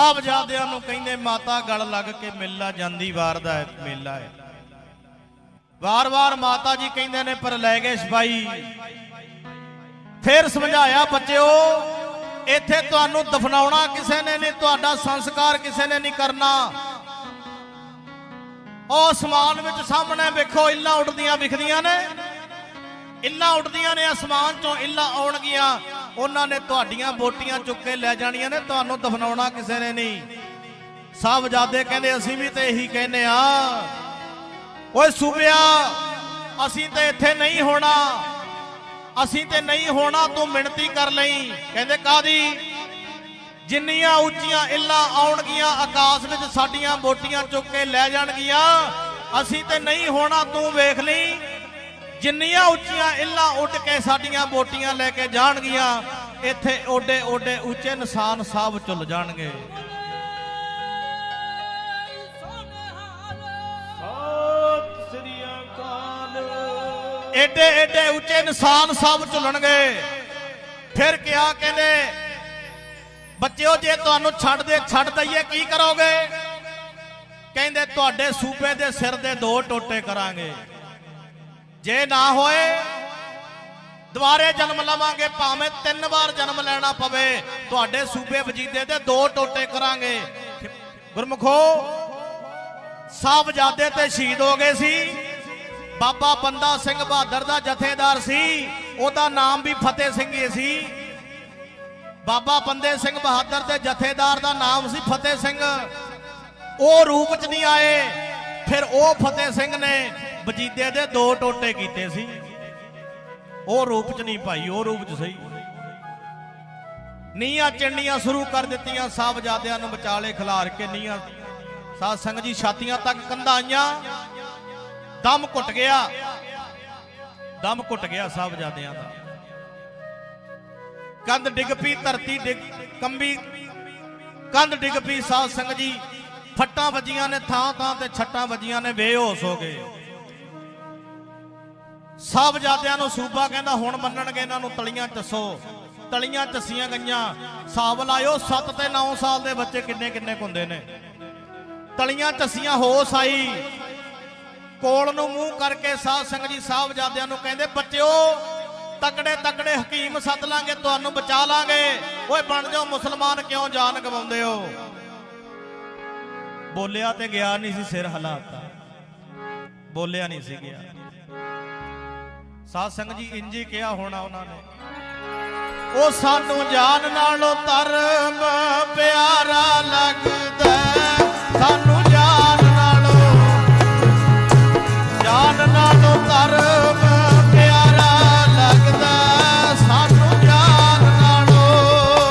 ਸਾਹਿਬਜ਼ਾਦਿਆਂ ਨੂੰ ਕਹਿੰਦੇ ਮਾਤਾ ਗਲ ਲੱਗ ਕੇ ਮੇਲਾ ਜਾਂਦੀ ਵਾਰ ਦਾ ਮੇਲਾ ਹੈ। ਵਾਰ-ਵਾਰ ਮਾਤਾ ਜੀ ਕਹਿੰਦੇ ਨੇ ਪਰ ਲੈ ਗਏ ਸਿਪਾਹੀ। ਫਿਰ ਸਮਝਾਇਆ ਬੱਚਿਓ ਇੱਥੇ ਤੁਹਾਨੂੰ ਦਫਨਾਉਣਾ ਕਿਸੇ ਨੇ ਨਹੀਂ, ਤੁਹਾਡਾ ਸੰਸਕਾਰ ਕਿਸੇ ਨੇ ਨਹੀਂ ਕਰਨਾ। ਉਹ ਅਸਮਾਨ ਵਿੱਚ ਸਾਹਮਣੇ ਵੇਖੋ ਇੱਲਾਂ ਉੱਡਦੀਆਂ ਵਿਖਦੀਆਂ ਨੇ, ਇੱਲਾਂ ਉੱਡਦੀਆਂ ਨੇ ਅਸਮਾਨ ਚੋਂ, ਇੱਲਾਂ ਆਉਣਗੀਆਂ, ਉਹਨਾਂ ਨੇ ਤੁਹਾਡੀਆਂ ਬੋਟੀਆਂ ਚੁੱਕ ਕੇ ਲੈ ਜਾਣੀਆਂ ਨੇ, ਤੁਹਾਨੂੰ ਦਫਨਾਉਣਾ ਕਿਸੇ ਨੇ ਨਹੀਂ। ਸਾਹਿਬਜ਼ਾਦੇ ਕਹਿੰਦੇ ਅਸੀਂ ਵੀ ਤੇ ਇਹੀ ਕਹਿੰਦੇ ਆ, ਓਏ ਸੂਬਿਆ ਅਸੀਂ ਤੇ ਇੱਥੇ ਨਹੀਂ ਹੋਣਾ, ਅਸੀਂ ਤੇ ਨਹੀਂ ਹੋਣਾ, ਤੂੰ ਮਿਹਨਤੀ ਕਰ ਲਈ। ਕਹਿੰਦੇ ਕਾਦੀ? ਜਿੰਨੀਆਂ ਉੱਚੀਆਂ ਇੱਲਾਂ ਆਉਣਗੀਆਂ ਆਕਾਸ਼ ਵਿੱਚ ਸਾਡੀਆਂ ਬੋਟੀਆਂ ਚੁੱਕ ਕੇ ਲੈ ਜਾਣਗੀਆਂ, ਅਸੀਂ ਤੇ ਨਹੀਂ ਹੋਣਾ, ਤੂੰ ਵੇਖ ਲਈ। ਜਿੰਨੀਆਂ ਉੱਚੀਆਂ ਇੱਲਾਂ ਉੱਡ ਕੇ ਸਾਡੀਆਂ ਬੋਟੀਆਂ ਲੈ ਕੇ ਜਾਣਗੀਆਂ, ਇੱਥੇ ਓਡੇ ਓਡੇ ਉੱਚੇ ਨਿਸ਼ਾਨ ਸਾਹਿਬ ਚੁੱਲ ਜਾਣਗੇ। ਏਡੇ ਏਡੇ ਉੱਚੇ ਨਿਸ਼ਾਨ ਸਾਹਿਬ ਝੁੱਲਣਗੇ। ਫਿਰ ਕਿਹਾ ਕਹਿੰਦੇ ਬੱਚਿਓ ਜੇ ਤੁਹਾਨੂੰ ਛੱਡ ਦਈਏ ਕੀ ਕਰੋਗੇ? ਕਹਿੰਦੇ ਤੁਹਾਡੇ ਸੂਬੇ ਦੇ ਸਿਰ ਦੇ 2 ਟੋਟੇ ਕਰਾਂਗੇ, ਜੇ ਨਾ ਹੋਏ ਦੁਬਾਰੇ ਜਨਮ ਲਵਾਂਗੇ, ਭਾਵੇਂ 3 ਵਾਰ ਜਨਮ ਲੈਣਾ ਪਵੇ, ਤੁਹਾਡੇ ਸੂਬੇ ਵਜੀਦੇ ਦੇ 2 ਟੋਟੇ ਕਰਾਂਗੇ। ਗੁਰਮੁਖੋ ਸਾਹਿਬਜ਼ਾਦੇ ਤੇ ਸ਼ਹੀਦ ਹੋ ਗਏ ਸੀ। ਬਾਬਾ ਬੰਦਾ ਸਿੰਘ ਬਹਾਦਰ ਦਾ ਜਥੇਦਾਰ ਸੀ, ਉਹਦਾ ਨਾਮ ਵੀ ਫਤਿਹ ਸਿੰਘ ਹੀ ਸੀ। ਬਾਬਾ ਬੰਦੇ ਸਿੰਘ ਬਹਾਦਰ ਦੇ ਜਥੇਦਾਰ ਦਾ ਨਾਮ ਸੀ ਫਤਿਹ ਸਿੰਘ। ਉਹ ਰੂਪ ਚ ਨਹੀਂ ਆਏ, ਫਿਰ ਉਹ ਫਤਿਹ ਸਿੰਘ ਨੇ ਵਜੀਦੇ ਦੇ 2 ਟੋਟੇ ਕੀਤੇ ਸੀ। ਉਹ ਰੂਪ ਚ ਨਹੀਂ ਭਾਈ, ਉਹ ਰੂਪ ਚ ਸਹੀ। ਨੀਹਾਂ ਚਿੰਨੀਆਂ ਸ਼ੁਰੂ ਕਰ ਦਿੱਤੀਆਂ ਸਾਹਿਬਜ਼ਾਦਿਆਂ ਨੂੰ ਵਿਚਾਲੇ ਖਿਲਾਰ ਕੇ। ਨੀਹਾਂ ਸਾਧ ਸੰਗਤ ਜੀ ਛਾਤੀਆਂ ਤੱਕ ਕੰਧਾਂ ਆਈਆਂ, ਦਮ ਘੁੱਟ ਗਿਆ, ਦਮ ਘੁੱਟ ਗਿਆ ਸਾਹਿਬਜ਼ਾਦਿਆਂ ਦਾ। ਕੰਧ ਡਿੱਗ ਪਈ, ਧਰਤੀ ਕੰਬੀ, ਕੰਧ ਡਿੱਗ ਪਈ ਸਾਧ ਸੰਗਤ ਜੀ। ਫੱਟਾਂ ਵੱਜੀਆਂ ਨੇ ਥਾਂ ਥਾਂ ਤੇ, ਛੱਟਾਂ ਵੱਜੀਆਂ ਨੇ, ਬੇਹੋਸ਼ ਹੋ ਗਏ। ਸਾਹਿਬਜ਼ਾਦਿਆਂ ਨੂੰ ਸੂਬਾ ਕਹਿੰਦਾ ਹੁਣ ਮੰਨਣਗੇ ਇਹਨਾਂ ਨੂੰ, ਤਲੀਆਂ ਚੱਸੋ। ਤਲੀਆਂ ਚੱਸੀਆਂ ਗਈਆਂ। ਹਿਸਾਬ ਲਾਇਓ 7 ਤੇ 9 ਸਾਲ ਦੇ ਬੱਚੇ ਕਿੰਨੇ ਕਿੰਨੇ ਹੁੰਦੇ ਨੇ। ਤਲੀਆਂ ਚੱਸੀਆਂ, ਹੋਸ਼ ਆਈ, ਕੋਲ ਨੂੰ ਮੂੰਹ ਕਰਕੇ ਸਾਧ ਸੰਗਤ ਜੀ ਸਾਹਿਬਜ਼ਾਦਿਆਂ ਨੂੰ ਕਹਿੰਦੇ ਬੱਚਿਓ ਤਕੜੇ ਤਕੜੇ ਹਕੀਮ ਸੱਦ ਲਾਂਗੇ, ਤੁਹਾਨੂੰ ਬਚਾ ਲਾਂਗੇ। ਓਏ ਬਣ ਜਾਓ ਮੁਸਲਮਾਨ, ਕਿਉਂ ਜਾਨ ਗਵਾਉਂਦੇ ਹੋ? ਬੋਲਿਆ ਤੇ ਗਿਆ ਨਹੀਂ ਸੀ, ਸਿਰ ਹਿਲਾਤਾ, ਬੋਲਿਆ ਨਹੀਂ ਸੀ ਗਿਆ। ਸਾਧ ਸੰਗਤ ਜੀ ਇੰਜ ਹੀ ਕਿਹਾ ਹੋਣਾ ਉਹਨਾਂ ਨੇ, ਉਹ ਸਾਨੂੰ ਜਾਨ ਨਾਲੋਂ ਧਰਮ ਪਿਆਰਾ ਲੱਗਦਾ, ਸਾਨੂੰ ਜਾਨ ਨਾਲੋਂ ਧਰਮ ਪਿਆਰਾ ਲੱਗਦਾ, ਸਾਨੂੰ ਜਾਨ ਨਾਲੋਂ ਧਰਮ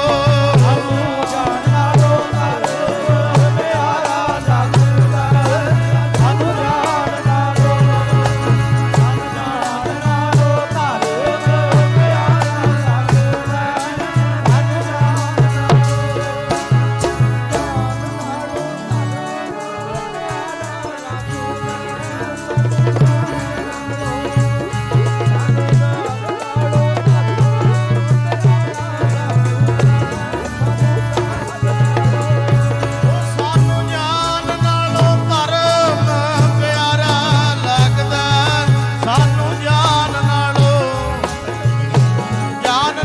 ਪਿਆਰਾ ਲੱਗਦਾ, ਸਾਨੂੰ ਜਾਨ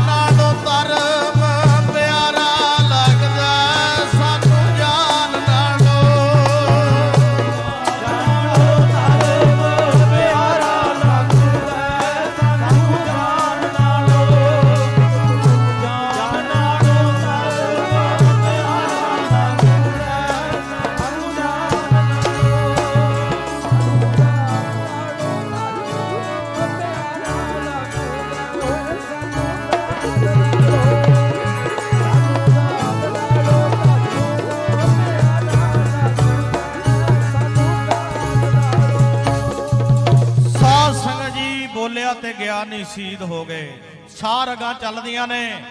ਨਾਲੋਂ ਧਰਮ ਪਿਆਰਾ ਤੇ ਗਿਆ ਨਹੀਂ, ਸ਼ਹੀਦ ਹੋ ਗਏ। ਸਾਰ ਅਗਾਂ ਚੱਲਦੀਆਂ ਨੇ।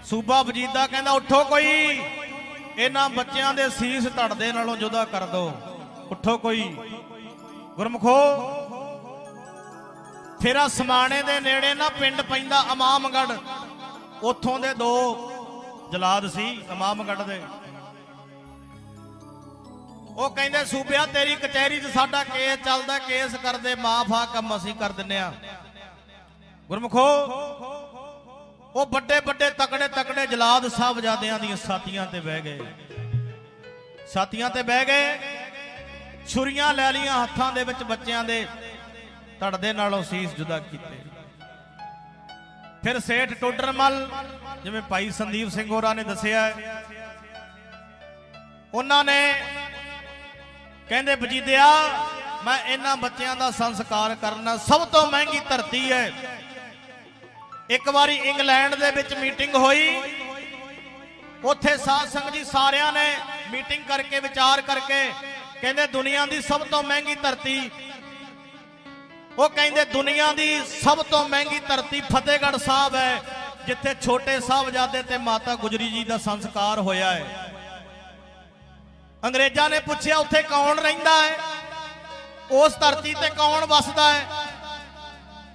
ਸੂਬਾ ਵਜੀਦਾ ਕਹਿੰਦਾ ਉੱਠੋ ਕੋਈ, ਇਹਨਾਂ ਬੱਚਿਆਂ ਦੇ ਸੀਸ ਧੜਦੇ ਨਾਲੋਂ ਜੁਦਾ ਕਰ ਦੋ, ਉੱਠੋ ਕੋਈ। ਗੁਰਮੁਖੋ ਫਿਰ ਸਮਾਣੇ ਦੇ ਨੇੜੇ ਨਾ ਪਿੰਡ ਪੈਂਦਾ ਇਮਾਮਗੜ੍ਹ, ਉੱਥੋਂ ਦੇ 2 ਜਲਾਦ ਸੀ ਇਮਾਮਗੜ੍ਹ ਦੇ। ਉਹ ਕਹਿੰਦੇ ਸੂਬਿਆ ਤੇਰੀ ਕਚਹਿਰੀ 'ਚ ਸਾਡਾ ਕੇਸ ਚੱਲਦਾ, ਕੇਸ ਕਰਦੇ ਮਾਫ ਆ ਕੰਮ ਅਸੀਂ ਕਰ ਦਿੰਨੇ ਆ। ਗੁਰਮੁਖੋ ਉਹ ਵੱਡੇ ਵੱਡੇ ਤਕੜੇ ਤਕੜੇ ਜਲਾਦ ਸਾਹਿਬਜ਼ਾਦਿਆਂ ਦੀਆਂ ਸਾਥੀਆਂ ਤੇ ਬਹਿ ਗਏ, ਸਾਥੀਆਂ ਤੇ ਬਹਿ ਗਏ, ਛੁਰੀਆਂ ਲੈ ਲੀਆਂ ਹੱਥਾਂ ਦੇ ਵਿੱਚ, ਬੱਚਿਆਂ ਦੇ ਧੜਦੇ ਨਾਲੋਂ ਸੀਸ ਜੁਦਾ ਕੀਤੇ। ਫਿਰ ਸੇਠ ਟੋਡਰਮਲ, ਜਿਵੇਂ ਭਾਈ ਸੰਦੀਪ ਸਿੰਘ ਹੋਰਾਂ ਨੇ ਦੱਸਿਆ, ਉਹਨਾਂ ਨੇ ਕਹਿੰਦੇ ਵਜੀਦਿਆ ਮੈਂ ਇਹਨਾਂ ਬੱਚਿਆਂ ਦਾ ਸੰਸਕਾਰ ਕਰਨਾ, ਸਭ ਤੋਂ ਮਹਿੰਗੀ ਧਰਤੀ ਹੈ। ਇੱਕ ਵਾਰੀ ਇੰਗਲੈਂਡ ਦੇ ਵਿੱਚ ਮੀਟਿੰਗ ਹੋਈ, ਉੱਥੇ ਸਾਧ ਸੰਗਤ ਜੀ ਸਾਰਿਆਂ ਨੇ ਮੀਟਿੰਗ ਕਰਕੇ ਵਿਚਾਰ ਕਰਕੇ ਕਹਿੰਦੇ ਦੁਨੀਆ ਦੀ ਸਭ ਤੋਂ ਮਹਿੰਗੀ ਧਰਤੀ, ਉਹ ਕਹਿੰਦੇ ਦੁਨੀਆ ਦੀ ਸਭ ਤੋਂ ਮਹਿੰਗੀ ਧਰਤੀ ਫਤਿਹਗੜ੍ਹ ਸਾਹਿਬ ਹੈ, ਜਿੱਥੇ ਛੋਟੇ ਸਾਹਿਬਜ਼ਾਦੇ ਤੇ ਮਾਤਾ ਗੁਜਰੀ ਜੀ ਦਾ ਸੰਸਕਾਰ ਹੋਇਆ ਹੈ। ਅੰਗਰੇਜ਼ਾਂ ਨੇ ਪੁੱਛਿਆ ਉੱਥੇ ਕੌਣ ਰਹਿੰਦਾ ਹੈ, ਉਸ ਧਰਤੀ ਤੇ ਕੌਣ ਵਸਦਾ ਹੈ?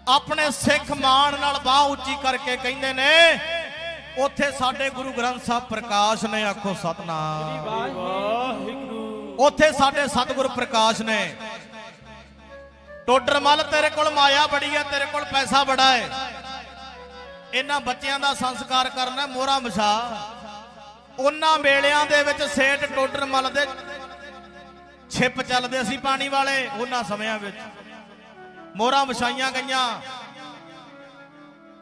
ਆਪਣੇ ਸਿੱਖ ਮਾਣ ਨਾਲ ਬਾਹ ਉੱਚੀ ਕਰਕੇ ਕਹਿੰਦੇ ਨੇ ਉੱਥੇ ਸਾਡੇ ਗੁਰੂ ਗ੍ਰੰਥ ਸਾਹਿਬ ਪ੍ਰਕਾਸ਼ ਨੇ। ਆਖੋ ਸਤਨਾਮ ਵਾਹਿਗੁਰੂ। ਉੱਥੇ ਸਾਡੇ ਸਤਿਗੁਰ ਪ੍ਰਕਾਸ਼ ਨੇ। ਟੋਡਰਮਲ ਤੇਰੇ ਕੋਲ ਮਾਇਆ ਬੜੀ ਹੈ, ਤੇਰੇ ਕੋਲ ਪੈਸਾ ਬੜਾ ਹੈ, ਇਹਨਾਂ ਬੱਚਿਆਂ ਦਾ ਸੰਸਕਾਰ ਕਰਨਾ, ਮੋਹਰਾ ਮਛਾ। ਉਹਨਾਂ ਵੇਲਿਆਂ ਦੇ ਵਿੱਚ ਸੇਠ ਟੋਡਰਮਲ ਦੇ ਛਿਪ ਚੱਲਦੇ ਸੀ ਪਾਣੀ ਵਾਲੇ, ਉਹਨਾਂ ਸਮਿਆਂ ਵਿੱਚ ਮੋਹਰਾਂ ਵਿਛਾਈਆਂ ਗਈਆਂ।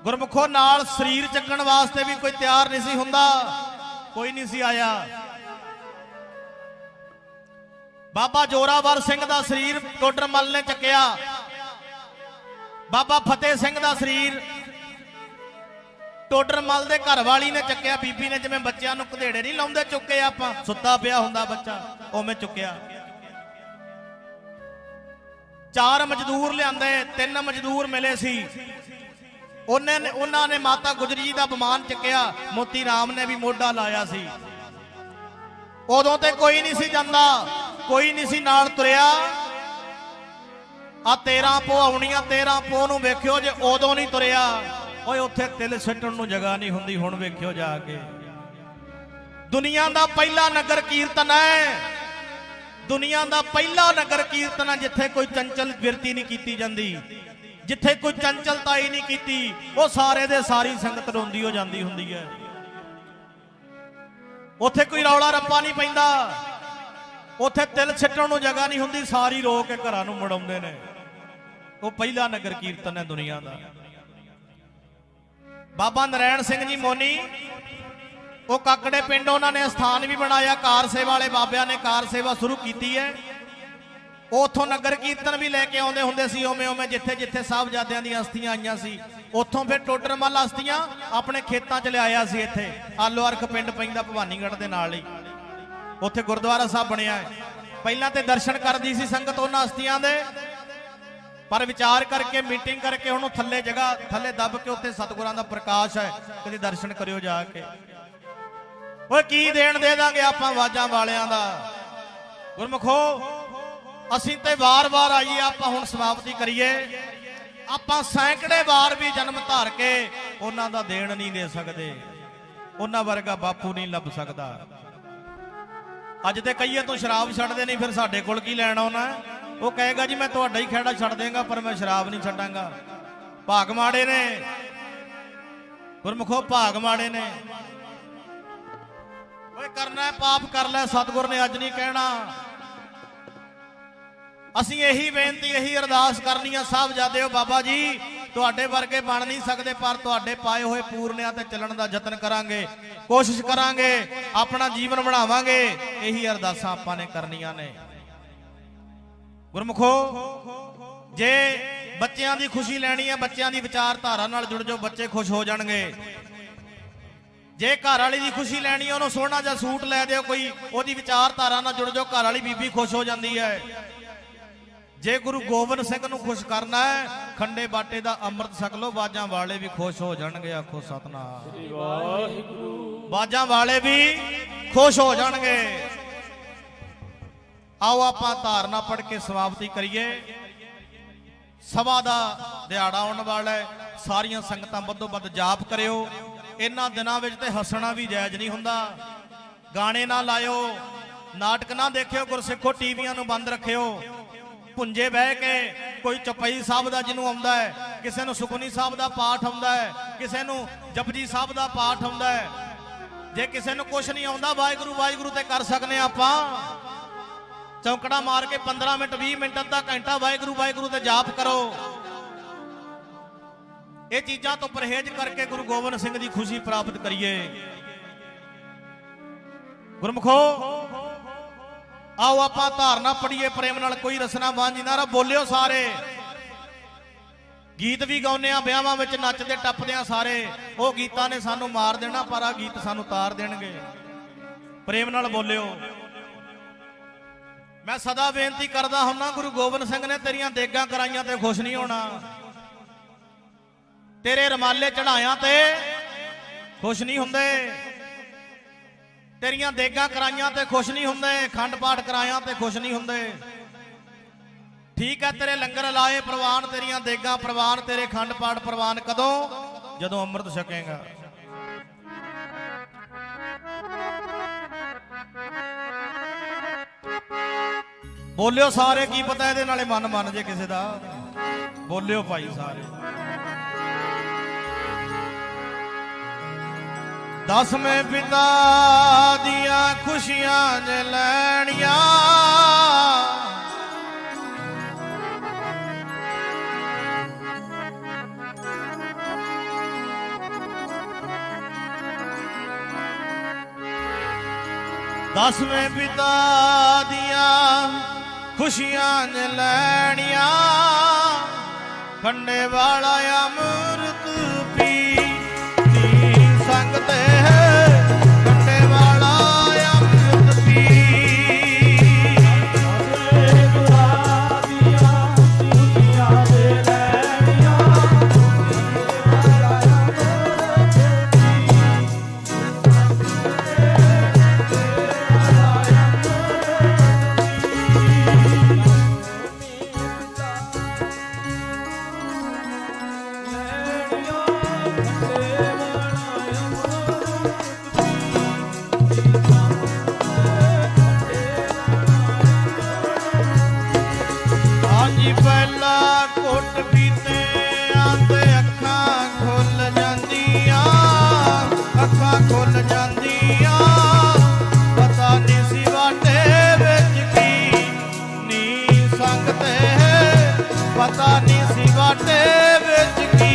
ਗੁਰਮੁਖੋ ਨਾਲ ਸਰੀਰ ਚੱਕਣ ਵਾਸਤੇ ਵੀ ਕੋਈ ਤਿਆਰ ਨਹੀਂ ਸੀ ਹੁੰਦਾ, ਕੋਈ ਨਹੀਂ ਸੀ ਆਇਆ। ਬਾਬਾ ਜੋਰਾਵਰ ਸਿੰਘ ਦਾ ਸਰੀਰ ਟੋਡਰਮਲ ਨੇ ਚੱਕਿਆ, ਬਾਬਾ ਫਤਿਹ ਸਿੰਘ ਦਾ ਸਰੀਰ ਟੋਡਰਮਲ ਦੇ ਘਰ ਵਾਲੀ ਨੇ ਚੱਕਿਆ, ਬੀਬੀ ਨੇ। ਜਿਵੇਂ ਬੱਚਿਆਂ ਨੂੰ ਘੜੇੜੇ ਨਹੀਂ ਲਾਉਂਦੇ ਚੁੱਕੇ ਆਪਾਂ, ਸੁੱਤਾ ਪਿਆ ਹੁੰਦਾ ਬੱਚਾ, ਉਵੇਂ ਚੁੱਕਿਆ। 4 ਮਜ਼ਦੂਰ ਲਿਆਂਦੇ, 3 ਮਜ਼ਦੂਰ ਮਿਲੇ ਸੀ। ਉਹਨਾਂ ਨੇ ਮਾਤਾ ਗੁਜਰੀ ਜੀ ਦਾ ਬਮਾਨ ਚੱਕਿਆ, ਮੋਤੀ ਰਾਮ ਨੇ ਵੀ ਮੋਢਾ ਲਾਇਆ ਸੀ। ਉਦੋਂ ਤੇ ਕੋਈ ਨਹੀਂ ਸੀ ਜਾਂਦਾ, ਕੋਈ ਨਹੀਂ ਸੀ ਨਾਲ ਤੁਰਿਆ। ਆ 13 ਪੋਹ ਆਉਣੀਆਂ, 13 ਪੋਹ ਨੂੰ ਵੇਖਿਓ ਜੇ ਉਦੋਂ ਨਹੀਂ ਤੁਰਿਆ, ਓਏ ਉੱਥੇ ਤਿਲ ਸਿੱਟਣ ਨੂੰ ਜਗ੍ਹਾ ਨਹੀਂ ਹੁੰਦੀ। ਹੁਣ ਵੇਖਿਓ ਜਾ ਕੇ, ਦੁਨੀਆ ਦਾ ਪਹਿਲਾ ਨਗਰ ਕੀਰਤਨ ਹੈ, ਦੁਨੀਆ ਦਾ ਪਹਿਲਾ ਨਗਰ ਕੀਰਤਨ ਹੈ ਜਿੱਥੇ ਕੋਈ ਚੰਚਲ ਬਿਰਤੀ ਨਹੀਂ ਕੀਤੀ ਜਾਂਦੀ, ਜਿੱਥੇ ਕੋਈ ਚੰਚਲਤਾ ਹੀ ਨਹੀਂ ਕੀਤੀ। ਉਹ ਸਾਰੇ ਦੇ ਸਾਰੀ ਸੰਗਤ ਰੋਂਦੀ ਹੋ ਜਾਂਦੀ ਹੁੰਦੀ ਹੈ। ਉੱਥੇ ਕੋਈ ਰੌਲਾ ਰੱਪਾ ਨਹੀਂ ਪੈਂਦਾ, ਉੱਥੇ ਤਿਲ ਸਿੱਟਣ ਨੂੰ ਜਗ੍ਹਾ ਨਹੀਂ ਹੁੰਦੀ, ਸਾਰੀ ਰੋ ਕੇ ਘਰਾਂ ਨੂੰ ਮੁੜਾਉਂਦੇ ਨੇ। ਉਹ ਪਹਿਲਾ ਨਗਰ ਕੀਰਤਨ ਹੈ ਦੁਨੀਆ ਦਾ। ਬਾਬਾ ਨਰੈਣ ਸਿੰਘ ਜੀ ਮੋਨੀ, ਉਹ ਕਾਕੜੇ ਪਿੰਡ, ਉਹਨਾਂ ਨੇ ਸਥਾਨ ਵੀ ਬਣਾਇਆ। ਕਾਰ ਸੇਵਾ ਵਾਲੇ ਬਾਬਿਆਂ ਨੇ ਕਾਰ ਸੇਵਾ ਸ਼ੁਰੂ ਕੀਤੀ ਹੈ। ਉਹ ਉੱਥੋਂ ਨਗਰ ਕੀਰਤਨ ਵੀ ਲੈ ਕੇ ਆਉਂਦੇ ਹੁੰਦੇ ਸੀ, ਉਵੇਂ ਉਵੇਂ ਜਿੱਥੇ ਜਿੱਥੇ ਸਾਹਿਬਜ਼ਾਦਿਆਂ ਦੀਆਂ ਅਸਥੀਆਂ ਆਈਆਂ ਸੀ। ਉੱਥੋਂ ਫਿਰ ਟੋਡਰਮਲ ਅਸਥੀਆਂ ਆਪਣੇ ਖੇਤਾਂ 'ਚ ਲਿਆਇਆ ਸੀ। ਇੱਥੇ ਆਲੋ ਅਰਖ ਪਿੰਡ ਪੈਂਦਾ ਭਵਾਨੀਗੜ੍ਹ ਦੇ ਨਾਲ ਹੀ, ਉੱਥੇ ਗੁਰਦੁਆਰਾ ਸਾਹਿਬ ਬਣਿਆ ਹੈ। ਪਹਿਲਾਂ ਤੇ ਦਰਸ਼ਨ ਕਰਦੀ ਸੀ ਸੰਗਤ ਉਹਨਾਂ ਅਸਥੀਆਂ ਦੇ, ਪਰ ਵਿਚਾਰ ਕਰਕੇ ਮੀਟਿੰਗ ਕਰਕੇ ਉਹਨੂੰ ਥੱਲੇ ਜਗ੍ਹਾ ਥੱਲੇ ਦੱਬ ਕੇ ਉੱਥੇ ਸਤਿਗੁਰਾਂ ਦਾ ਪ੍ਰਕਾਸ਼ ਹੈ, ਕਦੇ ਦਰਸ਼ਨ ਕਰਿਓ ਜਾ ਕੇ। ਓਏ ਕੀ ਦੇਣ ਦੇ ਦਾਂਗੇ ਆਪਾਂ ਆਵਾਜ਼ਾਂ ਵਾਲਿਆਂ ਦਾ। ਗੁਰਮੁਖੋ ਅਸੀਂ ਤੇ ਵਾਰ-ਵਾਰ ਆਈਏ, ਆਪਾਂ ਹੁਣ ਸਮਾਪਤੀ ਕਰੀਏ। ਆਪਾਂ ਸੈਂਕੜੇ ਵਾਰ ਵੀ ਜਨਮ ਧਾਰ ਕੇ ਉਹਨਾਂ ਦਾ ਦੇਣ ਨਹੀਂ ਦੇ ਸਕਦੇ, ਉਹਨਾਂ ਵਰਗਾ ਬਾਪੂ ਨਹੀਂ ਲੱਭ ਸਕਦਾ। ਅੱਜ ਤੇ ਕਹੀਏ ਤੂੰ ਸ਼ਰਾਬ ਛੱਡਦੇ ਨਹੀਂ, ਫਿਰ ਸਾਡੇ ਕੋਲ ਕੀ ਲੈਣ ਆਉਣਾ? ਉਹ ਕਹੇਗਾ ਜੀ ਮੈਂ ਤੁਹਾਡਾ ਹੀ ਖਹਿੜਾ ਛੱਡ ਦੇਗਾ, ਪਰ ਮੈਂ ਸ਼ਰਾਬ ਨਹੀਂ ਛੱਡਾਂਗਾ। ਭਾਗ ਮਾੜੇ ਨੇ ਗੁਰਮੁਖੋ, ਭਾਗ ਮਾੜੇ ਨੇ। ਓਏ ਕਰਨਾ ਪਾਪ ਕਰ ਲੈ, ਸਤਿਗੁਰ ਨੇ ਅੱਜ ਨਹੀਂ ਕਹਿਣਾ। ਅਸੀਂ ਇਹੀ ਬੇਨਤੀ, ਇਹੀ ਅਰਦਾਸ ਕਰਨੀ ਆ ਸਾਹਿਬਜ਼ਾਦਿਓ, ਬਾਬਾ ਜੀ ਤੁਹਾਡੇ ਵਰਗੇ ਬਣ ਨਹੀਂ ਸਕਦੇ, ਪਰ ਤੁਹਾਡੇ ਪਾਏ ਹੋਏ ਪੂਰਨਿਆਂ ਤੇ ਚੱਲਣ ਦਾ ਯਤਨ ਕਰਾਂਗੇ, ਕੋਸ਼ਿਸ਼ ਕਰਾਂਗੇ, ਆਪਣਾ ਜੀਵਨ ਬਣਾਵਾਂਗੇ। ਇਹੀ ਅਰਦਾਸਾਂ ਆਪਾਂ ਨੇ ਕਰਨੀਆਂ ਨੇ। ਗੁਰਮੁਖੋ ਜੇ ਬੱਚਿਆਂ ਦੀ ਖੁਸ਼ੀ ਲੈਣੀ ਹੈ, ਬੱਚਿਆਂ ਦੀ ਵਿਚਾਰਧਾਰਾ ਨਾਲ ਜੁੜ ਜਾਓ, ਬੱਚੇ ਖੁਸ਼ ਹੋ ਜਾਣਗੇ। ਜੇ ਘਰ ਵਾਲੀ ਦੀ ਖੁਸ਼ੀ ਲੈਣੀ ਹੈ, ਉਹਨੂੰ ਸੋਹਣਾ ਜਿਹਾ ਸੂਟ ਲੈ ਦਿਓ ਕੋਈ, ਉਹਦੀ ਵਿਚਾਰਧਾਰਾ ਨਾਲ ਜੁੜ ਜਾਓ, ਘਰ ਵਾਲੀ ਬੀਬੀ ਖੁਸ਼ ਹੋ ਜਾਂਦੀ ਹੈ। ਜੇ ਗੁਰੂ ਗੋਬਿੰਦ ਸਿੰਘ ਨੂੰ ਖੁਸ਼ ਕਰਨਾ ਹੈ, ਖੰਡੇ ਬਾਟੇ ਦਾ ਅੰਮ੍ਰਿਤ ਛਕ ਲਓ, ਬਾਜਾਂ ਵਾਲੇ ਵੀ ਖੁਸ਼ ਹੋ ਜਾਣਗੇ। ਆਖੋ ਸਤਨਾਮ ਵਾਹਿਗੁਰੂ। ਬਾਜਾਂ ਵਾਲੇ ਵੀ ਖੁਸ਼ ਹੋ ਜਾਣਗੇ। ਆਓ ਆਪਾਂ ਧਾਰਨਾ ਪੜ੍ਹ ਕੇ ਸਮਾਪਤੀ ਕਰੀਏ। ਸਭਾ ਦਾ ਦਿਹਾੜਾ ਆਉਣ ਵਾਲਾ ਹੈ, ਸਾਰੀਆਂ ਸੰਗਤਾਂ ਵੱਧੋ ਵੱਧ ਜਾਪ ਕਰਿਓ। ਇਹਨਾਂ ਦਿਨਾਂ ਵਿੱਚ ਤੇ ਹੱਸਣਾ ਵੀ ਜਾਇਜ਼ ਨਹੀਂ ਹੁੰਦਾ। ਗਾਣੇ ਨਾ ਲਾਇਓ, ਨਾਟਕ ਨਾ ਦੇਖਿਓ ਗੁਰਸਿੱਖੋ, ਟੀਵੀਆਂ ਨੂੰ ਬੰਦ ਰੱਖਿਓ। ਪੁੰਜੇ ਬਹਿ ਕੇ ਕੋਈ ਚੌਪਈ ਸਾਹਿਬ ਦਾ ਜਿਹਨੂੰ ਆਉਂਦਾ ਹੈ, ਕਿਸੇ ਨੂੰ ਸੁਖਮਨੀ ਸਾਹਿਬ ਦਾ ਪਾਠ ਆਉਂਦਾ ਹੈ, ਕਿਸੇ ਨੂੰ ਜਪਜੀ ਸਾਹਿਬ ਦਾ ਪਾਠ ਆਉਂਦਾ ਹੈ। ਜੇ ਕਿਸੇ ਨੂੰ ਕੁਛ ਨਹੀਂ ਆਉਂਦਾ, ਵਾਹਿਗੁਰੂ ਵਾਹਿਗੁਰੂ ਤੇ ਕਰ ਸਕਨੇ ਆਪਾਂ। ਚੌਂਕੜਾ ਮਾਰ ਕੇ 15 ਮਿੰਟ 20 ਮਿੰਟ ਅੱਧਾ ਘੰਟਾ ਵਾਹਿਗੁਰੂ ਵਾਹਿਗੁਰੂ ਤੇ ਜਾਪ ਕਰੋ। ਇਹ ਚੀਜ਼ਾਂ ਤੋਂ ਪਰਹੇਜ਼ ਕਰਕੇ ਗੁਰੂ ਗੋਬਿੰਦ ਸਿੰਘ ਦੀ ਖੁਸ਼ੀ ਪ੍ਰਾਪਤ ਕਰੀਏ। ਗੁਰਮੁਖੋ ਆਓ ਆਪਾਂ ਧਾਰਨਾ ਪੜੀਏ ਪ੍ਰੇਮ ਨਾਲ, ਕੋਈ ਰਸਨਾ ਵਾਂਝੀ ਨਾ ਰ ਬੋਲਿਓ ਸਾਰੇ। ਗੀਤ ਵੀ ਗਾਉਂਦੇ ਆ, ਵਿਆਹਾਂ ਵਿੱਚ ਨੱਚਦੇ ਟੱਪਦੇ ਆ ਸਾਰੇ। ਉਹ ਗੀਤਾਂ ਨੇ ਸਾਨੂੰ ਮਾਰ ਦੇਣਾ, ਪਰ ਆ ਗੀਤ ਸਾਨੂੰ ਤਾਰ ਦੇਣਗੇ। ਪ੍ਰੇਮ ਨਾਲ ਬੋਲਿਓ। ਮੈਂ ਸਦਾ ਬੇਨਤੀ ਕਰਦਾ ਹੁੰਨਾ, ਗੁਰੂ ਗੋਬਿੰਦ ਸਿੰਘ ਨੇ ਤੇਰੀਆਂ ਦੇਗਾਂ ਕਰਾਈਆਂ ਤੇ ਖੁਸ਼ ਨਹੀਂ ਹੋਣਾ, ਤੇਰੇ ਰਮਾਲੇ ਚੜਾਇਆਂ ਤੇ ਖੁਸ਼ ਨਹੀਂ ਹੁੰਦੇ, ਤੇਰੀਆਂ ਦੇਗਾਂ ਕਰਾਈਆਂ ਤੇ ਖੁਸ਼ ਨਹੀਂ ਹੁੰਦੇ, ਖੰਡ ਪਾਠ ਕਰਾਇਆਂ ਤੇ ਖੁਸ਼ ਨਹੀਂ ਹੁੰਦੇ। ਠੀਕ ਹੈ, ਤੇਰੇ ਲੰਗਰ ਲਾਏ ਪ੍ਰਵਾਨ, ਤੇਰੀਆਂ ਦੇਗਾਂ ਪ੍ਰਵਾਨ, ਤੇਰੇ ਖੰਡ ਪਾਠ ਪ੍ਰਵਾਨ ਕਦੋਂ? ਜਦੋਂ ਅੰਮ੍ਰਿਤ ਛਕੇਗਾ। ਬੋਲਿਓ ਸਾਰੇ, ਕੀ ਪਤਾ ਇਹਦੇ ਨਾਲੇ ਮਨ ਮੰਨ ਜੇ ਕਿਸੇ ਦਾ। ਬੋਲਿਓ ਭਾਈ ਸਾਰੇ। ਦਸਵੇਂ ਪਿਤਾ ਦੀਆਂ ਖੁਸ਼ੀਆਂ ਨੇ ਲੈਣੀਆਂ, ਦਸਵੇਂ ਪਿਤਾ ਦੀਆਂ ਖੁਸ਼ੀਆਂ ਨੇ ਲੈਣੀਆਂ, ਖੰਡੇ ਵਾਲਾ ਅੰਮ੍ਰਿਤ ਪੀ ਸੰਗ ਤੇ ਖੰਡੇ ਵਾਲਾ ਅੰਮ੍ਰਿਤ ਪੀ। ਦਸਵੇਂ ਪਿਤਾ ਦੀਆਂ ਖੁਸ਼ੀਆਂ ਨੇ ਲੈਣੀਆਂ, ਖੰਡੇ ਵਾਲਾ ਅੰਮ੍ਰਿਤ ਪਹਿਲਾ ਘੁੱਟ ਪੀਤੇ ਆਂਦੇ ਅੱਖਾਂ ਖੁੱਲ ਜਾਂਦੀਆਂ, ਅੱਖਾਂ ਖੁੱਲ ਜਾਂਦੀਆਂ, ਪਤਾ ਨਹੀਂ ਸੀ ਵਾਟੇ ਵਿੱਚ ਕੀ ਨੀ ਸੰਗ ਤੇ, ਪਤਾ ਨਹੀਂ ਸੀ ਵਾਟੇ ਵਿੱਚ ਕੀ।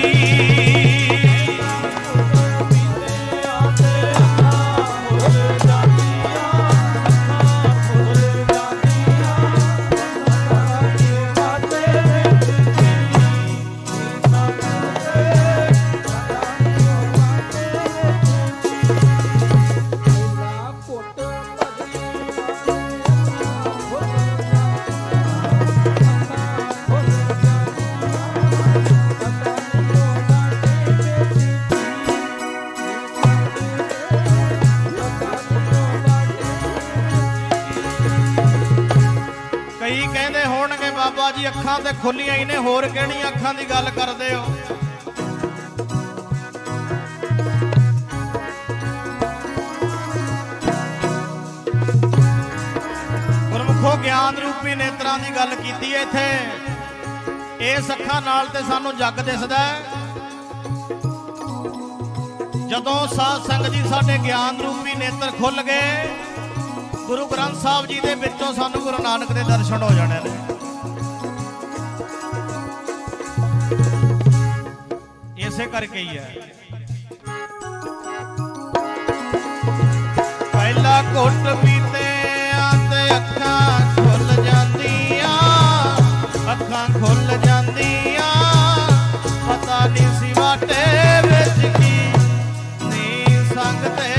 ਕਈ ਕਹਿੰਦੇ ਹੋਣਗੇ ਬਾਬਾ ਜੀ ਅੱਖਾਂ ਤੇ ਖੁੱਲੀਆਂ ਹੀ ਨੇ, ਹੋਰ ਕਿਹੜੀਆਂ ਅੱਖਾਂ ਦੀ ਗੱਲ ਕਰਦੇ ਹੋ? ਗੁਰਮੁਖੋ ਗਿਆਨ ਰੂਪੀ ਨੇਤਰਾਂ ਦੀ ਗੱਲ ਕੀਤੀ ਹੈ ਇੱਥੇ। ਇਸ ਅੱਖਾਂ ਨਾਲ ਤੇ ਸਾਨੂੰ ਜੱਗ ਦਿਸਦਾ ਹੈ। ਜਦੋਂ ਸਾਧ ਸੰਗਤ ਜੀ ਸਾਡੇ ਗਿਆਨ ਰੂਪੀ ਨੇਤਰ ਖੁੱਲ ਗਏ, ਗੁਰੂ ਗ੍ਰੰਥ ਸਾਹਿਬ ਜੀ ਦੇ ਵਿੱਚੋਂ ਸਾਨੂੰ ਗੁਰੂ ਨਾਨਕ ਦੇ ਦਰਸ਼ਨ ਹੋ ਜਾਣੇ ਨੇ। ਇਸੇ ਕਰਕੇ ਹੀ ਹੈ। ਪਹਿਲਾ ਘੁੱਟ ਪੀਤੇ ਆਂਦੇ ਅੱਖਾਂ ਖੁੱਲ ਜਾਂਦੀਆਂ, ਅੱਖਾਂ ਖੁੱਲ ਜਾਂਦੀਆਂ, ਪਤਾ ਨਹੀਂ ਸੀ ਵਾਟੇ ਵਿੱਚ ਕੀ ਨੀ ਸੰਗ ਤੇ,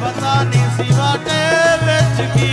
ਪਤਾ ਨਹੀਂ ਸੀ ਵਾਟੇ ਵਿੱਚ ਕੀ।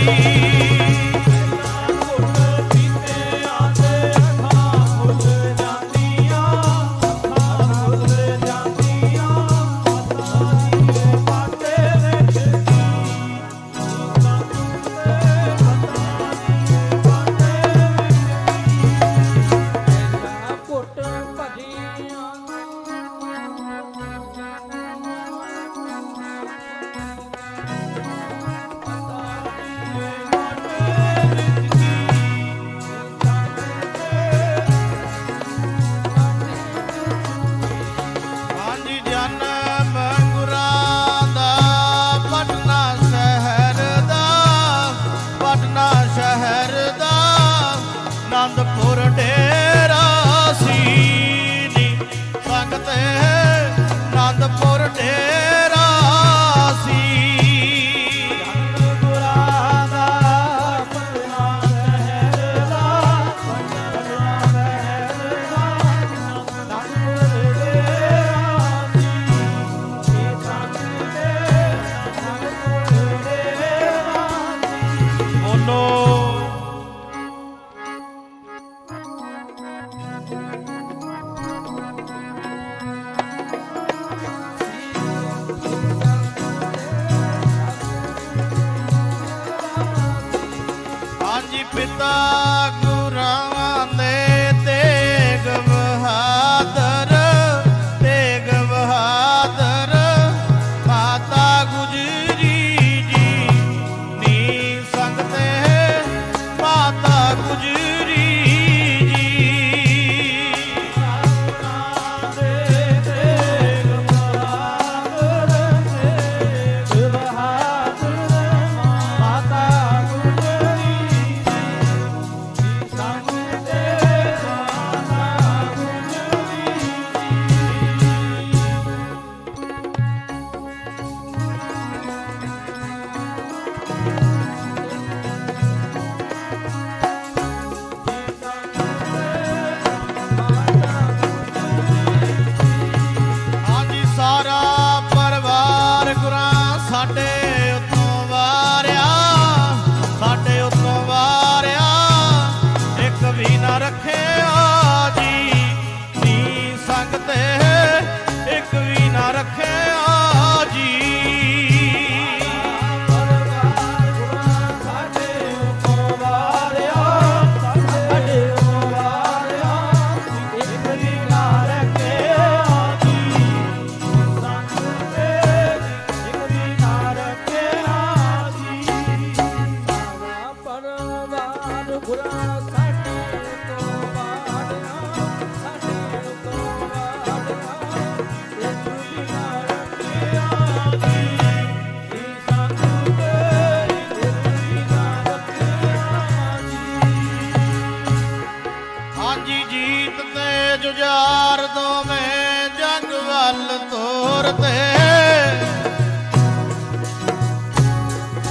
ਤੋਰ ਤੇ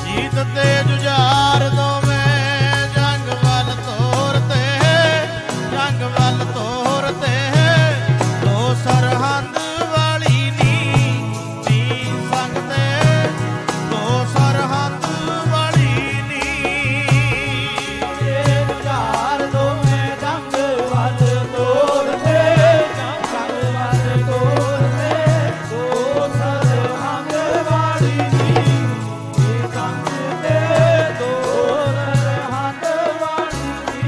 ਜੀਤ ਤੇ ਜੁਝਾਰ ਦੋਵੇਂ ਜੰਗ ਵੱਲ ਤੋਰ ਤੇ ਜੰਗ ਵੱਲ ਤੋਰ ਤੇ ਦੋ ਸਰਹੰਦ ਵਾਲੀ ਨੀ ਸੰਗ ਤੇ ਦੋ ਸਰਹੰਦ ਵਾਲੀ ਨੀ ਜੁਝਾਰ ਦੋਵੇਂ ਜੰਗ ਵੱਲ ਤੋਰ ਤੇ ਜੰਗ ਵੱਲ ਤੋਰ ਤੇ ਦੋ ਸਰਹੰਦ ਵਾਲੀ ਨੀ ਸੰਗ ਤੇ ਦੋ ਸਰਹੰਦ ਵਾਲੀ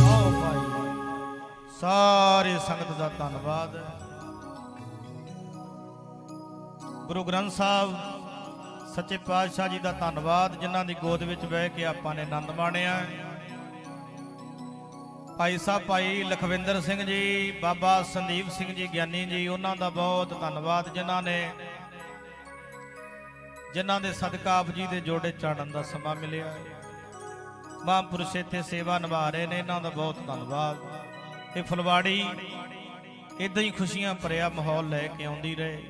ਆਓ ਭਾਈ ਸਾਰੀ ਸੰਗਤ ਦਾ ਧੰਨਵਾਦ। ਗੁਰੂ ਗ੍ਰੰਥ ਸਾਹਿਬ ਸੱਚੇ ਪਾਤਸ਼ਾਹ ਜੀ ਦਾ ਧੰਨਵਾਦ ਜਿਨ੍ਹਾਂ ਦੀ ਗੋਦ ਵਿੱਚ ਬਹਿ ਕੇ ਆਪਾਂ ਨੇ ਆਨੰਦ ਮਾਣਿਆ। ਭਾਈ ਸਾਹਿਬ ਭਾਈ ਲਖਵਿੰਦਰ ਸਿੰਘ ਜੀ, ਬਾਬਾ ਸੰਦੀਪ ਸਿੰਘ ਜੀ ਗਿਆਨੀ ਜੀ, ਉਹਨਾਂ ਦਾ ਬਹੁਤ ਧੰਨਵਾਦ ਜਿਨ੍ਹਾਂ ਦੇ ਸਦਕਾ ਆਪ ਜੀ ਦੇ ਜੋੜੇ ਚਾੜਨ ਦਾ ਸਮਾਂ ਮਿਲਿਆ। ਮਹਾਂਪੁਰਸ਼ ਇੱਥੇ ਸੇਵਾ ਨਿਭਾ ਰਹੇ ਨੇ, ਇਹਨਾਂ ਦਾ ਬਹੁਤ ਧੰਨਵਾਦ। ਇਹ ਫੁਲਵਾੜੀ ਇਦਾਂ ਹੀ ਖੁਸ਼ੀਆਂ ਭਰਿਆ ਮਾਹੌਲ ਲੈ ਕੇ ਆਉਂਦੀ ਰਹੇ।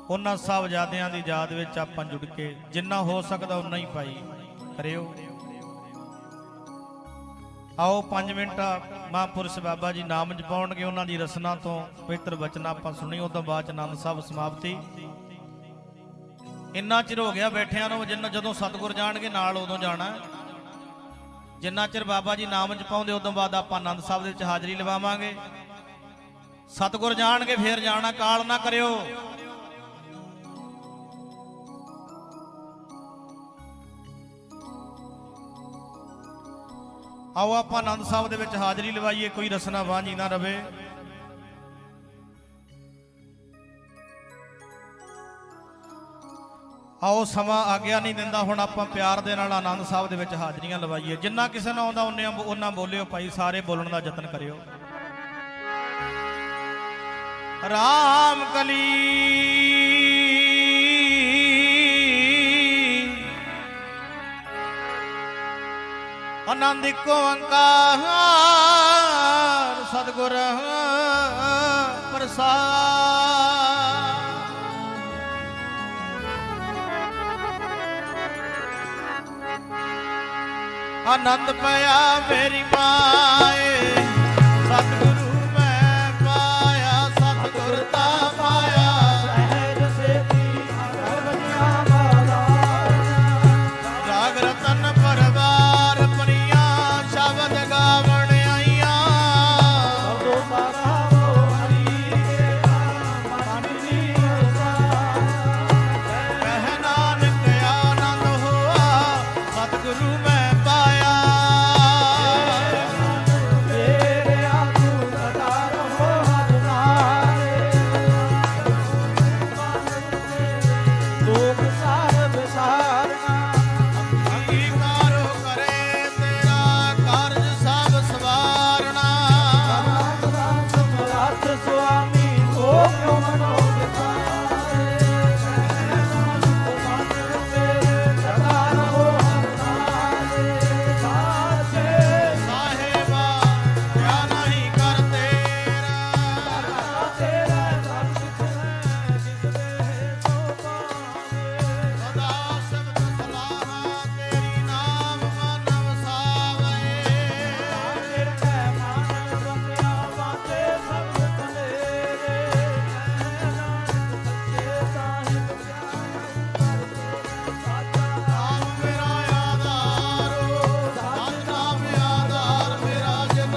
ਉਹਨਾਂ ਸਾਹਿਬਜ਼ਾਦਿਆਂ ਦੀ ਯਾਦ ਵਿੱਚ ਆਪਾਂ ਜੁੜ ਕੇ ਜਿੰਨਾ ਹੋ ਸਕਦਾ ਉਨਾ ਹੀ ਭਾਈ ਕਰਿਓ। ਆਓ 5 ਮਿੰਟ ਮਹਾਂਪੁਰਸ਼ ਬਾਬਾ ਜੀ ਨਾਮ ਜਪਾਉਣਗੇ, ਉਹਨਾਂ ਦੀ ਰਸਨਾ ਤੋਂ ਪਵਿੱਤਰ ਬਚਨ ਆਪਾਂ ਸੁਣੀ। ਉਸ ਤੋਂ ਬਾਅਦ ਆਨੰਦ ਸਾਹਿਬ ਸਮਾਪਤੀ। ਇੰਨਾ ਚਿਰ ਹੋ ਗਿਆ ਬੈਠਿਆਂ ਨੂੰ, ਜਦੋਂ ਸਤਿਗੁਰ ਜਾਣਗੇ ਨਾਲ ਉਦੋਂ ਜਾਣਾ। ਜਿੰਨਾ ਚਿਰ ਬਾਬਾ ਜੀ ਨਾਮ ਜਪਾਉਂਦੇ ਉਦੋਂ ਬਾਅਦ ਆਪਾਂ ਆਨੰਦ ਸਾਹਿਬ ਦੇ ਵਿੱਚ ਹਾਜ਼ਰੀ ਲਵਾਵਾਂਗੇ। ਸਤਿਗੁਰ ਜਾਣਗੇ ਫੇਰ ਜਾਣਾ, ਕਾਲ ਨਾ ਕਰਿਓ। ਆਓ ਆਪਾਂ ਆਨੰਦ ਸਾਹਿਬ ਦੇ ਵਿੱਚ ਹਾਜ਼ਰੀ ਲਵਾਈਏ, ਕੋਈ ਰਸਨਾ ਵਾਂਝੀ ਨਾ ਰਵੇ। ਆਓ ਸਮਾਂ ਆਗਿਆ ਨਹੀਂ ਦਿੰਦਾ, ਹੁਣ ਆਪਾਂ ਪਿਆਰ ਦੇ ਨਾਲ ਆਨੰਦ ਸਾਹਿਬ ਦੇ ਵਿੱਚ ਹਾਜ਼ਰੀਆਂ ਲਵਾਈਏ। ਜਿੰਨਾ ਕਿਸੇ ਨੂੰ ਆਉਂਦਾ ਉਹਨਾਂ ਬੋਲਿਓ ਭਾਈ, ਸਾਰੇ ਬੋਲਣ ਦਾ ਯਤਨ ਕਰਿਓ। ਰਾਮ ਕਲੀ ਆਨੰਦ ਇੱਕੋ ਓੰਕਾਰ ਸਤਿਗੁਰ ਪ੍ਰਸਾਦ। ਆਨੰਦ ਪਿਆ ਮੇਰੀ ਮਾਏ ਸਤਿਗੁਰੂ ਮੈਂ ਪਾਇਆ, ਸਤਿਗੁਰ ਦਾ ਪਾਇਆ। ਸਹਿਜ ਸੇਤੀ ਅਗਨਿਆ ਵਾਲਾ ਰਾਗ ਰਤਨ ਪਰਵਾਰ ਪਰੀਆਂ ਸ਼ਬਦ ਗਾਵਣ ਆਈਆਂ। ਸਭੋ ਪਾਗਾਵੋ ਹਰੀ ਕੇ ਮਨ ਦੀ ਉਸਾ ਕਹਿ ਨਾਨਕ ਆਨੰਦ ਹੋਆ ਸਤਿਗੁਰੂ ਮੈਂ ਪਾਇਆ। ਤੇਰੇ ਆਗੂ ਸਦਾ ਰਹੋ ਹਰ ਨਾਲੇ ਲੋਕ ਸਾਹਿਬ ਸਾਰਨਾ ਅੰਗੀਕਾਰੋ ਕਰੇ ਤੇਰਾ ਕਾਰਜ ਸਭ ਸਵਾਰਨਾ। ਸਮਰੱਥ ਸੁਆਮੀ ਕੋ ਕਿਉ ਮਨੋ ਦਿਖਾਏ ਸਦਾ ਰਹੋ ਹਰ ਨਾਲੇ ਸਾਚੇ ਸਾਹਿਬਾ ਕਿਆ ਨਹੀਂ ਕਰ ਤੇਰਾ। ਤੇਰਾ ਸਭ ਕੁਛ ਹੈ ਜਿਸ ਦੇ ਸੋ ਪਾਵੇ ਸਦਾ ਸ਼ਬਦ ਸਲਾਹਾ ਤੇਰੀ ਨਾਮ ਮਨ ਵਸਾਵੇ। ਤੇਰੇ ਕੈ ਮਾਨ ਬੰਦਿਆ ਬਾਤੇ ਸਭ ਤਨੇਰੇ ਸੱਚੇ ਸਾਹਿਬ ਨਾਮ ਮੇਰਾ ਆਧਾਰੋ, ਨਾਮ ਆਧਾਰ ਮੇਰਾ ਜਨ।